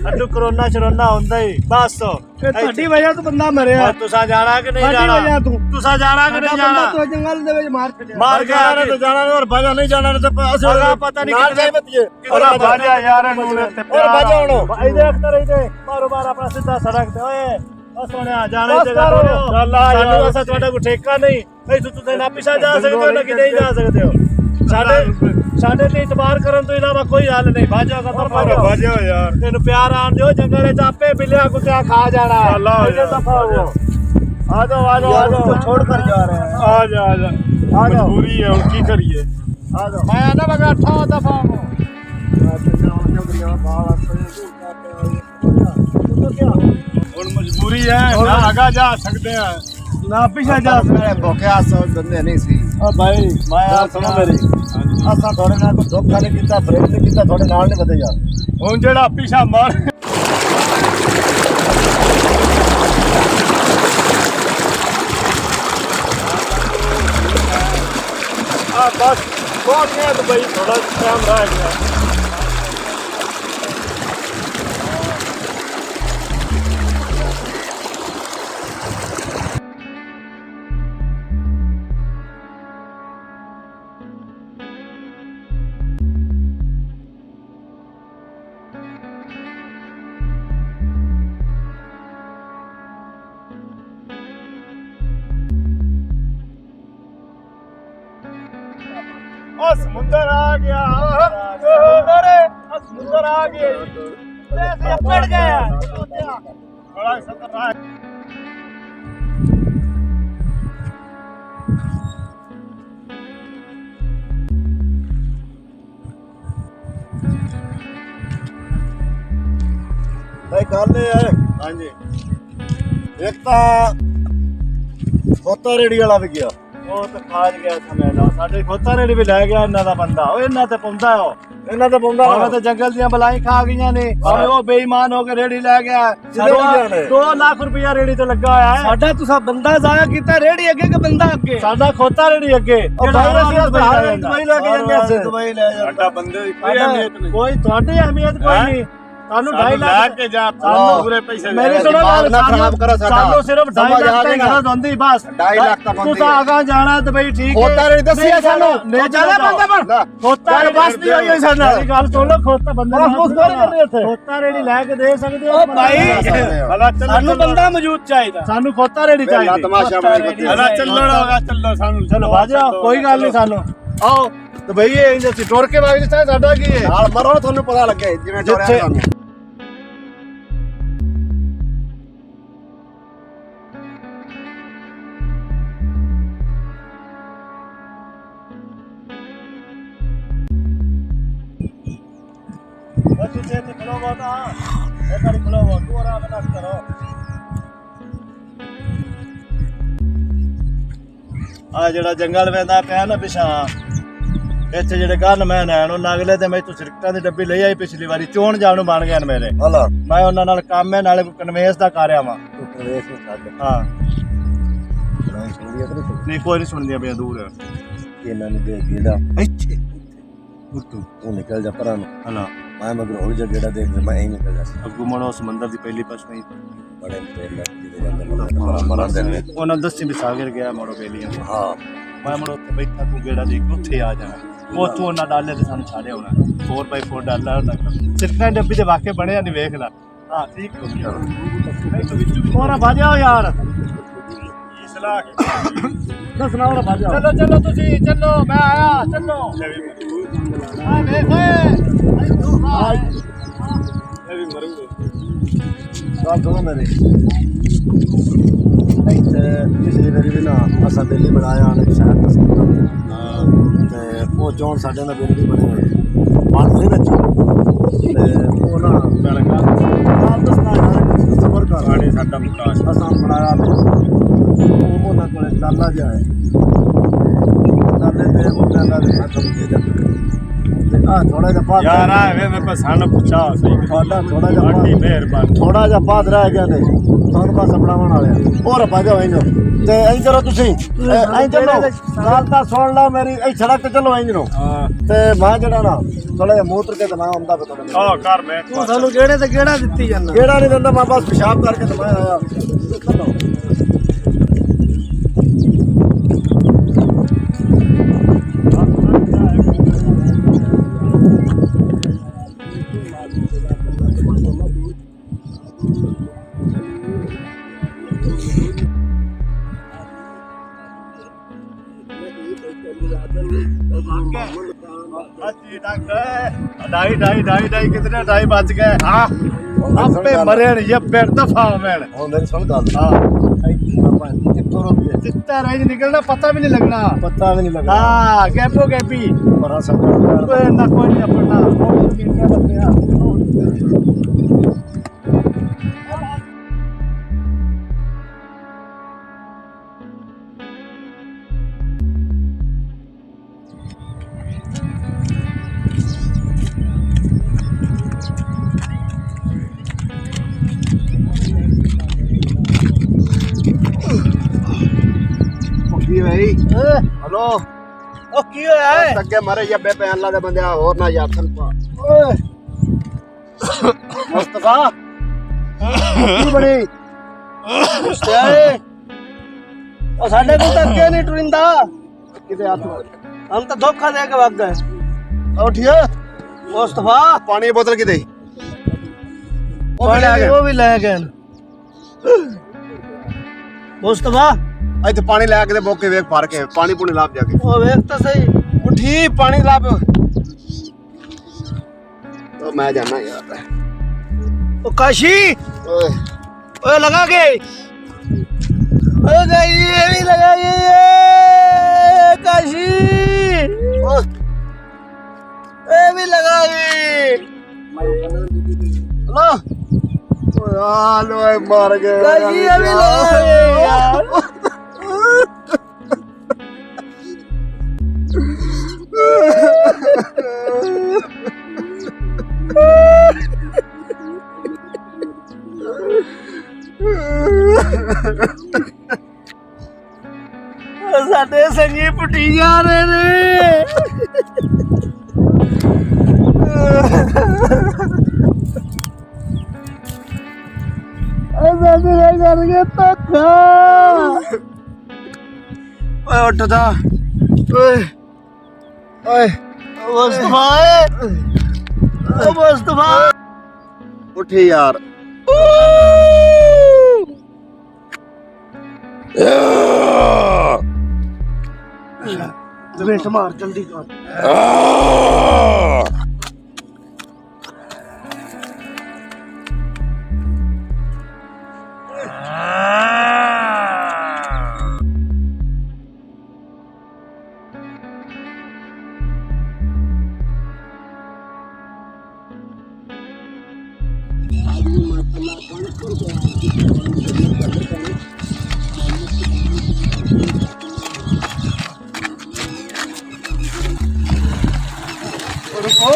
अड्डू कोरोना शरोना होंदा ही बस ਤੁਹਾਡੀ ਵਜ੍ਹਾ ਤੋਂ ਬੰਦਾ ਮਰਿਆ तुसा जाना कि नहीं ਸਾਡੀ ਵਜ੍ਹਾ जाना ਤੋਂ तुसा जाना कि नहीं ਬੰਦਾ जाना ਤੋਂ ਜੰਗਲ ਦੇ ਵਿੱਚ ਮਾਰ ਛੱਡਿਆ मार के आना तो जाना और भजा नहीं जाना तो अगला पता नहीं कितने ਉਹਦਾ ਬਾਜਾ ਯਾਰ ਇਹਨੂੰ ਇੱਥੇ ਪਿਆ इधर अख्तर इधर मारो मार अपना सीधा सड़क ते ओए सोनिया जाने जगह सानू असा ਤੁਹਾਡਾ ਕੋਈ ਠੇਕਾ ਨਹੀਂ ਇੱਥੇ ਤੁਸੀਂ ਨਾ ਪਿਛਾ ਜਾ ਸਕਦੇ ਹੋ ਨਾ ਕਿ ਨਹੀਂ ਜਾ ਸਕਦੇ ਹੋ ਸਾਡੇ ਤੇ ਇਤਬਾਰ ਕਰਨ ਤੋਂ ਇਲਾਵਾ ਕੋਈ ਹੱਲ ਨਹੀਂ ਬਾਜਾ ਕਦਰ ਬਾਜਾ ਯਾਰ ਤੈਨੂੰ ਪਿਆਰ ਆਣ ਦਿਓ ਜੰਗਲ ਵਿੱਚ ਆਪੇ ਬਿੱਲਿਆ ਕੁੱਤਿਆ ਖਾ ਜਾਣਾ ਅੱਲਾ ਇਹਦੇ ਦਫਾ ਹੋ ਆ ਜਾਓ छोड़ कर जा रहे हैं ਆ ਜਾ ਮਜਬੂਰੀ ਹੈ ਹੁਣ ਕੀ ਕਰੀਏ ਮੈਂ ਨਾ ਬਗਾ ਠਾ ਦਫਾ ਹੋ ਹੁਣ ਮਜਬੂਰੀ ਹੈ ਨਾ ਆਗਾ ਜਾ ਸਕਦੇ ਆ ਨਾ ਪਿਛਾ ਜਾ ਸਕਦੇ भूखे सौ बंदे नहीं सी ਓ ਭਾਈ ਮੈਂ ਆ ਸੁਣੋ ਮੇਰੀ असा थोड़े नाल कोई धोखा नहीं कीता फ्रेम नहीं कीता थोड़े नाल नहीं बदे यार ਹੁਣ ਜਿਹੜਾ ਪਿਛਾ ਮਾਰ ਆ ਬਸ ਬਹੁਤ ਗਿਆ ਦੁਬਈ ਥੋੜਾ ਟਾਈਮ ਰਹਿ ਗਿਆ समुंदर आ गया अरे समुंदर आ गया पड़ गया बड़ा खतरनाक भाई गल है हाँ जी एक तो खोता रेड़ी वाला भी गया ਉਹ ਤਾਂ ਖਾਜ ਗਿਆ ਸਮੇਂ ਦਾ ਸਾਡੇ ਖੋਤਾ ਰੇੜੀ ਵੀ ਲੈ ਗਿਆ ਇਹਨਾਂ ਦਾ ਬੰਦਾ ਉਹ ਇਹਨਾਂ ਤੇ ਪਾਉਂਦਾ ਉਹ ਇਹਨਾਂ ਤੇ ਪਾਉਂਦਾ ਭਾਵੇਂ ਤਾਂ ਜੰਗਲ ਦੀਆਂ ਬਲਾਈ ਖਾ ਗਈਆਂ ਨੇ ਭਾਵੇਂ ਉਹ ਬੇਈਮਾਨ ਹੋ ਕੇ ਰੇੜੀ ਲੈ ਗਿਆ ਨੇ 2 ਲੱਖ ਰੁਪਇਆ ਰੇੜੀ ਤੇ ਲੱਗਾ ਹੋਇਆ ਹੈ ਸਾਡਾ ਤੁਸੀਂ ਬੰਦਾ ਜ਼ਾਇਆ ਕੀਤਾ ਰੇੜੀ ਅੱਗੇ ਕਿ ਬੰਦਾ ਅੱਗੇ ਸਾਡਾ ਖੋਤਾ ਰੇੜੀ ਅੱਗੇ ਉਹ ਭਾਈ ਅਸੀਂ ਦੁਬਈ ਲੈ ਕੇ ਜਾਂਦੇ ਅਸੀਂ ਦੁਬਈ ਲੈ ਜਾਂਦੇ ਸਾਡਾ ਬੰਦੇ ਦੀ ਕੋਈ ਅਹਿਮੀਅਤ ਨਹੀਂ ਕੋਈ ਤੁਹਾਡੀ ਅਹਿਮੀਅਤ ਕੋਈ ਨਹੀਂ ਸਾਨੂੰ 2.5 ਲੱਖ ਕੇ ਜਾ ਸਾਨੂੰ ਪੂਰੇ ਪੈਸੇ ਮੇਰੀ ਸੁਣੋ ਗੱਲ ਨਾ ਖਰਾਬ ਕਰੋ ਸਾਡਾ ਸਾਨੂੰ ਸਿਰਫ 2.5 ਲੱਖ ਦੀ ਗਰਜ ਹੁੰਦੀ ਬਸ 2.5 ਲੱਖ ਤੱਕ ਤੂੰ ਤਾਂ ਆਗਾ ਜਾਣਾ ਦੁਬਈ ਠੀਕ ਹੈ ਖੋਤਾ ਨਹੀਂ ਦੱਸਿਆ ਸਾਨੂੰ ਨਹੀਂ ਜਾਣਾ ਬੰਦਾ ਬਣ ਖੋਤਾ ਬਸ ਦੀ ਹੋਈ ਸਾਡਾ ਗੱਲ ਸੁਣ ਲੋ ਖੋਤਾ ਬੰਦਾ ਬਸ ਕਰ ਰਹੇ ਇੱਥੇ ਖੋਤਾ ਰੇੜੀ ਲੈ ਕੇ ਦੇ ਸਕਦੇ ਹੋ ਭਾਈ ਸਾਨੂੰ ਬੰਦਾ ਮੌਜੂਦ ਚਾਹੀਦਾ ਸਾਨੂੰ ਖੋਤਾ ਰੇੜੀ ਚਾਹੀਦੀ ਤਮਾਸ਼ਾ ਬਣਾ ਚੱਲੋ ਸਾਨੂੰ ਚਲੋ ਬਾਜਾ ਕੋਈ ਗੱਲ ਨਹੀਂ ਸਾਨੂੰ ਆਓ ਦੁਬਈ ਇਹ ਅਸੀਂ ਟੁਰ ਕੇ ਵਾਗ ਜਿੱਥੇ ਸਾਡਾ ਕੀ ਹੈ ਨਾਲ ਮਰੋ ਤੁਹਾਨੂੰ ਪਤਾ ਲੱਗੇ ਜਿਵੇਂ ਟੋਰਿਆ ਤੁਹਾਨੂੰ ਜਿੱਥੇ ਤੇ ਖਲੋਵਾ ਤਾਂ ਇਹ ਕੜੀ ਖਲੋਵਾ ਤੂੰ ਆਰਾਮ ਨਾਲ ਕਰੋ ਆ ਜਿਹੜਾ ਜੰਗਲ ਵੇਂਦਾ ਪਿਆ ਨਾ ਪਿਛਾਂ ਇੱਥੇ ਜਿਹੜੇ ਗਨ ਮੈਂ ਨੈਣ ਉਹਨਾਂ ਅਗਲੇ ਤੇ ਮੈਂ ਤੂੰ ਸਿਰਕਟਾਂ ਦੀ ਡੱਬੀ ਲਈ ਆਈ ਪਿਛਲੀ ਵਾਰੀ ਚੋਣ ਜਾਣ ਨੂੰ ਬਣ ਗਏ ਨੇ ਮੇਰੇ ਹਲਾ ਮੈਂ ਉਹਨਾਂ ਨਾਲ ਕੰਮ ਹੈ ਨਾਲੇ ਕਨਵੇਸ ਦਾ ਕਾਰਿਆ ਵਾਂ ਵੇਖ ਛੱਡ ਹਾਂ ਨਹੀਂ ਸੁਣਦੀ ਤੇ ਨਹੀਂ ਕੋਈ ਨਹੀਂ ਸੁਣਦੀਆਂ ਪਿਆ ਦੂਰ ਇਹਨਾਂ ਨੂੰ ਦੇ ਗੇੜਾ ਇੱਥੇ ਤੂੰ ਉਹ ਨਿਕਲ ਜਾ ਪਰਾਂ ਨੂੰ ਹਲਾ ਮੈਂ ਮਗਰ ਹੋ ਜਾ ਗੇੜਾ ਦੇਖ ਮੈਂ ਐਂ ਨਿਕਲ ਜਾ ਅੱਗੂ ਮੜੋ ਸਮੁੰਦਰ ਦੀ ਪਹਿਲੀ ਪਛਾਈ ਬੜੇ ਤੇਲ ਲੱਗਦੇ ਜਾਂਦੇ ਮਰਾਂ ਦੇ ਨੇ ਉਹਨਾਂ ਦੱਸੀ ਵੀ ਸਾਗਰ ਗਿਆ ਮੜੋ ਪਹਿਲੀਆਂ ਹਾਂ ਮੈਂ ਮੜੋ ਉੱਥੇ ਬੈਠਾ ਤੂੰ ਗੇੜਾ ਦੇਖ ਕੇ ਉੱਥੇ ਆ ਜਾਣਾ ਉੱਥੋਂ ਉਹਨਾਂ ਡਾਲੇ ਤੇ ਸਾਨੂੰ ਛਾੜਿਆ ਹੋਣਾ 4x4 ਡਾਲਾ ਹੁੰਦਾ ਸਿੱਕਾ ਡੱਬੀ ਦੇ ਵਾਕੇ ਬਣਿਆ ਨਹੀਂ ਵੇਖ ਲੈ ਹਾਂ ਠੀਕ ਹੋ ਗਿਆ ਹੋਰਾ ਭਾਜਿਆ ਯਾਰ ਸਲਾਹ ਦੱਸਣਾ ਹੋਰਾ ਭਾਜਿਆ ਚਲੋ ਚਲੋ ਤੁਸੀਂ ਚੱਲੋ ਮੈਂ ਆਇਆ ਚੱਲੋ ਆ ਵੇਖ ਆ ਇਹ ਵੀ ਮਰੂਗੇ ਗੱਲ ਸੁਣੋ ਮੇਰੇ ਇੱਥੇ ਪਿਛਲੀ ਵਾਰੀ ਵੀ ਨਾ ਅਸਾਂ ਦਿੱਲੀ ਬਣਾਇਆ ਨੇ ਸ਼ਹਿਰ ਦਾ ਤੇ ਉਹ ਚੋਣ ਸਾਡੇ ਨਾਲ ਬਿਲਕੁਲ ਬਣੇ ਹੋਏ ਪਾਣੀ ਦੇ ਵਿੱਚ ਤੇ ਉਹ ਨਾ ਨਾਲ ਦੱਸਣਾ ਯਾਰ ਸਬਰ ਕਰ ਪਾਣੀ ਸਾਡਾ ਵਿਕਾਸ ਅਸਾਂ ਬਣਾਇਆ ਉਹ ਉਹਨਾਂ ਕੋਲੇ ਡਾਲਾ ਜਾਏ ਡਾਲੇ ਤੇ ਉਹਨਾਂ ਦਾ ਖਤਮ ਦੇ ਜਾਂਦੇ ਤੇ ਆ ਥੋੜਾ ਜਿਹਾ ਬਾਅਦ ਯਾਰ ਆਵੇ ਮੈਂ ਪਸੰਦ ਪੁੱਛਾ ਸਹੀ ਤੁਹਾਡਾ ਥੋੜਾ ਜਿਹਾ ਸਾਡੀ ਮਿਹਰਬਾਨੀ ਥੋੜਾ ਜਿਹਾ ਬਾਅਦ ਰਹਿ ਗਿਆ ਨੇ ਤੁਹਾਨੂੰ ਬਸ ਬਣਾਉਣ ਵਾਲਿਆ ਹੋਰ ਭਾਜੋ ਇਹਨੂੰ ਤੇ ਐਂ ਕਰੋ ਤੁਸੀਂ ਐਂ ਚੱਲੋ ਗੱਲ ਤਾਂ ਸੁਣ ਲਓ ਮੇਰੀ ਇਹ ਸੜਕ ਤੇ ਚੱਲੋ ਐਂ ਨੂੰ ਹਾਂ ਤੇ ਮੈਂ ਜਿਹੜਾ ਨਾ ਥੋੜਾ ਜਿਹਾ ਮੂਤਰ ਕੇ ਦਮਾ ਆਉਂਦਾ ਪਤਾ ਨਹੀਂ ਆ ਕਰ ਮੈਂ ਤੂੰ ਸਾਨੂੰ ਕਿਹੜੇ ਤੇ ਕਿਹੜਾ ਦਿੱਤੀ ਜਾਂਦਾ ਕਿਹੜਾ ਨਹੀਂ ਦਿੰਦਾ ਮੈਂ ਬਸ ਪਿਸ਼ਾਬ ਕਰਕੇ ਦਮਾ ਆਇਆ ढाई कितने ढाई बज गए हाँ आपे मरे ये पेड़ दफा मैंने ਹੁਣ ਮੇਰੀ ਸੁਣ ਗੱਲ हाँ ਕਿੱਥੋਂ ਰੁਕੇ जितना रेंज निकलना पता भी नहीं लगना ਪਤਾ ਵੀ ਨਹੀਂ ਲੱਗਦਾ हाँ गैपो गैपी ਬੜਾ ਸੰਗਤ कोई ना कोई नहीं अपना ਕੀ ਭਾਈ हेलो ओ की होया है ਅੱਗੇ ਮਾਰੇ ਜੱਬੇ ਪੈ ਅੱਲਾ ਦੇ ਬੰਦਿਆ ਹੋਰ ਨਾ ਯਾਰ ਪਾ ओए ਮੁਸਤਫਾ ਕੀ ਬਣੀ ਮੁਸਤਿਆਏ ਉਹ ਸਾਡੇ ਕੋਲ ਤਾਂ ਅੱਗੇ ਨਹੀਂ ਟੁਰਿੰਦਾ ਕਿਤੇ ਹੱਥ ਹਮ ਤਾਂ ਧੋਖਾ ਦੇ ਕੇ ਵਗ ਗਏ ਉਠਿਆ ਮੁਸਤਫਾ ਪਾਣੀ ਦੀ ਬੋਤਲ ਕਿਤੇ ਉਹ ਵੀ ਲੈ ਗਏ ਮੁਸਤਫਾ ਇੱਥੇ ਪਾਣੀ ਲੈ ਕੇ ਤੇ ਬੋਕੇ ਵੇਖ ਭਰ ਕੇ ਪਾਣੀ ਪੂਣੀ ਲਾਭ ਜਾ ਕੇ ਉਹ ਵੇਖ ਤਾਂ ਸਹੀ ਉਠੀ ਪਾਣੀ ਲਾਭ तो मैं जाना यार ਉਹ ਕਾਸ਼ੀ ओए ਓਏ ਲਗਾ ਕੇ ਓ ਗਈ ਇਹ ਵੀ ਲਗਾਈ ਕਾਸ਼ੀ ਇਹ ਵੀ ਲਗਾਈ हेलो ओए आलो मार गए ਕਾਸ਼ੀ ਇਹ ਵੀ ਲਗਾਈ ਯਾਰ ਸਾਡੇ ਸੰਗੀ ਪੁੱਟੀ ਜਾ ਰਹੇ ਨੇ तेरे करके धोखा। ओए उठदा ओए ओए मुस्तफा ओ मुस्तफा उठी यार वेट मार जल्दी कर। रुको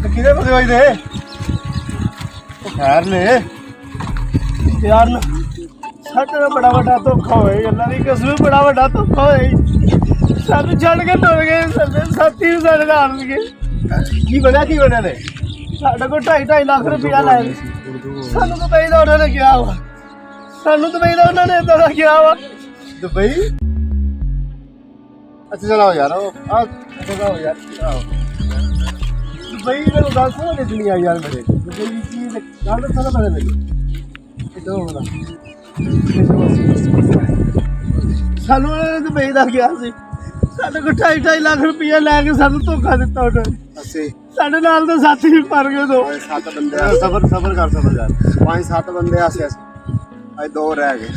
किधर बदे भाई दे खैर ने यार ना ਸਾਡੇ ਨਾਲ ਬੜਾ ਵੱਡਾ ਧੋਖਾ ਹੋਇਆ ਅੱਲਾ ਦੀ ਕਸਮ ਬੜਾ ਵੱਡਾ ਧੋਖਾ ਹੋਇਆ ਸਾਨੂੰ ਛੱਡ ਕੇ ਟੁਰ ਗਏ ਸਾਡੇ ਸਾਥੀ ਵੀ ਸਾਡੇ ਨਾਲ ਗਏ ਕੀ ਬਣਿਆ ਨੇ ਸਾਡੇ ਕੋਲ 2.5 ਲੱਖ ਰੁਪਇਆ ਲੈ ਲਏ ਸਾਨੂੰ ਤਾਂ ਪੈਦਾ ਉਹਨਾਂ ਨੇ ਕਿਹਾ ਵਾ ਸਾਨੂੰ ਤਾਂ ਪੈਦਾ ਉਹਨਾਂ ਨੇ ਏਦਾਂ ਦਾ ਕਿਹਾ ਵਾ दुबई अच्छा चलाओ यार आ चलाओ यार दुबई में तो गाल सुनो नहीं आई यार मेरे दुबई की गाल तो सुनो मेरे इधर होना ਸਾਨੂੰ ਉਹਨਾਂ ਨੇ ਦੁਬਈ ਦਾ ਕਿਹਾ ਸੀ ਸਾਡੇ ਕੋਲ 2.5 ਲੱਖ ਰੁਪਇਆ ਲੈ ਕੇ ਸਾਨੂੰ ਧੋਖਾ ਦਿੱਤਾ ਉਹਨਾਂ ਨੇ अस्सी ਸਾਡੇ ਨਾਲ ਤਾਂ ਸਾਥੀ ਵੀ ਮਰ ਗਏ ਦੋ 7 बंदे सबर कर यार 5-7 बंदे आसे आज 2 रह गए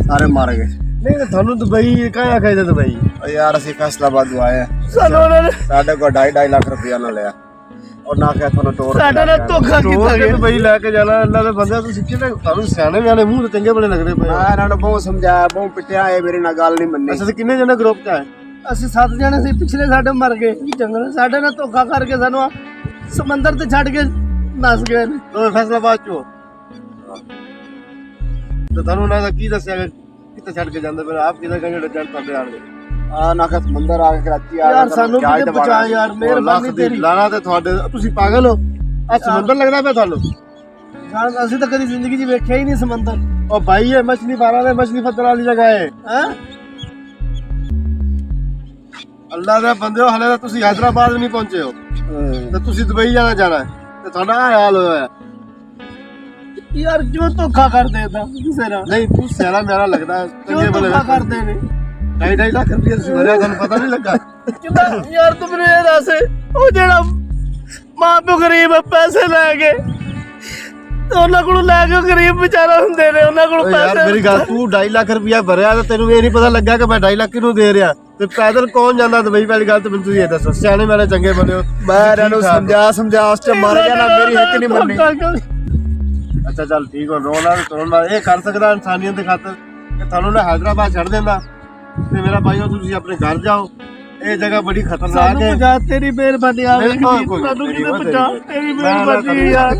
सारे मार गए ਨਹੀਂ ਤਾਂ ਤੁਹਾਨੂੰ ਦੁਬਈ ਕਾਇਆ ਖਾਇਦਾ ਦੁਬਈ और यार असि फैसलाबाद आए हैं ਸਾਨੂੰ ਉਹਨਾਂ ਨੇ साढ़े को 2.5 लाख रुपया ना लिया और ना क्या थोड़ा टोर ਸਾਡੇ ਨਾਲ ਧੋਖਾ ਕੀਤਾ ਗਿਆ ਦੁਬਈ ਲੈ ਕੇ ਜਾਣਾ ਅੱਲਾ ਦੇ ਬੰਦੇ ਤੁਸੀਂ ਕਿਹਨੇ ਤੁਹਾਨੂੰ ਸਿਆਣੇ ਵਾਲੇ ਮੂੰਹ ਤੇ ਚੰਗੇ ਬੜੇ ਲੱਗਦੇ ਪਏ ਮੈਂ ਇਹਨਾਂ ਨੂੰ ਬਹੁਤ ਸਮਝਾਇਆ ਬਹੁਤ ਪਿੱਟਿਆ ਇਹ ਮੇਰੇ ਨਾਲ ਗੱਲ ਨਹੀਂ ਮੰਨੀ ਅੱਛਾ ਕਿੰਨੇ ਜਣੇ ਗਰੁੱਪ ਚ ਆਏ ਅਸੀਂ 7 ਜਣੇ ਸੀ ਪਿਛਲੇ ਸਾਡੇ ਮਰ ਗਏ ਜੰਗਲ ਸਾਡੇ ਨਾਲ ਧੋਖਾ ਕਰਕੇ ਸਾਨੂੰ ਆਹ ਸਮੁੰਦਰ ਤੇ ਛੱਡ ਕੇ ਨਸ ਗਏ ਨੇ तो फैसलाबाद चो तो ਤੁਹਾਨੂੰ ਉਹਨਾਂ ਦਾ ਕੀ ਦੱਸਿਆ ਕਿੱਥੇ ਛੱਡ ਕੇ ਜਾਂਦੇ ਫਿਰ ਆਪ ਕਿਹਦਾ ਕਹਿੰਦੇ ਜੱਟ ਤੁਹਾਡੇ ਆਣਗੇ ਆ ਨਾ ਕਿ ਸਮੁੰਦਰ ਆ ਕੇ ਕਰਾਚੀ ਆ ਯਾਰ ਸਾਨੂੰ ਕਿਤੇ ਬਚਾ ਯਾਰ ਮਿਹਰਬਾਨੀ ਤੇਰੀ ਲਾਣਾ ਤੇ ਤੁਹਾਡੇ ਤੁਸੀਂ ਪਾਗਲ ਹੋ ਆ ਸਮੁੰਦਰ ਲੱਗਦਾ ਪਿਆ ਤੁਹਾਨੂੰ ਯਾਰ ਅਸੀਂ ਤਾਂ ਕਦੀ ਜ਼ਿੰਦਗੀ 'ਚ ਵੇਖਿਆ ਹੀ ਨਹੀਂ ਸਮੁੰਦਰ ਉਹ ਭਾਈ ਇਹ ਮਛਲੀ ਮਾਰਾ ਨੇ ਮਛਲੀ ਫੱਤਰ ਵਾਲੀ ਜਗ੍ਹਾ ਹੈ ਹੈ ਅੱਲਾ ਦੇ ਬੰਦੇ ਹੋ ਹਲੇ ਤਾਂ ਤੁਸੀਂ ਹੈਦਰਾਬਾਦ ਨਹੀਂ ਪਹੁੰਚੇ ਹੋ ਤੇ ਤੁਸੀਂ ਦੁਬਈ ਜਾਣਾ ਹੈ ਤੇ ਤੁਹਾਡਾ ਆ ਹਾਲ ਹੋਇਆ ਯਾਰ ਕਿਉਂ ਧੋਖਾ ਕਰਦੇ ਤਾਂ ਕਿਸੇ ਨਾਲ ਨਹੀਂ ਤੂੰ ਸਿਆਣਾ ਮੇਰਾ ਲੱਗਦਾ ਕਿਉਂ ਧੋਖਾ ਕਰਦੇ ਨੇ 2.5 ਲੱਖ ਰੁਪਏ ਤੁਸੀਂ ਭਰਿਆ ਤੁਹਾਨੂੰ ਪਤਾ ਨਹੀਂ ਲੱਗਾ ਕਿਦਾਂ ਯਾਰ ਤੂੰ ਮੈਨੂੰ ਇਹ ਦੱਸ ਉਹ ਜਿਹੜਾ ਮਾਂ ਪਿਓ ਗਰੀਬ ਆ, ਪੈਸੇ ਲੈ ਕੇ ਤੇ ਉਹਨਾਂ ਕੋਲੋਂ ਲੈ ਕੇ ਗਰੀਬ ਵਿਚਾਰਾ ਹੁੰਦੇ ਨੇ ਉਹਨਾਂ ਕੋਲ ਯਾਰ ਪੈਸੇ ਮੇਰੀ ਗੱਲ ਤੂੰ 2.5 ਲੱਖ ਰੁਪਇਆ ਭਰਿਆ ਤੇ ਤੈਨੂੰ ਇਹ ਨਹੀਂ ਪਤਾ ਲੱਗਾ ਕਿ ਮੈਂ 2.5 ਲੱਖ ਨੂੰ ਦੇ ਰਿਹਾ ਤੇ ਪੈਦਲ ਕੌਣ ਜਾਂਦਾ ਦੁਬਈ ਵਾਲੀ ਗੱਲ ਤੇ ਮੈਨੂੰ ਤੁਸੀਂ ਇਹ ਦੱਸੋ ਸਿਆਣੇ ਮੇਰੇ ਚੰਗੇ ਬਣੇ ਹੋ ਮੈਂ ਇਹਨਾਂ ਨੂੰ ਸਮਝਾ ਉਸ ਤੇ ਮਰ ਗਿਆ ਨਾ ਮੇਰੀ ਹਿੱਕ ਨਹੀਂ ਮੰਨੀ ਅੱਛਾ ਚੱਲ ਠੀਕ ਹੋ ਰੋਣਾ ਤੋੜਨਾ ਇਹ ਕਰ ਸਕਦਾ ਇਨਸਾਨੀਅਤ ਦੇ ਖਾਤਰ ਕਿ ਤੁਹਾਨੂੰ ਨਾ ਹੈਦਰਾਬਾਦ ਛੱਡ ਦਿੰਦਾ ਤੇ ਮੇਰਾ ਭਾਈਓ ਤੁਸੀਂ ਆਪਣੇ ਘਰ ਜਾਓ ਇਹ ਜਗ੍ਹਾ ਬੜੀ ਖਤਰਨਾਕ ਸਾਨੂੰ ਹੈ ਪਹੁੰਚਾ ਤੇਰੀ ਮਿਹਰਬਾਨੀ ਆਵੇਗੀ ਕੋਈ ਸਾਨੂੰ ਮੇਰੀ ਕਿਤੇ ਮਦਦ ਪਹੁੰਚਾ ਤੇਰੀ ਮਿਹਰਬਾਨੀ ਯਾਰ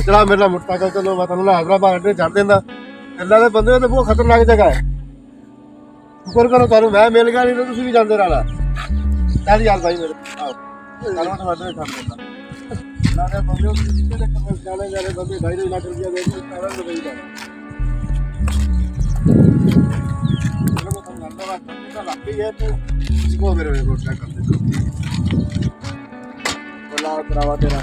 ਚਲਾ ਮੇਰੇ ਨਾਲ ਮੁੱਟਾ ਚਲੋ ਮੈਂ ਤੁਹਾਨੂੰ ਹੈਦਰਾਬਾਦ ਅੱਡੇ ਛੱਡ ਦਿੰਦਾ ਅੱਲਾ ਦੇ ਬੰਦੇ ਤੇ ਬਹੁਤ ਖਤਰਨਾਕ ਜਗ੍ਹਾ ਹੈ ਸ਼ੁਕਰ ਕਰੋ ਤੁਹਾਨੂੰ ਮੈਂ ਮਿਲ ਗਿਆ ਨਹੀਂ ਤਾਂ ਤੁਸੀਂ ਵੀ ਜਾਂਦੇ ਰਹਿਣਾ ਚੱਲ ਯਾਰ ਭਾਈ ਮੇਰੇ ਆਓ ਚਲੋ ਤੁਹਾਡੇ ਛੱਡ ਦਿੰਦਾ ਅੱਲਾ ਦੇ ਬੰਦੇ ਤੁਸੀਂ ਜਿੱਥੇ ਤੱਕ ਪਹੁੰਚਾਣੇ ਜਾਣੇ ਬੰਦੇ 2.5 ਲੱਖ ਰੁਪਇਆ ਦੇ ਕੇ ਸਾਰਾ ਦੁਬਈ ਦਾ ਚਲੋ ਮੈਂ ਤੁਹਾਨੂੰ ਅੰਦਰ ਬਾਤ ਕਰਦਾ ਲੱਗੀ ਹੈ ਤੇ इसको मेरे को चेक कर दे बोला करावा तेरा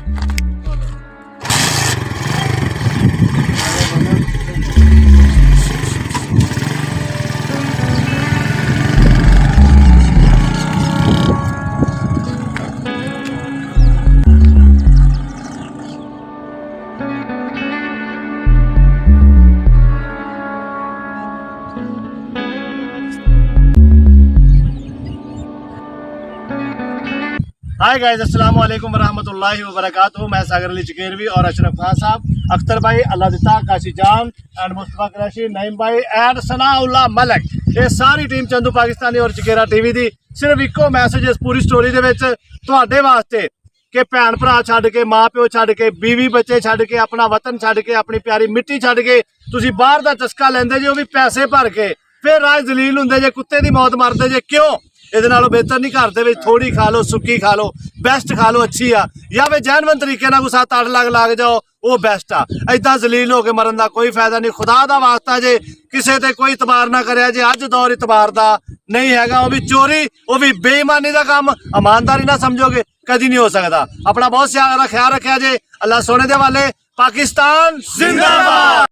हाय गाइस अस्सलाम वालेकुम वरहमतुल्लाहि वबरकातुहू मैं सागर अली चकेरवी और अशरफ खान साहब अख्तर भाई अल्लाह दिता काशी जान एंड मुस्तफा कुरैशी नईम भाई एंड सनाउल्लाह मलक ये सारी टीम चंदू पाकिस्तानी और चकेरा टीवी दी सिर्फ इको मैसेज इस पूरी स्टोरी दे विच तुहाडे वास्ते कि भैन भरा छड्ड के माँ प्यो छड्ड के बीवी बच्चे छड्ड के अपना वतन छड्ड के अपनी प्यारी मिट्टी छड्ड के तुसीं बाहर दा चस्का लैंदे जे वो भी पैसे भर के फिर राज जलील हुंदे जे कुत्ते दी मौत मरदे जे क्यों ਇਹਦੇ ਨਾਲੋਂ ਬਿਹਤਰ ਨਹੀਂ ਘਰ ਦੇ ਵਿੱਚ ਥੋੜੀ ਖਾ ਲਓ, ਸੁੱਕੀ ਖਾ ਲਓ, ਬੈਸਟ ਖਾ ਲਓ, ਅੱਛੀ ਆ। ਜਾਂ ਫਿਰ ਜੈਨੂਇਨ ਤਰੀਕੇ ਨਾਲ ਕੋਈ 7-8 ਲੱਗ ਜਾਓ, ਉਹ ਬੈਸਟ ਆ। ਏਦਾਂ ਜ਼ਲੀਲ ਹੋ ਕੇ ਮਰਨ ਦਾ ਕੋਈ ਫਾਇਦਾ ਨਹੀਂ। ਖੁਦਾ ਦਾ ਵਾਸਤਾ ਜੇ ਕਿਸੇ ਤੇ ਕੋਈ ਇਤਬਾਰ ਨਾ ਕਰਿਆ ਜੇ। ਅੱਜ ਦੌਰ ਇਤਬਾਰ ਦਾ ਨਹੀਂ ਹੈਗਾ। ਉਹ ਵੀ ਚੋਰੀ, ਉਹ ਵੀ ਬੇਈਮਾਨੀ ਦਾ ਕੰਮ ਇਮਾਨਦਾਰੀ ਨਾ ਸਮਝੋਗੇ ਕਦੀ ਨਹੀਂ ਹੋ ਸਕਦਾ। ਆਪਣਾ ਬਹੁਤ ਸਾਰਾ ਖਿਆਲ ਰੱਖਿਆ ਜੇ। ਅੱਲਾਹ ਸੋਹਣੇ ਦੇ ਹਵਾਲੇ। ਪਾਕਿਸਤਾਨ ਜ਼ਿੰਦਾਬਾਦ।